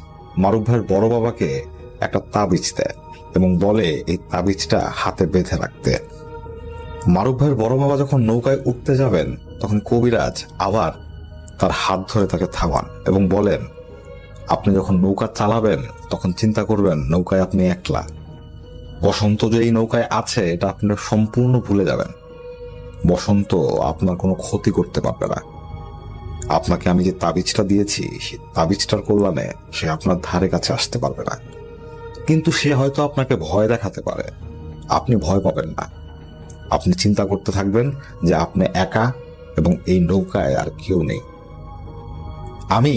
মারুফ ভাইয়ের বড় বাবাকে একটা তাবিজ দেয় এবং বলে এই তাবিজটা হাতে বেঁধে রাখতে। মারুফ ভাইয়ের বড় বাবা যখন নৌকায় উঠতে যাবেন তখন কবিরাজ আবার তার হাত ধরে তাকে থামান এবং বলেন, আপনি যখন নৌকা চালাবেন তখন চিন্তা করবেন নৌকায় আপনি একলা। বসন্ত যে এই নৌকায় আছে এটা আপনি সম্পূর্ণ ভুলে যাবেন। বসন্ত আপনার কোনো ক্ষতি করতে পারবে না। আপনাকে আমি যে তাবিজটা দিয়েছি সেই তাবিজটার কল্যাণে সে আপনার ধারে কাছে আসতে পারবে না, কিন্তু সে হয়তো আপনাকে ভয় দেখাতে পারে। আপনি ভয় পাবেন না। আপনি চিন্তা করতে থাকবেন যে আপনি একা এবং এই নৌকায় আর কেউ নেই। আমি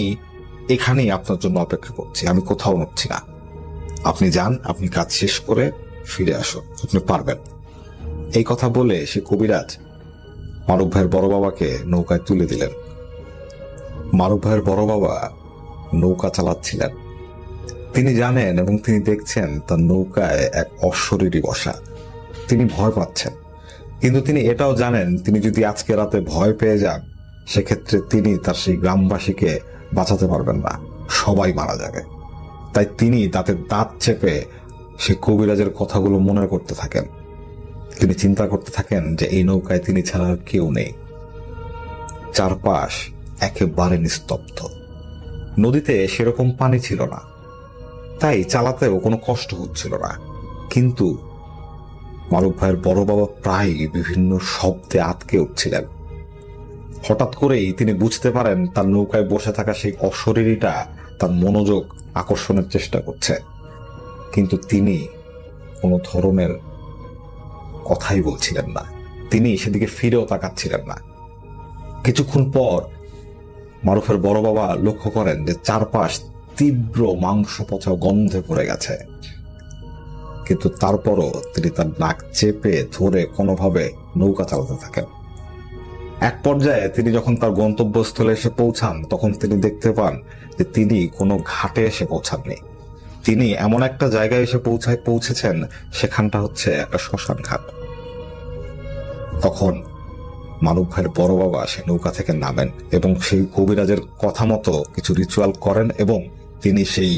এখানেই আপনার জন্য অপেক্ষা করছি, আমি কোথাও নড়ছি না। আপনি যান, আপনি কাজ শেষ করে ফিরে আসুন, আপনি পারবেন। এই কথা বলে সে কবিরাজ মারুফ ভাইয়ের বড় বাবাকে নৌকায় তুলে দিলেন। মারুফ ভাইয়ের বড় বাবা নৌকা চালাচ্ছিলেন। তিনি জানেন এবং তিনি দেখছেন তার নৌকায় এক অশরীরী বসা। তিনি ভয় পাচ্ছেন, কিন্তু তিনি এটাও জানেন তিনি যদি আজকে রাতে ভয় পেয়ে যান সেক্ষেত্রে তিনি তার সেই গ্রামবাসীকে বাঁচাতে পারবেন না, সবাই মারা যাবে। তাই তিনি তাতে দাঁত চেপে সে কবিরাজের কথাগুলো মনে করতে থাকেন। তিনি চিন্তা করতে থাকেন যে এই নৌকায় তিনি ছাড়া আর কেউ নেই। চারপাশ একেবারে নিস্তব্ধ। নদীতে সেরকম পানি ছিল না, তাই চালাতেও কোনো কষ্ট হচ্ছিল না। কিন্তু মারুফ ভাইয়ের বড় বাবা প্রায় বিভিন্ন শব্দে আটকে উঠছিলেন। হঠাৎ করেই তিনি বুঝতে পারেন তার নৌকায় বসে থাকা সেই অশরীরীটা তার মনোযোগ আকর্ষণের চেষ্টা করছে, কিন্তু তিনি কোনো ধরনের কথাই বলছিলেন না। তিনি সেদিকে ফিরেও তাকাচ্ছিলেন না। কিছুক্ষণ পর মারুফের বড় বাবা লক্ষ্য করেন যে চারপাশ তীব্র মাংস পচা গন্ধে পড়ে গেছে, কিন্তু তারপরও তিনি তার নাক চেপে ধরে কোনোভাবে নৌকা চালাতে থাকেন। এক পর্যায়ে তিনি যখন তার গন্তব্যস্থলে এসে পৌঁছান তখন তিনি দেখতে পান যে তিনি কোনো ঘাটে এসে পৌঁছাননি। তিনি এমন একটা জায়গায় এসে পৌঁছেছেন সেখানটা হচ্ছে একটা শ্মশান ঘাট। তখন মারুফ ভাইয়ের বড় বাবা সে নৌকা থেকে নামেন এবং সেই কবিরাজের কথা মতো কিছু রিচুয়াল করেন এবং তিনি সেই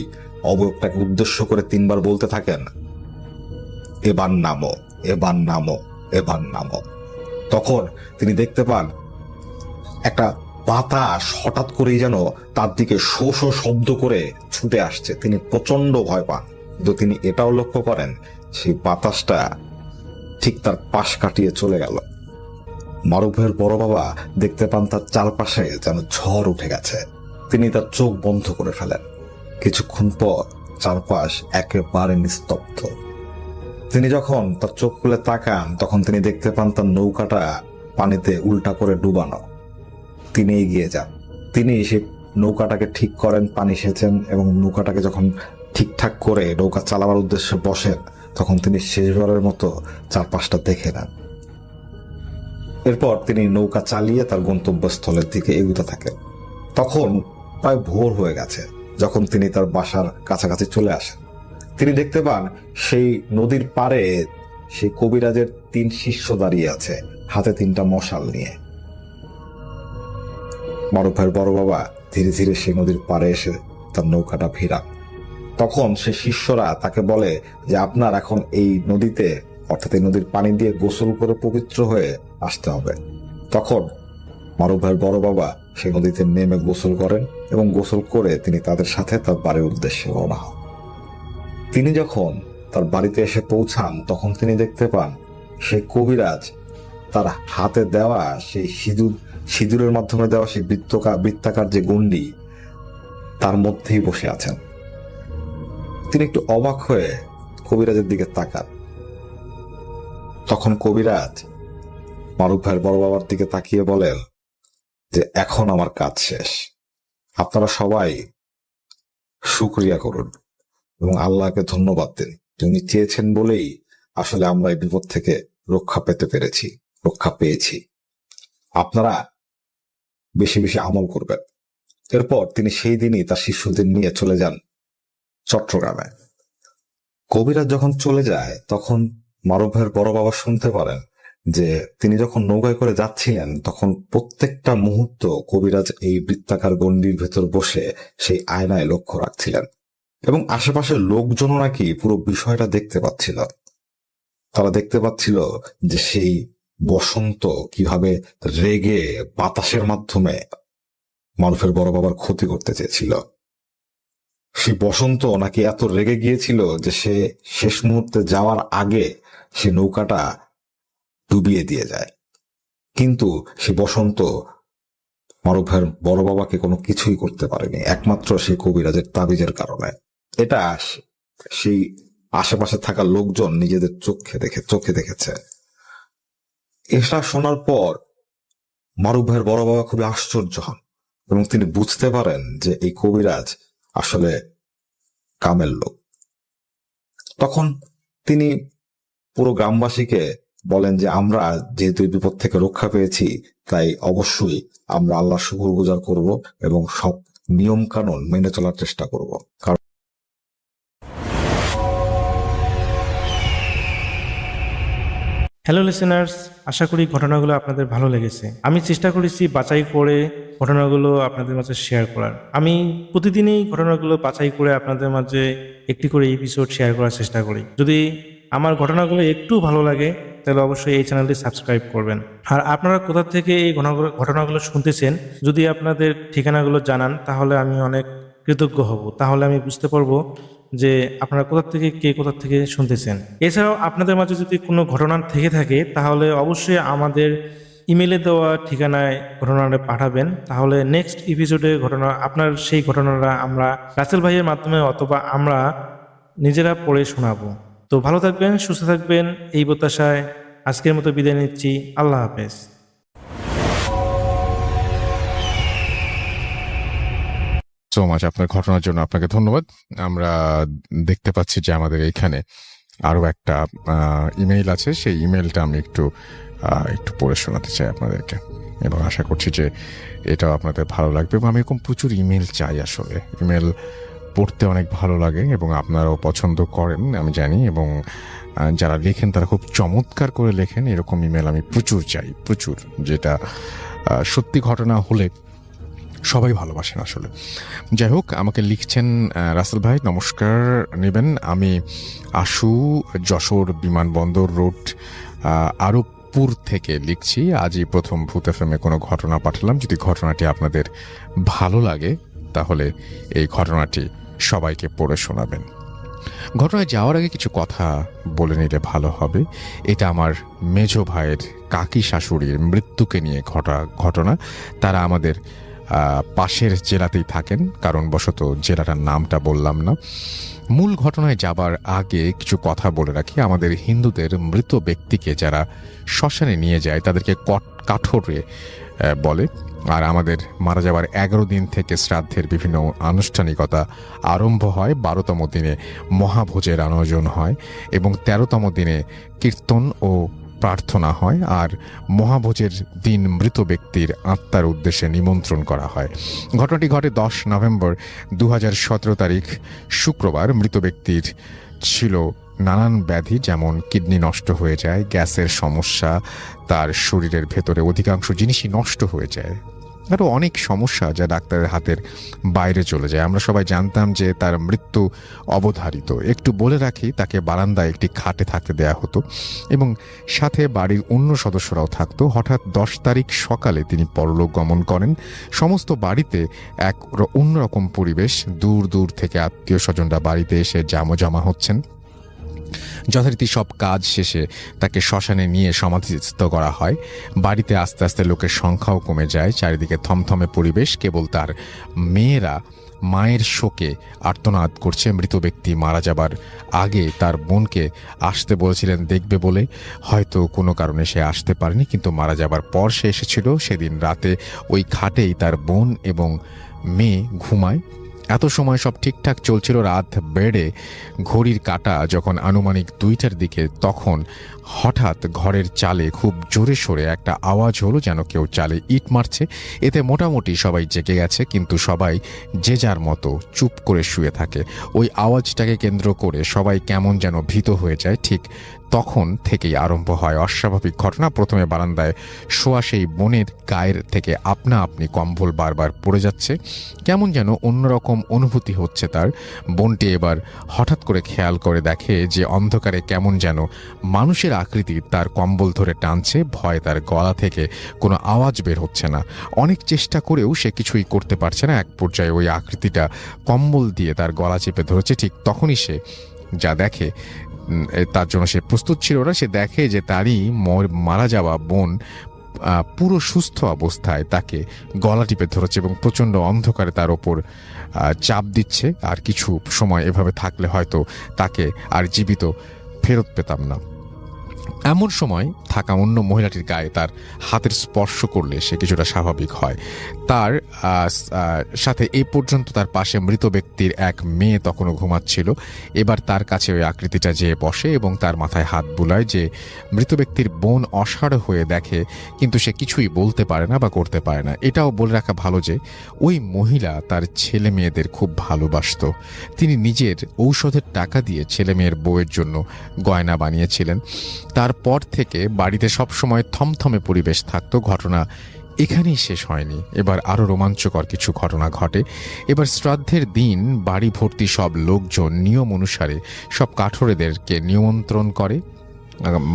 অবয়বটাকে উদ্দেশ্য করে 3 বার বলতে থাকেন, এবার নামো, এবার নামো, এবার নামো। তখন তিনি দেখতে পান একটা বাতাস হঠাৎ করেই যেন তার দিকে শো শো শব্দ করে ছুটে আসছে। তিনি প্রচন্ড ভয় পান, কিন্তু তিনি এটাও লক্ষ্য করেন সেই বাতাসটা ঠিক তার পাশ কাটিয়ে চলে গেল। মারুফ ভাইয়ের বড় বাবা দেখতে পান তার চারপাশে যেন ঝড় উঠে গেছে। তিনি তার চোখ বন্ধ করে ফেলেন। কিছুক্ষণ পর চারপাশ একেবারে নিস্তব্ধ। তিনি যখন তার চোখ খুলে তাকান তখন তিনি দেখতে পান তার নৌকাটা পানিতে উল্টা করে ডুবানো। তিনি এগিয়ে যান, তিনি সেই নৌকাটাকে ঠিক করেন, পানি সেচেন এবং নৌকাটাকে যখন ঠিকঠাক করে নৌকা চালাবার উদ্দেশ্যে বসেন তখন তিনি শেষবারের মতো চারপাশটা দেখে নেন। এরপর তিনি নৌকা চালিয়ে তার গন্তব্যস্থলের দিকে এগোতে থাকেন। তখন প্রায় ভোর হয়ে গেছে। যখন তিনি তার বাসার কাছাকাছি চলে আসেন তিনি দেখতে পান সেই নদীর পাড়ে সেই কবিরাজের 3 শিষ্য দাঁড়িয়ে আছে, হাতে 3টা মশাল নিয়ে। মারুফ ভাইয়ের বড় বাবা ধীরে ধীরে সেই নদীর পাড়ে এসে তার নৌকাটা ভিড়ান। তখন সে শিষ্যরা তাকে বলে যে আপনার এখন এই নদীতে অর্থাৎ এই নদীর পানি দিয়ে গোসল করে পবিত্র হয়ে আসতে হবে। তখন মারুফ ভাইয়ের বড় বাবা সেই নদীতে নেমে গোসল করেন এবং গোসল করে তিনি তাদের সাথে তার বাড়ির উদ্দেশ্যে রওনা হন। তিনি যখন তার বাড়িতে এসে পৌঁছান তখন তিনি দেখতে পান সেই কবিরাজ তার হাতে দেওয়া সেই সিঁদুরের মাধ্যমে দেওয়া সেই বৃত্তাকার যে গণ্ডি তার মধ্যেই বসে আছেন। তিনি একটু অবাক হয়ে কবিরাজের দিকে তাকান। তখন কবিরাজ মারুফ ভাইয়ের বড় বাবার দিকে তাকিয়ে বলেন যে এখন আমার কাজ শেষ, আপনারা সবাই শুকরিয়া করুন এবং আল্লাহকে ধন্যবাদ দিন। তিনি চেয়েছেন বলেই আসলে আমরা এই বিপদ থেকে রক্ষা পেয়েছি। আপনারা বেশি বেশি আমল করবেন। এরপর তিনি সেই দিনই তার শিষ্যদের নিয়ে চলে যান চট্টগ্রামে। কবিরাজ যখন চলে যায় তখন মারুফ ভাইয়ের বড় বাবা শুনতে পারেন যে তিনি যখন নৌকায় করে যাচ্ছিলেন তখন প্রত্যেকটা মুহূর্ত কবিরাজ এই বৃত্তাকার গণ্ডির ভেতর বসে সেই আয়নায় লক্ষ্য রাখছিলেন এবং আশেপাশের লোকজনও নাকি পুরো বিষয়টা দেখতে পাচ্ছিল। তারা দেখতে পাচ্ছিল যে সেই বসন্ত কিভাবে রেগে বাতাসের মাধ্যমে মারুফের বড় বাবার ক্ষতি করতে চেয়েছিল। সেই বসন্ত নাকি এত রেগে গিয়েছিল যে সে শেষ মুহূর্তে যাওয়ার আগে সে নৌকাটা ডুবিয়ে দিয়ে যায়। কিন্তু সে বসন্ত মারুফের বড় বাবাকে কোনো কিছুই করতে পারেনি, একমাত্র সেই কবিরাজের তাবিজের কারণে। এটা সেই আশেপাশে থাকা লোকজন নিজেদের চোখে দেখেছে। এটা শোনার পর মারুফ ভাইয়ের বড় বাবা খুবই আশ্চর্য হন এবং তিনি বুঝতে পারেন যে এই কবিরাজ আসলে কামের লোক। তখন তিনি পুরো গ্রামবাসীকে বলেন যে আমরা যেহেতু এই বিপদ থেকে রক্ষা পেয়েছি, তাই অবশ্যই আমরা আল্লাহর শুকরগুজার করব এবং সব নিয়ম কানুন মেনে চলার চেষ্টা করব। কারণ হ্যালো লিসেনার্স, আশা করি ঘটনাগুলো আপনাদের ভালো লেগেছে। আমি চেষ্টা করেছি বাছাই করে ঘটনাগুলো আপনাদের মাঝে শেয়ার করার। আমি প্রতিদিনই ঘটনাগুলো বাছাই করে আপনাদের মাঝে একটি করে এপিসোড শেয়ার করার চেষ্টা করি। যদি আমার ঘটনাগুলো একটু ভালো লাগে তাহলে অবশ্যই এই চ্যানেলটি সাবস্ক্রাইব করবেন। আর আপনারা কোথা থেকে এই ঘটনাগুলো শুনতেছেন যদি আপনাদের ঠিকানাগুলো জানান তাহলে আমি অনেক কৃতজ্ঞ হব। তাহলে আমি বুঝতে পারবো যে আপনারা কোথা থেকে শুনতেছেন। এছাড়াও আপনাদের মাঝে যদি কোনো ঘটনা থেকে থাকে তাহলে অবশ্যই আমাদের ইমেলে দেওয়া ঠিকানায় ঘটনাটা পাঠাবেন। তাহলে নেক্সট এপিসোডে আপনার সেই ঘটনাটা আমরা রাসেল ভাইয়ের মাধ্যমে অথবা আমরা নিজেরা পড়ে শোনাবো। তো ভালো থাকবেন, সুস্থ থাকবেন, এই প্রত্যাশায় আজকের মতো বিদায় নিচ্ছি। আল্লাহ হাফেজ। সো মাচ আপনার ঘটনার জন্য আপনাকে ধন্যবাদ। আমরা দেখতে পাচ্ছি যে আমাদের এইখানে আরো একটা ইমেইল আছে, সেই ইমেইলটা আমি একটু পড়ে শোনাতে চাই আপনাদেরকে এবং আশা করছি যে এটাও আপনাদের ভালো লাগবে। এবং আমি এরকম প্রচুর ইমেল চাই, আসলে ইমেল পড়তে অনেক ভালো লাগে এবং আপনারাও পছন্দ করেন আমি জানি, এবং যারা লেখেন তারা খুব চমৎকার করে লেখেন। এরকম ইমেল আমি প্রচুর চাই, প্রচুর, যেটা সত্যি ঘটনা হলে সবাই ভালোবাসেন আসলে। যাই হোক, আমাকে লিখছেন রাসেল ভাই নমস্কার নেবেন, আমি আশু যশোর বিমানবন্দর রোড আরবপুর থেকে লিখছি। আজই প্রথম ভূত এফএমে কোনো ঘটনা পাঠালাম। যদি ঘটনাটি আপনাদের ভালো লাগে তাহলে এই ঘটনাটি সবাইকে পড়ে শোনাবেন। ঘটনায় যাওয়ার আগে কিছু কথা বলে নিলে ভালো হবে। এটা আমার মেজ ভাইয়ের কাকি শাশুড়ির মৃত্যুকে নিয়ে ঘটনা। তারা আমাদের পাশের জেলাতেই থাকেন, কারণবশত জেলাটার নামটা বললাম না। মূল ঘটনায় যাবার আগে কিছু কথা বলে রাখি। আমাদের হিন্দুদের মৃত ব্যক্তিকে যারা শ্মশানে নিয়ে যায় তাদেরকে কাঠোরে বলে। আর আমাদের মারা যাবার 11 দিন থেকে শ্রাদ্ধের বিভিন্ন আনুষ্ঠানিকতা আরম্ভ হয়। 12তম দিনে মহাভোজের আয়োজন হয় এবং 13তম দিনে কীর্তন ও প্রার্থনা হয়। আর মহাভোজের দিন মৃত ব্যক্তির আত্মার উদ্দেশ্যে নিমন্ত্রণ করা হয়। ঘটনাটি ঘটে 10 নভেম্বর 2017 তারিখ শুক্রবার। মৃত ব্যক্তির ছিল নানান ব্যাধি, যেমন কিডনি নষ্ট হয়ে যায়, গ্যাসের সমস্যা, তার শরীরের ভেতরে অধিকাংশ জিনিসই নষ্ট হয়ে যায়, আরও অনেক সমস্যা যা ডাক্তারের হাতের বাইরে চলে যায়। আমরা সবাই জানতাম যে তার মৃত্যু অবধারিত। একটু বলে রাখি, তাকে বারান্দায় একটি খাটে থাকতে দেয়া হতো এবং সাথে বাড়ির অন্য সদস্যরাও থাকতো। হঠাৎ 10 তারিখ সকালে তিনি পরলোক গমন করেন। সমস্ত বাড়িতে এক অন্যরকম পরিবেশ। দূর দূর থেকে আত্মীয় স্বজনরা বাড়িতে এসে জমা হচ্ছেন। যথারীতি সব কাজ শেষে তাকে শ্মশানে নিয়ে সমাধিস্থ করা হয়। বাড়িতে আস্তে আস্তে লোকের সংখ্যাও কমে যায়। চারিদিকে থমথমে পরিবেশ। কেবল তার মেয়েরা মায়ের শোকে আর্তনাদ করছে। মৃত ব্যক্তি মারা যাবার আগে তার বোনকে আসতে বলেছিলেন দেখবে বলে, হয়তো কোনো কারণে সে আসতে পারেনি, কিন্তু মারা যাবার পর সে এসেছিল। সেদিন রাতে ওই খাটেই তার বোন এবং মেয়ে ঘুমায়। এত সময় সব ঠিকঠাক চলছিল। রাত বেড়ে ঘড়ির কাঁটা যখন আনুমানিক 2টার দিকে, তখন হঠাৎ ঘরের চালে খুব জোরে সোরে একটা আওয়াজ হলো, যেন কেউ চালে ইট মারছে। এতে মোটামুটি সবাই জেগে গেছে, কিন্তু সবাই যে যার মতো চুপ করে শুয়ে থাকে। ওই আওয়াজটাকে কেন্দ্র করে সবাই কেমন যেন ভীত হয়ে যায়। ঠিক তখন থেকেই আরম্ভ হয় অস্বাভাবিক ঘটনা। প্রথমে বারান্দায় শোয়া সেই বোনের গায়ের থেকে আপনা আপনি কম্বল বারবার পড়ে যাচ্ছে, কেমন যেন অন্যরকম অনুভূতি হচ্ছে তার। বোনটি এবার হঠাৎ করে খেয়াল করে দেখে যে অন্ধকারে কেমন যেন মানুষের আকৃতি তার কম্বল ধরে টানছে। ভয় তার গলা থেকে কোনো আওয়াজ বের হচ্ছে না। অনেক চেষ্টা করেও সে কিছুই করতে পারছে না। এক পর্যায়ে ওই আকৃতিটা কম্বল দিয়ে তার গলা চেপে ধরেছে। ঠিক তখনই সে যা দেখে, তার জন্য সে প্রস্তুত ছিল না। সে দেখে যে তারই মারা যাওয়া বোন পুরো সুস্থ অবস্থায় তাকে গলা টিপে ধরেছে এবং প্রচণ্ড অন্ধকারে তার ওপর চাপ দিচ্ছে। আর কিছু সময় এভাবে থাকলে হয়তো তাকে আর জীবিত ফেরত পেতাম না। এমন সময় থাকা অন্য মহিলাটির গায়ে তার হাতের স্পর্শ করলে সে কিছুটা স্বাভাবিক হয়। তার সাথে এই পর্যন্ত তার পাশে মৃত ব্যক্তির এক মেয়ে তখনও ঘুমাচ্ছিল। এবার তার কাছে ওই আকৃতিটা যেয়ে বসে এবং তার মাথায় হাত বুলায়। যে মৃত ব্যক্তির বোন অসাড় হয়ে দেখে, কিন্তু সে কিছুই বলতে পারে না বা করতে পারে না। এটাও বলে রাখা ভালো যে ওই মহিলা তার ছেলে মেয়েদের খুব ভালোবাসত। তিনি নিজের ঔষধের টাকা দিয়ে ছেলে মেয়ের বউয়ের জন্য গয়না বানিয়েছিলেন। তারপর থেকে বাড়িতে সবসময় থমথমে পরিবেশ থাকতো। ঘটনা এখানেই শেষ হয়নি, এবার আরও রোমাঞ্চকর কিছু ঘটনা ঘটে। এবার শ্রাদ্ধের দিন বাড়ি ভর্তি সব লোকজন নিয়ম অনুসারে সব কাঠুরেদেরকে নিমন্ত্রণ করে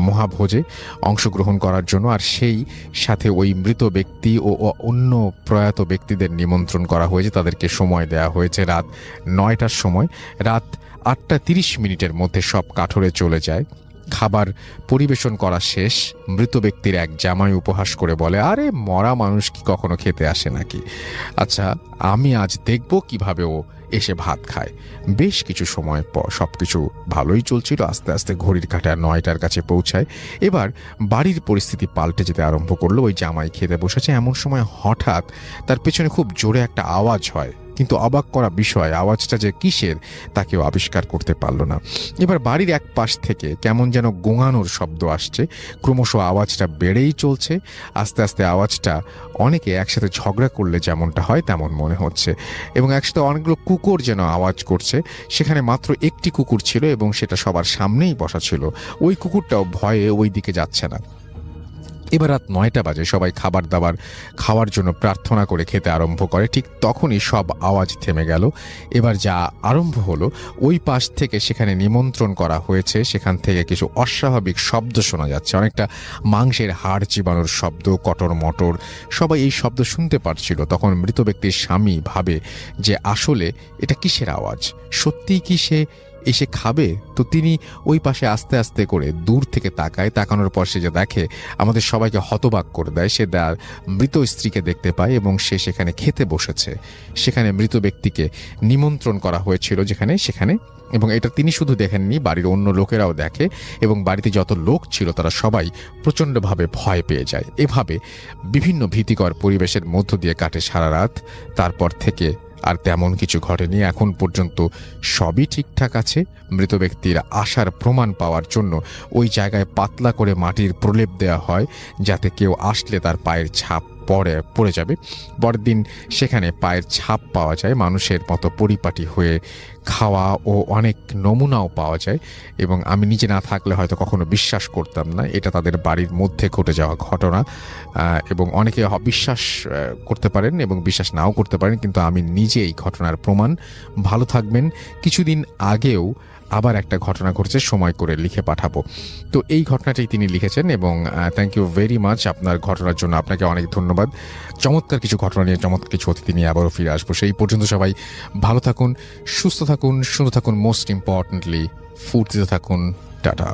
মহাভোজে অংশগ্রহণ করার জন্য। আর সেই সাথে ওই মৃত ব্যক্তি ও অন্য প্রয়াত ব্যক্তিদের নিমন্ত্রণ করা হয়েছে। তাদেরকে সময় দেওয়া হয়েছে রাত 9টার সময়। রাত 8:30 মধ্যে সব কাঠুরে চলে যায়। খাবার পরিবেশন করা শেষ। মৃত ব্যক্তির এক জামাই উপহাস করে বলে, আরে মরা মানুষ কি কখনো খেতে আসে নাকি? আচ্ছা, আমি আজ দেখব কিভাবে ও এসে ভাত খায়। বেশ কিছু সময় পর সবকিছু ভালোই চলছিল। আস্তে আস্তে ঘড়ির কাঁটা 9টার কাছে পৌঁছায়। এবার বাড়ির পরিস্থিতি পাল্টে যেতে আরম্ভ করলো। ওই জামাই খেতে বসেছে, এমন সময় হঠাৎ তার পেছনে খুব জোরে একটা আওয়াজ হয়। কিন্তু অবাক করা বিষয়, আওয়াজটা যে কিসের তা কেউ আবিষ্কার করতে পারল না। এবার বাড়ির এক পাশ থেকে কেমন যেন গোঙানোর শব্দ আসছে। ক্রমশ আওয়াজটা বেড়েই চলছে। আস্তে আস্তে আওয়াজটা অনেকে একসাথে ঝগড়া করলে যেমনটা হয় তেমন মনে হচ্ছে, এবং একসাথে অনেকগুলো কুকুর যেন আওয়াজ করছে। সেখানে মাত্র একটি কুকুর ছিল এবং সেটা সবার সামনেই বসা ছিল। ওই কুকুরটাও ভয়ে ওই দিকে যাচ্ছে না। এবার রাত 9টা বাজে। সবাই খাবার দাবার খাওয়ার জন্য প্রার্থনা করে খেতে আরম্ভ করে। ঠিক তখনই সব আওয়াজ থেমে গেল। এবার যা আরম্ভ হলো, ওই পাশ থেকে সেখানে নিমন্ত্রণ করা হয়েছে সেখান থেকে কিছু অস্বাভাবিক শব্দ শোনা যাচ্ছে। অনেকটা মাংসের হাড় চিবানোর শব্দ, কটর মটর। সবাই এই শব্দ শুনতে পারছিল। তখন মৃত ব্যক্তির স্বামী ভাবে যে আসলে এটা কিসের আওয়াজ, সত্যিই কি সে এসে খাবে? তো তিনি ওই পাশে আস্তে আস্তে করে দূর থেকে তাকায়। তাকানোর পর সে যে দেখে, আমাদের সবাইকে হতবাক করে দেয়। সে তার মৃত স্ত্রীকে দেখতে পায় এবং সে সেখানে খেতে বসেছে। সেখানে মৃত ব্যক্তিকে নিমন্ত্রণ করা হয়েছিল সেখানে, এবং এটা তিনি শুধু দেখেননি, বাড়ির অন্য লোকেরাও দেখে এবং বাড়িতে যত লোক ছিল তারা সবাই প্রচণ্ডভাবে ভয় পেয়ে যায়। এভাবে বিভিন্ন ভীতিকর পরিবেশের মধ্য দিয়ে কাটে সারা রাত। তারপর থেকে আর তেমন কিছু ঘটেনি। এখন পর্যন্ত সবই ঠিকঠাক আছে। মৃত ব্যক্তির আসার প্রমাণ পাওয়ার জন্য ওই জায়গায় পাতলা করে মাটির প্রলেপ দেওয়া হয়, যাতে কেউ আসলে তার পায়ের ছাপ পড়ে যাবে। পরের দিন সেখানে পায়ের ছাপ পাওয়া যায়, মানুষের মতো পরিপাটি হয়ে খাওয়া ও অনেক নমুনাও পাওয়া যায়। এবং আমি নিজে না থাকলে হয়তো কখনো বিশ্বাস করতাম না এটা তাদের বাড়ির মধ্যে ঘটে যাওয়া ঘটনা। এবং অনেকে বিশ্বাস করতে পারেন এবং বিশ্বাস নাও করতে পারেন, কিন্তু আমি নিজে এই ঘটনার প্রমাণ। ভালো থাকবেন। কিছুদিন আগেও আবার একটা ঘটনা ঘটেছে, সময় করে লিখে পাঠাবো। তো এই ঘটনাটাই তিনি লিখেছেন এবং থ্যাংক ইউ ভেরি মাচ আপনার ঘটনার জন্য। আপনাকে অনেক ধন্যবাদ। চমৎকার কিছু ঘটনা নিয়ে, চমৎকার কিছু অতিথি নিয়ে আবারও ফিরে আসবো। সেই পর্যন্ত সবাই ভালো থাকুন, সুস্থ থাকুন, সুন্দর থাকুন। মোস্ট ইম্পর্টেন্টলি ফুর্তিতে থাকুন। টাটা।